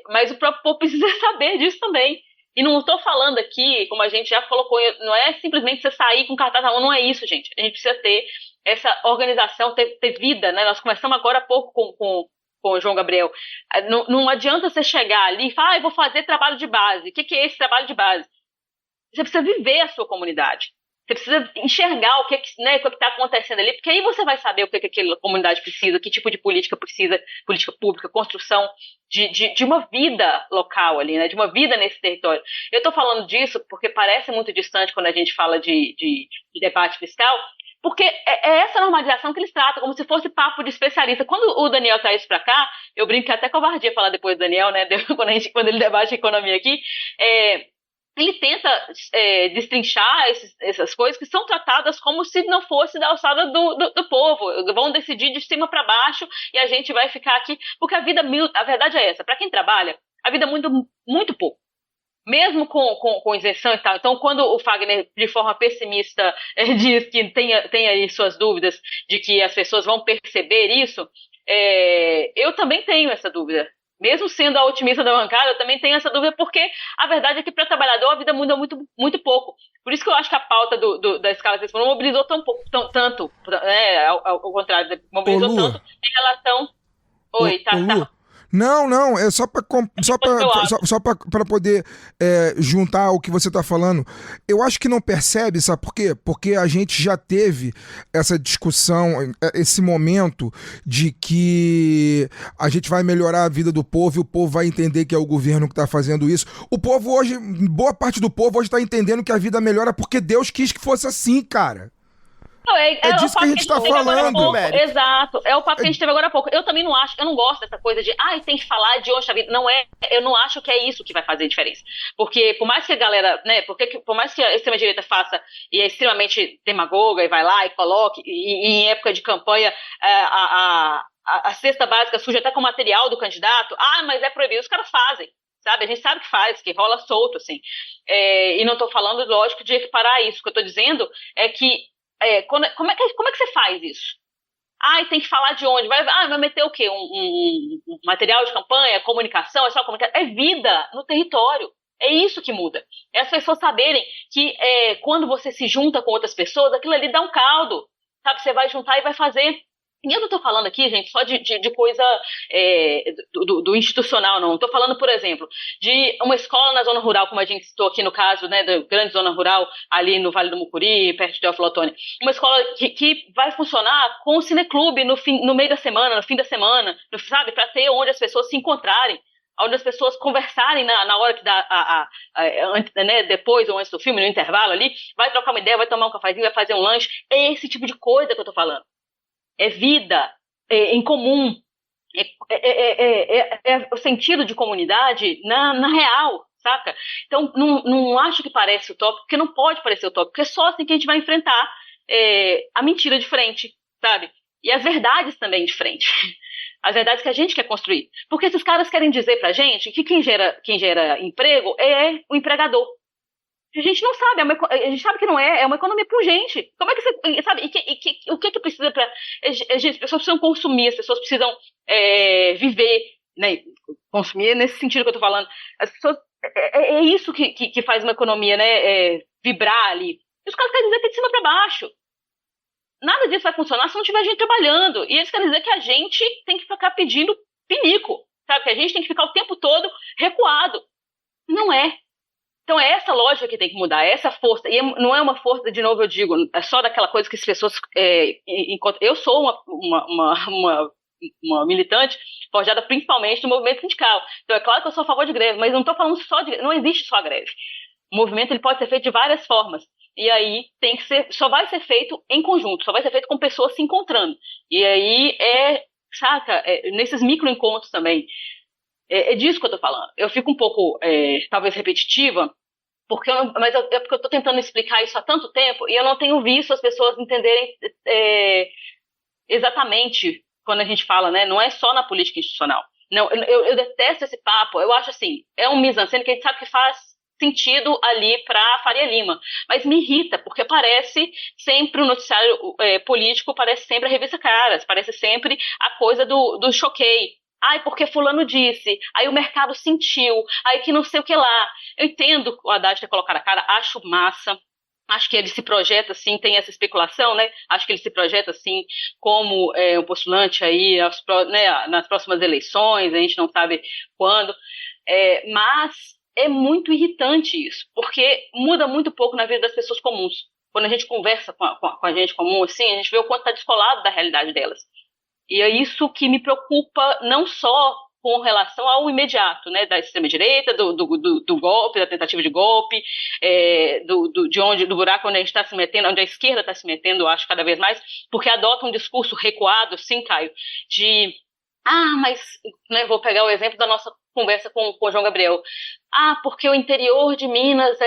mas o próprio povo precisa saber disso também. E não estou falando aqui, como a gente já colocou, não é simplesmente você sair com cartaz na mão, não é isso, gente. A gente precisa ter essa organização, ter vida, né? Nós começamos agora há pouco com o João Gabriel. Não adianta você chegar ali e falar, eu vou fazer trabalho de base. O que é esse trabalho de base? Você precisa viver a sua comunidade. Você precisa enxergar o que está acontecendo ali, porque aí você vai saber o que aquela comunidade precisa, que tipo de política precisa, política pública, construção de uma vida local ali, né? De uma vida nesse território. Eu estou falando disso porque parece muito distante quando a gente fala de debate fiscal, porque é essa normalização que eles tratam, como se fosse papo de especialista. Quando o Daniel traz isso para cá, eu brinco que é até covardia falar depois do Daniel, né? Quando ele debate economia aqui, ele tenta destrinchar essas coisas que são tratadas como se não fosse da alçada do povo. Vão decidir de cima para baixo e a gente vai ficar aqui. Porque a verdade é essa. Para quem trabalha, a vida muda muito pouco. Mesmo com isenção e tal. Então, quando o Fagner, de forma pessimista, diz que tem aí suas dúvidas de que as pessoas vão perceber isso, eu também tenho essa dúvida. Mesmo sendo a otimista da bancada, eu também tenho essa dúvida, porque a verdade é que para o trabalhador a vida muda muito, muito pouco. Por isso que eu acho que a pauta da escala de não mobilizou tanto, ao contrário, mobilizou tanto em relação... Oi, tá. Não, é só para poder juntar o que você está falando. Eu acho que não percebe, sabe por quê? Porque a gente já teve essa discussão, esse momento de que a gente vai melhorar a vida do povo e o povo vai entender que é o governo que está fazendo isso. O povo hoje, boa parte do povo hoje está entendendo que a vida melhora porque Deus quis que fosse assim, cara. Não, é disso que a gente está falando, velho. Exato, é o papo que a gente teve agora há pouco. Eu também não acho, eu não gosto dessa coisa de, tem que falar de onde está vindo. Não é, eu não acho que é isso que vai fazer diferença. Porque por mais que a galera, né, por mais que a extrema-direita faça e é extremamente demagoga e vai lá e coloque, e em época de campanha a cesta básica suja até com o material do candidato, mas é proibido, os caras fazem. Sabe? A gente sabe que faz, que rola solto, assim. E não estou falando, lógico, de equiparar isso. O que eu estou dizendo é que como é que você faz isso? Tem que falar de onde? Vai meter o quê? Um material de campanha, comunicação, é só comunicação? É vida no território. É isso que muda. É as pessoas saberem que quando você se junta com outras pessoas, aquilo ali dá um caldo. Sabe? Você vai juntar e vai fazer. E eu não estou falando aqui, gente, só de coisa do institucional, não. Estou falando, por exemplo, de uma escola na zona rural, como a gente citou aqui no caso, né, da grande zona rural, ali no Vale do Mucuri, perto de Teófilo Otoni. Uma escola que vai funcionar com o cineclube no meio da semana, no fim da semana, sabe? Para ter onde as pessoas se encontrarem, onde as pessoas conversarem na hora que dá, né, depois ou antes do filme, no intervalo ali, vai trocar uma ideia, vai tomar um cafezinho, vai fazer um lanche. É esse tipo de coisa que eu estou falando. É vida, em comum, é o sentido de comunidade na real, saca? Então, não acho que parece utópico, porque não pode parecer utópico, porque é só assim que a gente vai enfrentar a mentira de frente, sabe? E as verdades também de frente. As verdades que a gente quer construir. Porque esses caras querem dizer pra gente que quem gera emprego é o empregador. A gente não sabe, a gente sabe que não é uma economia pungente. Como é que você, sabe, o que precisa para... As pessoas precisam consumir, as pessoas precisam viver, né, consumir nesse sentido que eu tô falando. As pessoas, é isso que faz uma economia, né, vibrar ali. E os caras querem dizer que é de cima para baixo. Nada disso vai funcionar se não tiver gente trabalhando. E eles querem dizer que a gente tem que ficar pedindo pinico, sabe, que a gente tem que ficar o tempo todo recuado. Não é. Então é essa lógica que tem que mudar, é essa força. E não é uma força, de novo eu digo, é só daquela coisa que as pessoas encontram. Eu sou uma militante forjada principalmente do movimento sindical. Então é claro que eu sou a favor de greve, mas não estou falando só de greve, não existe só a greve. O movimento ele pode ser feito de várias formas. E aí só vai ser feito em conjunto, só vai ser feito com pessoas se encontrando. E aí saca, nesses microencontros também. É disso que eu tô falando. Eu fico um pouco, talvez, repetitiva, porque eu tô tentando explicar isso há tanto tempo e eu não tenho visto as pessoas entenderem exatamente quando a gente fala, né? Não é só na política institucional. Não, eu detesto esse papo. Eu acho assim, é um mise-en-scène que a gente sabe que faz sentido ali para Faria Lima, mas me irrita, porque parece sempre o noticiário político, parece sempre a revista Caras, parece sempre a coisa do choquei. Porque fulano disse, aí o mercado sentiu, aí que não sei o que lá. Eu entendo o Haddad ter colocado a cara, acho massa, acho que ele se projeta assim, tem essa especulação, né? Acho que ele se projeta assim como um postulante aí nas próximas eleições, a gente não sabe quando, mas é muito irritante isso, porque muda muito pouco na vida das pessoas comuns. quando a gente conversa com a gente comum, assim, a gente vê o quanto está descolado da realidade delas. E é isso que me preocupa, não só com relação ao imediato, né, da extrema-direita, do golpe, da tentativa de golpe, do buraco onde a gente está se metendo, onde a esquerda está se metendo, eu acho, cada vez mais, porque adota um discurso recuado, sim, Caio, mas, né, vou pegar o exemplo da nossa conversa com o João Gabriel. Porque o interior de Minas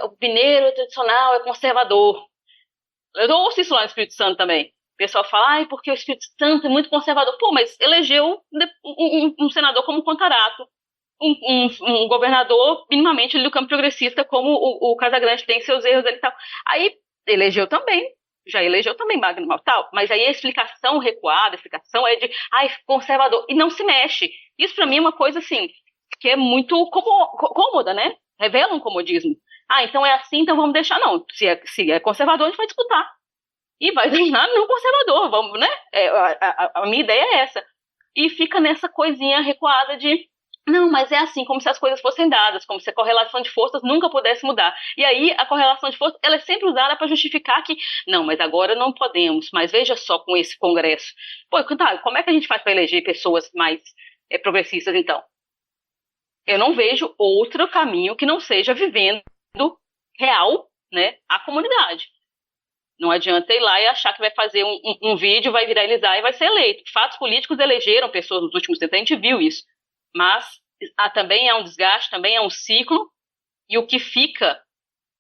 o mineiro tradicional é conservador. Eu ouço isso lá no Espírito Santo também. O pessoal fala, porque o Espírito Santo é muito conservador. Pô, mas elegeu um senador como Contarato, um governador minimamente do campo progressista, como o Casagrande tem seus erros ali e tal. Aí já elegeu também Magno Malta, mas aí a explicação recuada, a explicação é de, conservador, e não se mexe. Isso pra mim é uma coisa, assim, que é muito cômoda, né? Revela um comodismo. Então é assim, então vamos deixar, não. Se é conservador, a gente vai disputar. E vai ganhar no conservador, vamos, né? A minha ideia é essa. E fica nessa coisinha recuada de, não, mas é assim, como se as coisas fossem dadas, como se a correlação de forças nunca pudesse mudar. E aí, a correlação de forças, ela é sempre usada para justificar que, não, mas agora não podemos, mas veja só com esse Congresso. Pô, como é que a gente faz para eleger pessoas mais progressistas, então? Eu não vejo outro caminho que não seja vivendo real, né, a comunidade. Não adianta ir lá e achar que vai fazer um vídeo, vai viralizar e vai ser eleito. Fatos políticos elegeram pessoas nos últimos tempos, a gente viu isso. Mas também é um desgaste, também é um ciclo, e o que fica,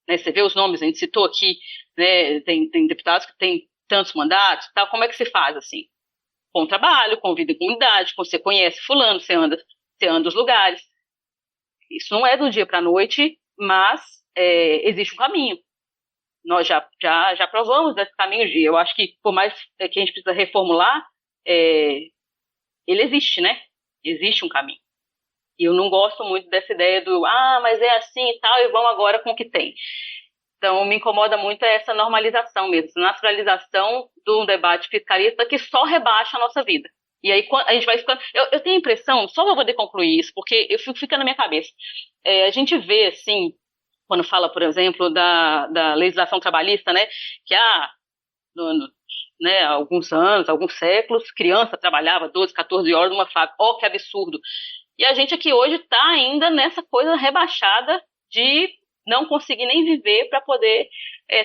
né, você vê os nomes, a gente citou aqui, né, tem deputados que têm tantos mandatos, tal, como é que se faz assim? Com trabalho, com vida em comunidade, você conhece fulano, você anda os lugares. Isso não é do dia para a noite, mas existe um caminho. Nós já provamos desse caminho, e eu acho que por mais que a gente precisa reformular, ele existe, né? Existe um caminho. E eu não gosto muito dessa ideia mas é assim e tal, e vamos agora com o que tem. Então, me incomoda muito essa normalização mesmo, essa naturalização de um debate fiscalista que só rebaixa a nossa vida. E aí a gente vai ficando... Eu tenho a impressão, só para poder concluir isso, porque fica na minha cabeça. A gente vê, assim, quando fala, por exemplo, da legislação trabalhista, né, que há alguns anos, alguns séculos, criança trabalhava 12, 14 horas numa fábrica. Que absurdo. E a gente aqui hoje está ainda nessa coisa rebaixada de não conseguir nem viver para poder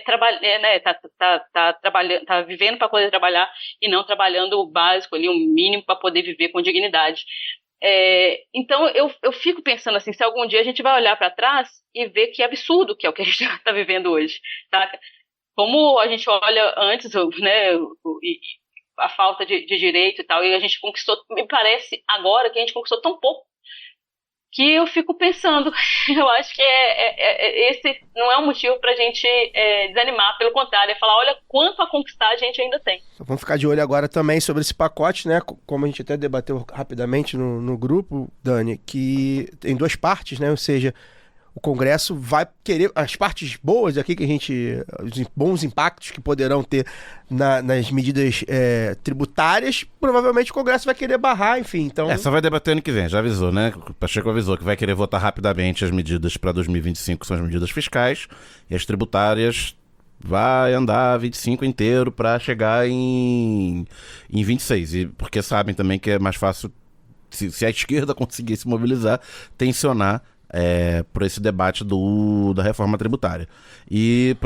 trabalhar, né? Tá vivendo para poder trabalhar e não trabalhando o básico ali, o mínimo para poder viver com dignidade. Então eu fico pensando assim, se algum dia a gente vai olhar para trás e ver que absurdo que é o que a gente está vivendo hoje, tá? Como a gente olha antes, né, a falta de direito e tal, e a gente conquistou, me parece agora que a gente conquistou tão pouco, que eu fico pensando, eu acho que esse não é um motivo pra gente desanimar, pelo contrário, é falar, olha quanto a conquistar a gente ainda tem. Vamos ficar de olho agora também sobre esse pacote, né, como a gente até debateu rapidamente no grupo, Dani, que tem duas partes, né, ou seja, o Congresso vai querer, as partes boas aqui que os bons impactos que poderão ter nas medidas tributárias, provavelmente o Congresso vai querer barrar, enfim, então... Só vai debater ano que vem, já avisou, né? O Pacheco avisou que vai querer votar rapidamente as medidas para 2025, que são as medidas fiscais, e as tributárias vai andar 25 inteiro para chegar em 26, e porque sabem também que é mais fácil, se a esquerda conseguir se mobilizar, tensionar por esse debate da reforma tributária. E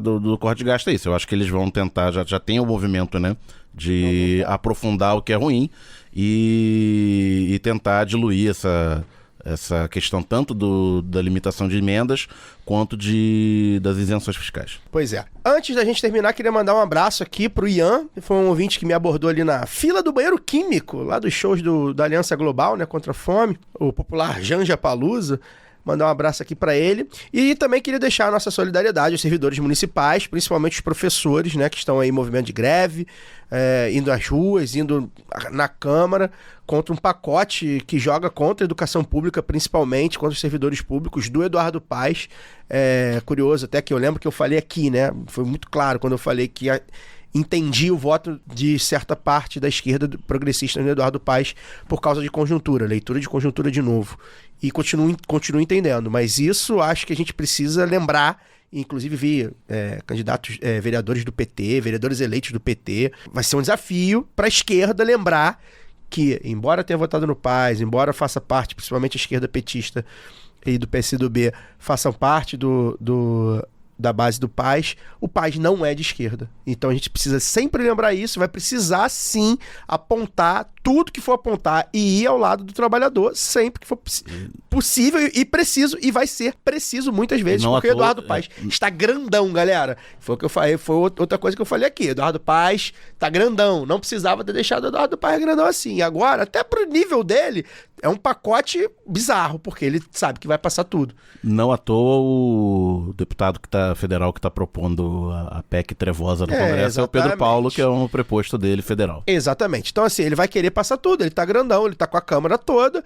do corte de gasto é isso. Eu acho que eles vão tentar, já tem o movimento, né, de aprofundar o que é ruim e tentar diluir essa questão tanto da limitação de emendas quanto das isenções fiscais. Pois é. Antes da gente terminar, queria mandar um abraço aqui pro Ian, que foi um ouvinte que me abordou ali na fila do banheiro químico, lá dos shows da Aliança Global, né, contra a fome, o popular Janja Palusa. Mandar um abraço aqui para ele. E também queria deixar a nossa solidariedade aos servidores municipais, principalmente os professores, né, que estão aí em movimento de greve, indo às ruas, indo na Câmara, contra um pacote que joga contra a educação pública, principalmente contra os servidores públicos, do Eduardo Paes. Curioso até que eu lembro que eu falei aqui, né, foi muito claro quando eu falei que entendi o voto de certa parte da esquerda progressista no Eduardo Paes por causa de conjuntura, leitura de conjuntura de novo. E continuo entendendo, mas isso acho que a gente precisa lembrar inclusive vi candidatos, vereadores do PT, vereadores eleitos do PT. Vai ser um desafio para a esquerda lembrar que, embora tenha votado no Paz, embora faça parte, principalmente a esquerda petista e do PCdoB, façam parte da base do Paz, o Paz não é de esquerda. Então a gente precisa sempre lembrar isso, vai precisar sim apontar tudo que for apontar e ir ao lado do trabalhador sempre que for possível e preciso, e vai ser preciso muitas vezes, porque o Eduardo Paes está grandão, galera. Foi o que eu falei, foi outra coisa que eu falei aqui. Eduardo Paes tá grandão, não precisava ter deixado o Eduardo Paes grandão assim. E agora, até pro nível dele, é um pacote bizarro, porque ele sabe que vai passar tudo. Não à toa o deputado federal que está propondo a PEC trevosa no Congresso é o Pedro Paulo, que é um preposto dele federal. Exatamente. Então, assim, ele vai querer passar tudo, ele tá grandão, ele tá com a Câmara toda.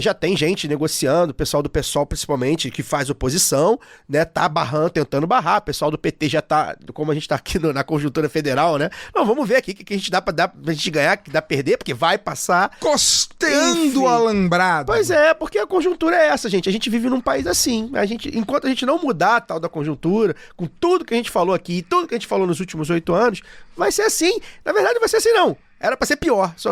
Já tem gente negociando, o pessoal do PSOL principalmente, que faz oposição, né, tá tentando barrar, o pessoal do PT já tá, como a gente tá aqui na conjuntura federal, né, não, vamos ver aqui o que a gente dá pra gente ganhar, que dá pra perder, porque vai passar. Costeando o alambrado. Pois é, porque a conjuntura é essa, gente, a gente vive num país assim, enquanto a gente não mudar a tal da conjuntura, com tudo que a gente falou aqui, tudo que a gente falou nos últimos 8 anos, vai ser assim, na verdade vai ser assim não. Era pra ser pior, só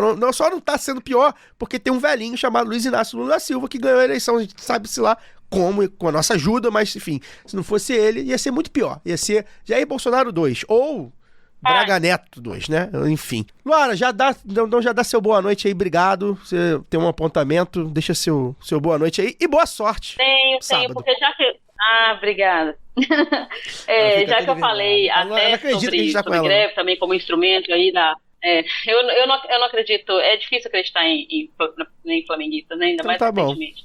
não tá sendo pior porque tem um velhinho chamado Luiz Inácio Lula da Silva que ganhou a eleição, a gente sabe-se lá como, com a nossa ajuda, mas enfim, se não fosse ele, ia ser muito pior, ia ser Jair Bolsonaro 2, ou Braga Neto 2, né, enfim. Luara, já dá seu boa noite aí, obrigado, você tem um apontamento, deixa seu boa noite aí e boa sorte. Tenho, porque já que... obrigada. Já que eu falei até sobre greve também como instrumento aí da... Eu não acredito, é difícil acreditar em flamenguistas, né? Ainda mais recentemente.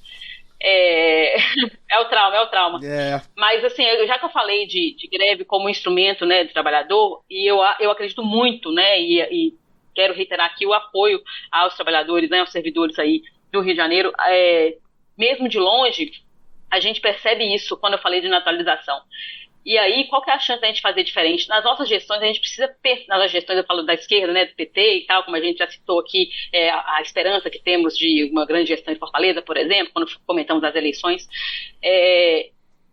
É o trauma. Mas assim, já que eu falei de greve como instrumento, né, do trabalhador, e eu acredito muito, né, e quero reiterar aqui o apoio aos trabalhadores, né, aos servidores aí do Rio de Janeiro, mesmo de longe, a gente percebe isso quando eu falei de naturalização. E aí, qual que é a chance da gente fazer diferente? Nas nossas gestões, a gente precisa, nas gestões, eu falo da esquerda, né, do PT e tal, como a gente já citou aqui, a esperança que temos de uma grande gestão em Fortaleza, por exemplo, quando comentamos as eleições,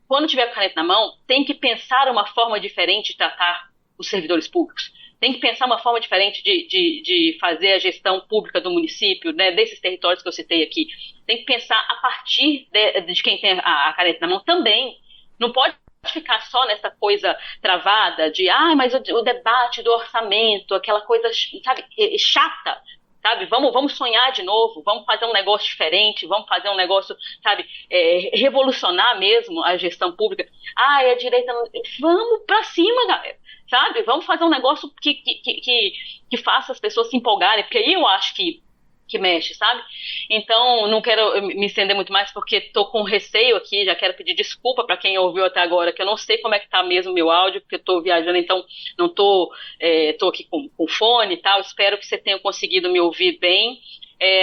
quando tiver a caneta na mão, tem que pensar uma forma diferente de tratar os servidores públicos. Tem que pensar uma forma diferente de fazer a gestão pública do município, né, desses territórios que eu citei aqui. Tem que pensar a partir de quem tem a caneta na mão também. Não pode ficar só nessa coisa travada de, mas o debate do orçamento, aquela coisa, sabe, chata, sabe, vamos sonhar de novo, vamos fazer um negócio diferente, vamos fazer um negócio, sabe, revolucionar mesmo a gestão pública. A direita, vamos pra cima, galera, sabe, vamos fazer um negócio que faça as pessoas se empolgarem, porque aí eu acho que mexe, sabe? Então, não quero me estender muito mais, porque tô com receio aqui, já quero pedir desculpa para quem ouviu até agora, que eu não sei como é que tá mesmo o meu áudio, porque eu tô viajando, então não tô aqui com fone e tal, espero que você tenha conseguido me ouvir bem,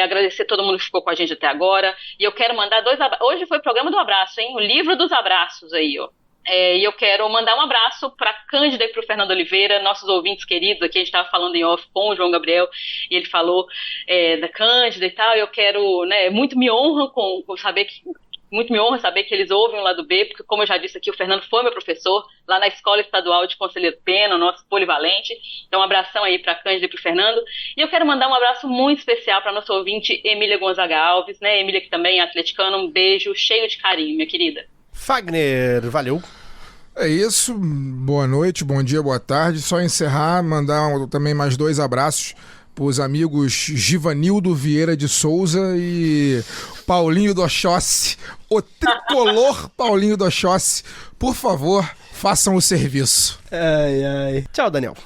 agradecer todo mundo que ficou com a gente até agora, e eu quero mandar 2 abraços, hoje foi o programa do abraço, hein? O livro dos abraços aí, ó. E eu quero mandar um abraço para Cândida e para o Fernando Oliveira, nossos ouvintes queridos. Aqui a gente estava falando em off com o João Gabriel e ele falou da Cândida e tal. Eu quero, né, muito me honra saber que eles ouvem o lado B, porque como eu já disse aqui, o Fernando foi meu professor lá na Escola Estadual de Conselheiro Pena, nosso polivalente. Então um abração aí para Cândida e para o Fernando. E eu quero mandar um abraço muito especial para nossa ouvinte Emília Gonzaga Alves, né? Emília que também é atleticana, um beijo cheio de carinho, minha querida. Fagner, valeu. É isso, boa noite, bom dia, boa tarde. Só encerrar, mandar também mais 2 abraços para os amigos Givanildo Vieira de Souza e Paulinho do Oxóssi, o tricolor Paulinho do Oxóssi. Por favor, façam o serviço. Tchau, Daniel.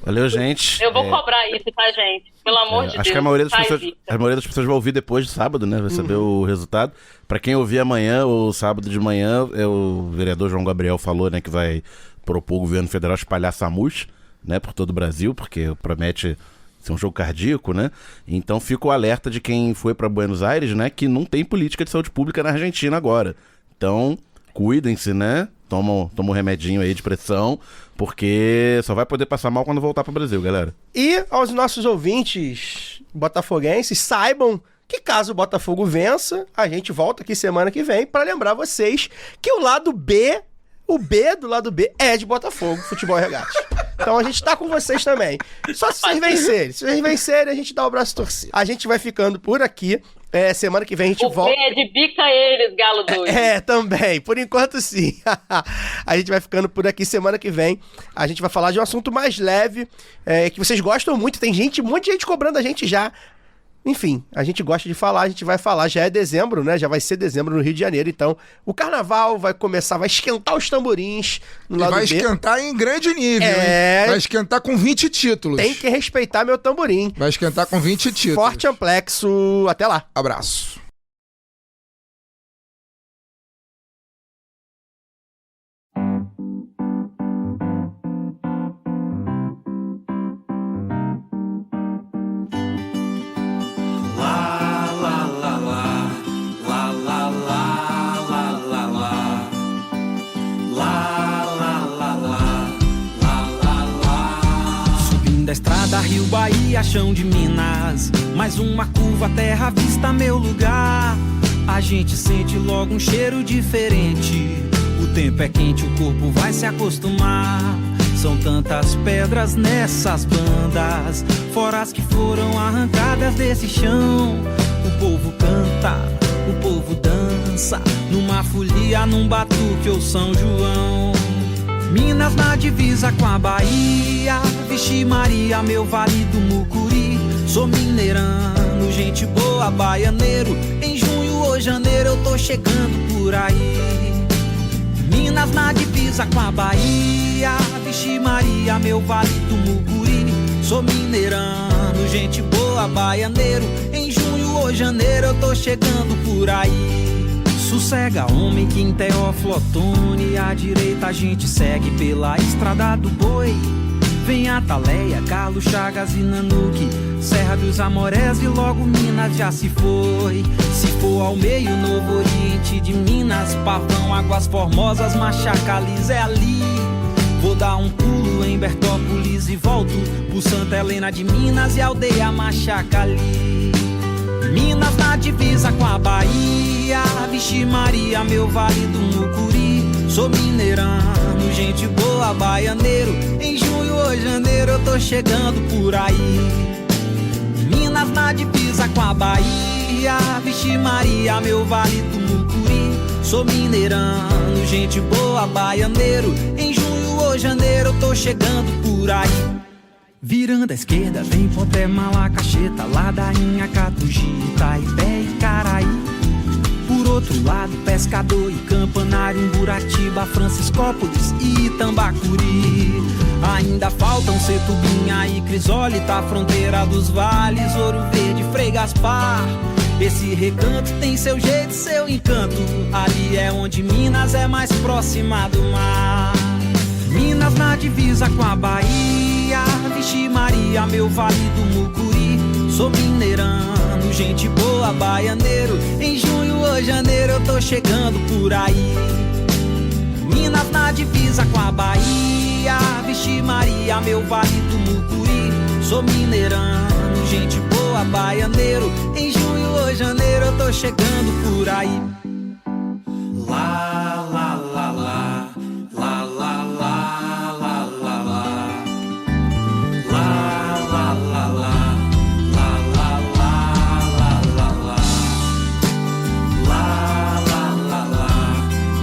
Valeu, gente. Eu vou cobrar isso, tá, gente? Pelo amor de Deus. Acho que a maioria das pessoas vai ouvir depois de sábado, né? Vai saber o resultado. Pra quem ouvir amanhã ou sábado de manhã, o vereador João Gabriel falou, né, que vai propor o governo federal espalhar SAMUs, né, por todo o Brasil, porque promete ser um jogo cardíaco, né? Então fica o alerta de quem foi pra Buenos Aires, né, que não tem política de saúde pública na Argentina agora. Então, cuidem-se, né? Toma um remedinho aí de pressão, porque só vai poder passar mal quando voltar pro Brasil, galera. E aos nossos ouvintes botafoguenses, saibam que caso o Botafogo vença, a gente volta aqui semana que vem para lembrar vocês que o lado B O B do lado B é de Botafogo, Futebol e Regate. Então a gente tá com vocês também. Só se vocês vencerem. Se vocês vencerem, a gente dá o braço torcido. A gente vai ficando por aqui. Semana que vem a gente volta. O B de bica eles, galo doido. Também. Por enquanto, sim. A gente vai ficando por aqui. Semana que vem a gente vai falar de um assunto mais leve, que vocês gostam muito. Tem um monte de gente cobrando a gente já. Enfim, a gente gosta de falar, a gente vai falar. Já é dezembro, né? Já vai ser dezembro no Rio de Janeiro. Então, o carnaval vai começar, vai esquentar os tamborins no lado vai B. Esquentar em grande nível, hein? Vai esquentar com 20 títulos. Tem que respeitar meu tamborim. Vai esquentar com 20 títulos. Forte amplexo. Até lá. Abraço. Da estrada Rio Bahia, chão de Minas, mais uma curva, terra vista, meu lugar. A gente sente logo um cheiro diferente. O tempo é quente, o corpo vai se acostumar. São tantas pedras nessas bandas, fora as que foram arrancadas desse chão. O povo canta, o povo dança, numa folia, num batuque ou São João. Minas na divisa com a Bahia, Vixe Maria, meu vale do Mucuri. Sou mineirano, gente boa, baianeiro. Em junho ou janeiro eu tô chegando por aí. Minas na divisa com a Bahia, Vixe Maria, meu vale do Mucuri. Sou mineirano, gente boa, baianeiro. Em junho ou janeiro eu tô chegando por aí. Sossega, homem, que em Teófilo Otoni, à direita a gente segue pela estrada do boi. Vem Ataleia, Carlos Chagas e Nanuque, Serra dos Amorés e logo Minas já se foi. Se for ao meio, Novo Oriente de Minas, Pavão, Águas Formosas, Machacalis é ali. Vou dar um pulo em Bertópolis e volto por Santa Helena de Minas e aldeia Machacali. Minas na divisa com a Bahia, Vixe Maria, meu vale do Mucuri. Sou mineirano, gente boa, baianeiro. Em junho ou janeiro eu tô chegando por aí. Minas na divisa com a Bahia, Vixe Maria, meu vale do Mucuri. Sou mineirano, gente boa, baianeiro. Em junho ou janeiro eu tô chegando por aí. Virando à esquerda, vem Poté, Malacacheta, Ladainha, Catugi, Itaipé e Caraí. Por outro lado, Pescador e Campanário, Umburatiba, Franciscópolis e Itambacuri. Ainda faltam Setubinha e Crisólita, fronteira dos vales, Ouro Verde, Frei Gaspar. Esse recanto tem seu jeito, seu encanto. Ali é onde Minas é mais próxima do mar. Minas na divisa com a Bahia, Vixe Maria, meu vale do Mucuri. Sou mineirano, gente boa, baianeiro. Em junho ou janeiro eu tô chegando por aí. Minas na divisa com a Bahia, Vixe Maria, meu vale do Mucuri. Sou mineirano, gente boa, baianeiro. Em junho ou janeiro eu tô chegando por aí. Lá, lá, lá, lá. Lá, lá, lá, lá, lá, lá. Lá, lá, lá, lá. Lá, lá, lá, lá, lá, lá. Lá, lá, lá, lá.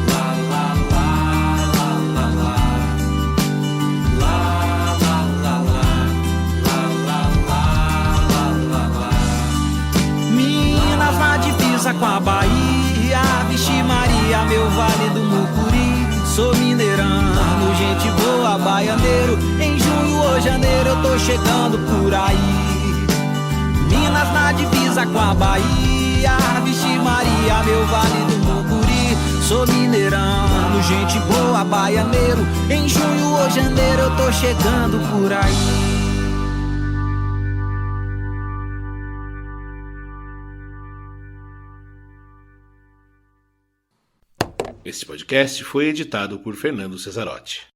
Lá, lá, lá, lá, lá, lá. Lá, lá, lá, lá. Lá, lá, lá, lá, lá. Minas na divisa com a Bahia, Vixe Maria, meu vale do Mucuri. Sou mineirano, gente boa, baianeiro. Em junho ou janeiro eu tô chegando por aí. Minas na divisa com a Bahia, Vixe Maria, meu vale do Mucuri. Sou mineirano, gente boa, baianeiro. Em junho ou janeiro eu tô chegando por aí. Este podcast foi editado por Fernando Cesarotti.